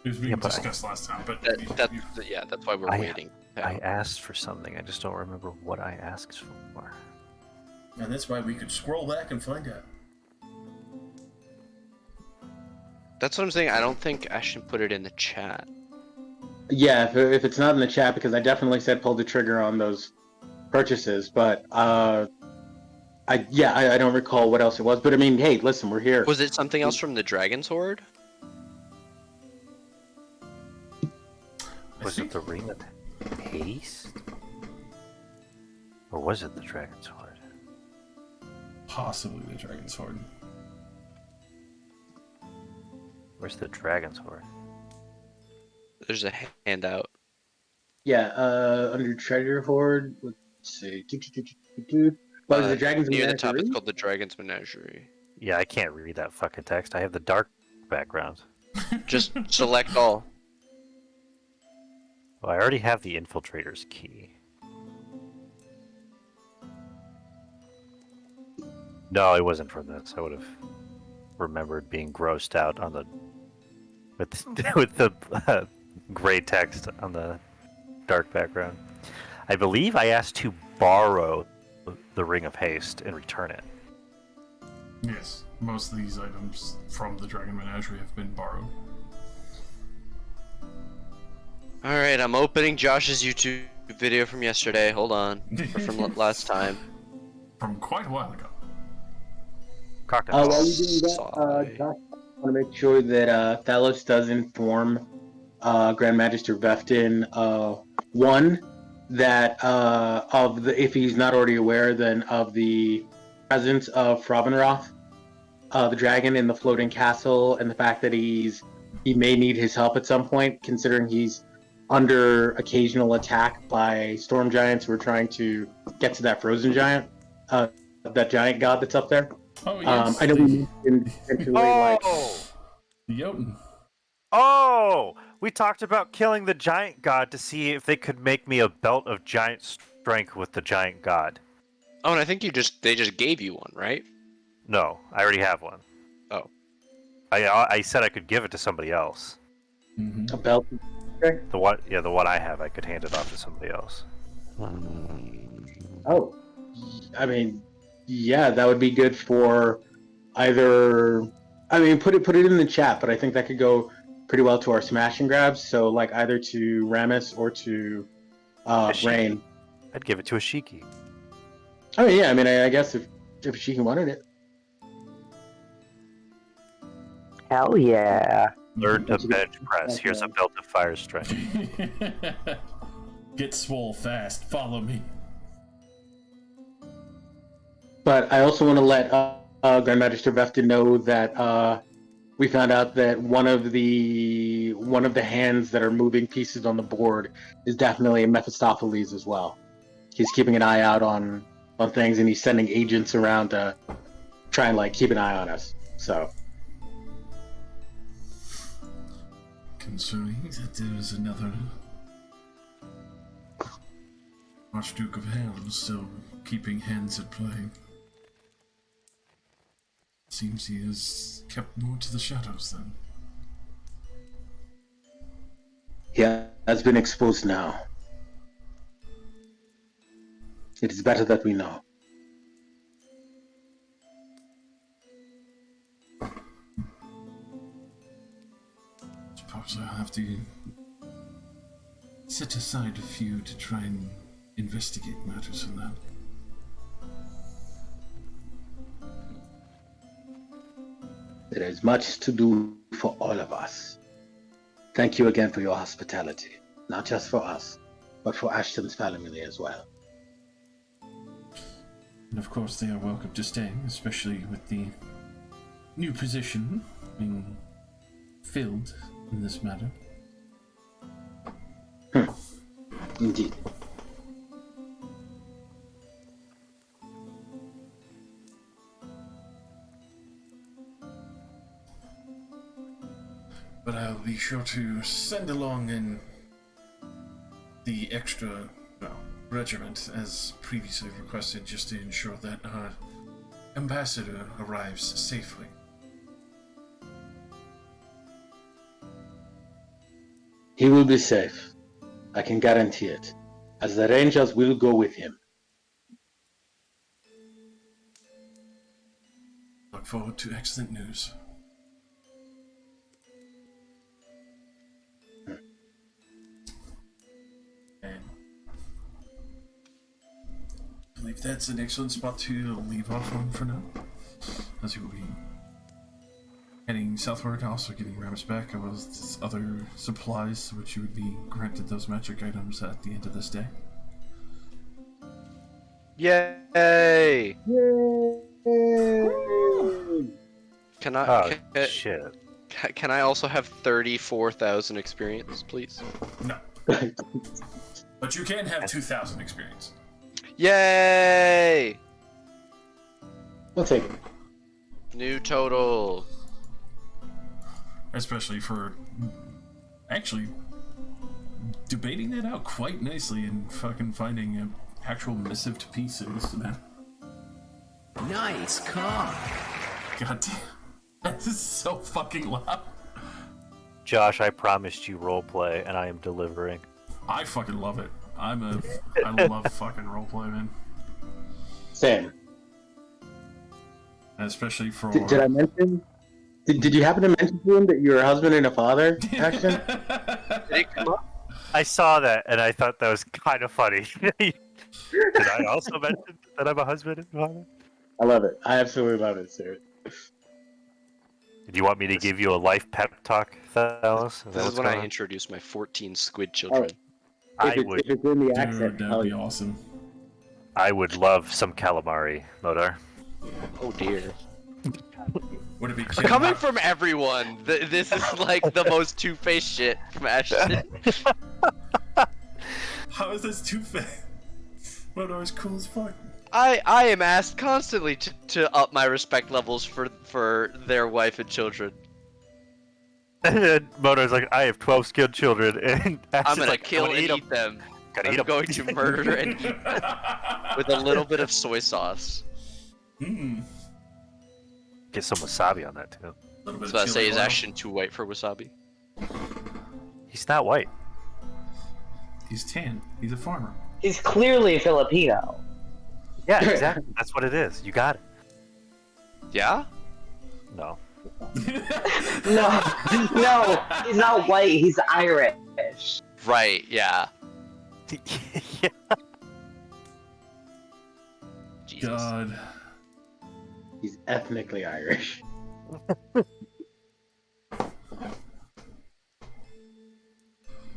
It was being Yeah, but discussed last time, but That's why we're waiting. I asked for something. I just don't remember what I asked for. and that's why we could scroll back and find out. That's what I'm saying. I don't think Ashton put it in the chat. Yeah, if it's not in the chat, because I definitely said pull the trigger on those purchases, but I don't recall what else it was. But I mean, hey, listen, we're here. Was it something else from the Dragon's Horde? Was it the ring of haste? Or was it the dragon's sword? Possibly the Dragon's Sword. Where's the dragon's sword? There's a handout. Yeah, under treasure hoard. Let's see. What was the dragon's Near the top, it's menagerie? called the Dragon's Menagerie. Yeah, I can't read that fucking text. I have the dark background. Just select all. Well, I already have the infiltrator's key. No, it wasn't from this. I would have remembered being grossed out on the with the gray text on the dark background. I believe I asked to borrow the Ring of Haste and return it. Yes, most of these items from the Dragon Menagerie have been borrowed. Alright, I'm opening Josh's YouTube video from yesterday. Hold on. Or from last time. From quite a while ago. While you're doing that, Josh, I want to make sure that Thalos does inform Grand Magister Veftin, one, that of the, if he's not already aware, then of the presence of Frobbenroth, the dragon in the floating castle, and the fact that he may need his help at some point, considering he's under occasional attack by storm giants who are trying to get to that frozen giant, that giant god that's up there. Oh, yes. I know we mentioned potentially, like... The Jotun. Oh! We talked about killing the giant god to see if they could make me a belt of giant strength with the giant god. Oh, and I think they just gave you one, right? No, I already have one. Oh. I said I could give it to somebody else. Mm-hmm. A belt? Okay. The one I have, I could hand it off to somebody else. Oh. I mean, yeah, that would be good for either... I mean, put it in the chat, but I think that could go pretty well to our smash and grabs. So, like, either to Ramus or to Rain. I'd give it to Ashiki. Oh, yeah, I mean, I guess if she wanted it. Hell yeah. Learn to bench press. Here's a belt of fire strength. Get swole fast. Follow me. But I also want to let Grand Magister Vefta know that we found out that one of the hands that are moving pieces on the board is definitely Mephistopheles as well. He's keeping an eye out on things, and he's sending agents around to try and keep an eye on us. So. Concerning that there is another Archduke of Helm still keeping hands at play. Seems he has kept more to the shadows then. He has been exposed now. It is better that we know. Suppose I'll have to set aside a few to try and investigate matters in that. There is much to do for all of us. Thank you again for your hospitality, not just for us, but for Ashton's family as well. And of course they are welcome to stay, especially with the new position being filled in this matter. Indeed. But I'll be sure to send along in the extra, regiment as previously requested, just to ensure that our ambassador arrives safely. He will be safe. I can guarantee it. As the Rangers will go with him. Look forward to excellent news. And I believe that's an excellent spot to leave off on for now, as you will be heading southward, also getting Ramus back, as well as other supplies, which you would be granted those magic items at the end of this day. Yay! Can I? Oh, can, shit. can I also have 34,000 experience, please? No. But you can have 2,000 experience. Yay! We'll take it. New total. Especially for actually debating that out quite nicely and fucking finding an actual missive to pieces. Nice car. God damn. That is so fucking loud. Josh, I promised you roleplay, and I am delivering. I fucking love it. I love fucking roleplay, man. Same. And especially for... Did I mention? Did you happen to mention to him that you're a husband and a father, Ashton? Did it come up? I saw that, and I thought that was kind of funny. Did I also mention that I'm a husband and father? I love it. I absolutely love it, sir. Do you want me to give you a life pep talk, Thalos? This is when I introduce my 14 squid children. I If would. it's in the Dude, accent, that'd be awesome. I would love some calamari, Modar. Oh dear. Would it be Coming from everyone, this is like the most two-faced shit from Ashton. How is this two-faced? What are as cool as fuck? I am asked constantly to up my respect levels for their wife and children. And then Modar's like, I have 12 skilled children, and I'm Ashton's gonna like, kill and eat 'em. eat them. Gotta I'm eat 'em. going to murder and eat them with a little bit of soy sauce. Mmm. Get some wasabi on that, too. I was about to say, is Ashton too white for wasabi? He's not white. He's tan. He's a farmer. He's clearly Filipino. Yeah, exactly. That's what it is. You got it. Yeah? No. No, no, he's not white. He's Irish. Right, yeah. Yeah. Jesus. God. He's ethnically Irish.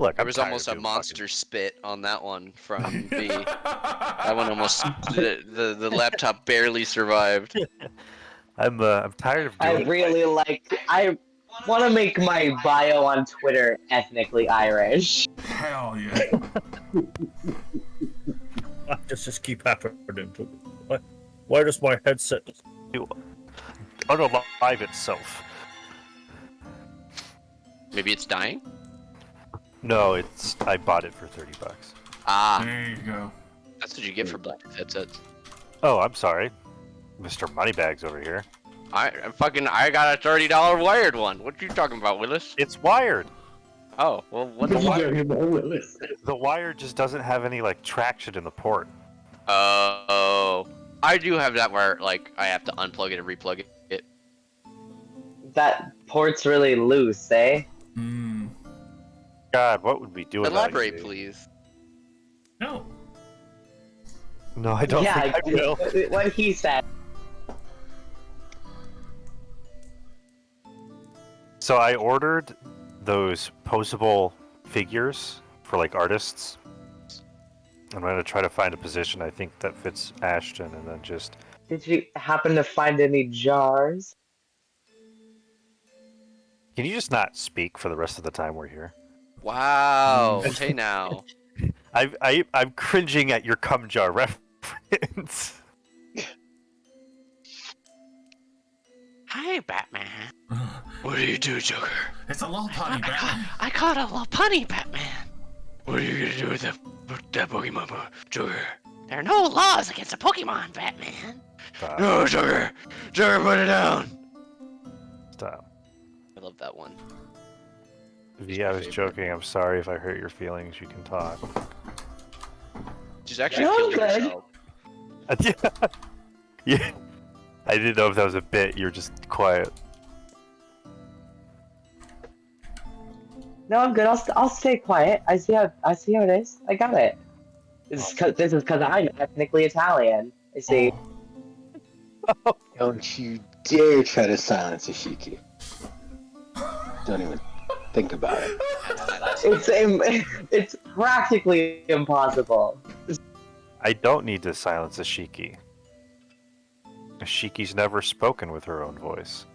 Look, There I'm was tired almost of a doing monster spit on that one from B. That one almost the laptop barely survived. I'm tired of I doing. really I want to make my bio on Twitter ethnically Irish. Hell yeah. Why does this keep happening? Why does my headset unalive itself? Maybe it's dying? No, I bought it for $30. Ah, There you go. that's what you get for Bluetooth headsets. Oh, I'm sorry, Mr. Moneybags over here. I got a $30 wired one. What are you talking about, Willis? It's wired. Oh, well, what's The wire just doesn't have any like traction in the port. Oh, I do have that where like I have to unplug it and replug it. That port's really loose, eh? Hmm. God, what would we do without Elaborate, you? please. No. No, I don't Yeah, think I will. what he said. So I ordered those posable figures for like artists. I'm gonna try to find a position I think that fits Ashton, and then just. Did you happen to find any jars? Can you just not speak for the rest of the time we're here? Wow. Hey now. I'm cringing at your cum jar reference. Hi, Batman. What do you do, Joker? It's a little potty, Batman. I caught a little punny, Batman. What are you gonna do with that Pokemon, Joker? There are no laws against a Pokemon, Batman. Stop. No, Joker! Joker, put it down! Stop. I love that one. V, I was joking. I'm sorry if I hurt your feelings. You can talk. She's actually No, killed good. herself. Yeah. I didn't know if that was a bit. You're just quiet. No, I'm good. I'll stay quiet. I see how it is. I got it. This is because I'm ethnically Italian. I see. Don't you dare try to silence Ashiki. Don't even think about it. It's practically impossible. I don't need to silence Ashiki. Ashiki's never spoken with her own voice.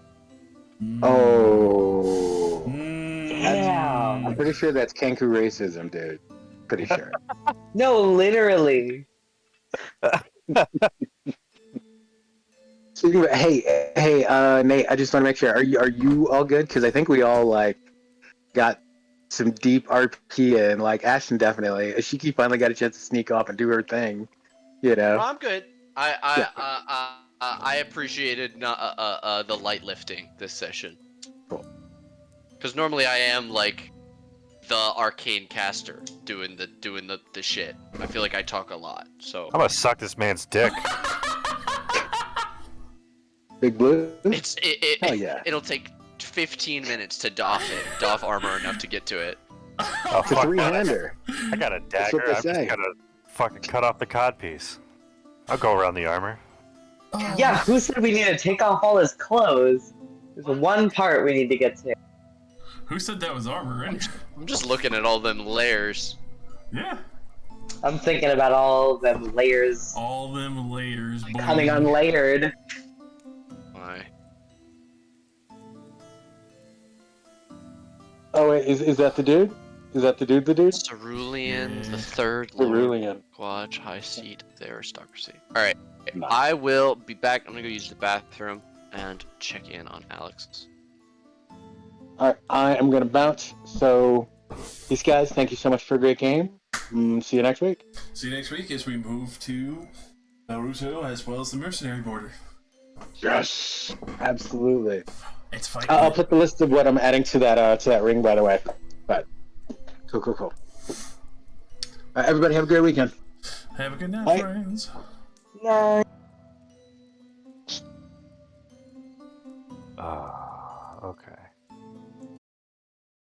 Oh. Damn. I'm pretty sure that's Kanku racism, dude. Pretty sure. No, literally. Speaking of, hey, Nate, I just want to make sure. Are you all good? Because I think we all like got some deep RP and like Ashton definitely. Ashiki finally got a chance to sneak off and do her thing. You know. I'm good. I appreciated the light lifting this session. Cool. Because normally I am like the arcane caster doing the shit. I feel like I talk a lot, so I'm gonna suck this man's dick. Big Blue. Hell yeah. It'll take 15 minutes to doff armor enough to get to it. Oh, It's a fuck that. three-hander. I got a That's what dagger. they I'm say. just gonna fucking cut off the codpiece. I'll go around the armor. Yeah, who said we need to take off all his clothes? There's one part we need to get to. Who said that was armor? Anyway? I'm just looking at all them layers. Yeah. I'm thinking about all them layers All them layers, boy. coming unlayered. Why? Oh wait, is that the dude? Is that the dude? Cerulean, Yeah. the third Lord Cerulean. Quadge, high seat of the aristocracy. Alright, I will be back. I'm gonna go use the bathroom and check in on Alex. Alright, I am gonna bounce. So, these guys, thank you so much for a great game. See you next week. See you next week as we move to Naruto as well as the mercenary border. Yes, absolutely. It's fighting. I'll put the list of what I'm adding to that ring, by the way. But cool. Everybody have a great weekend. Have a good night, Bye. friends. No. Okay.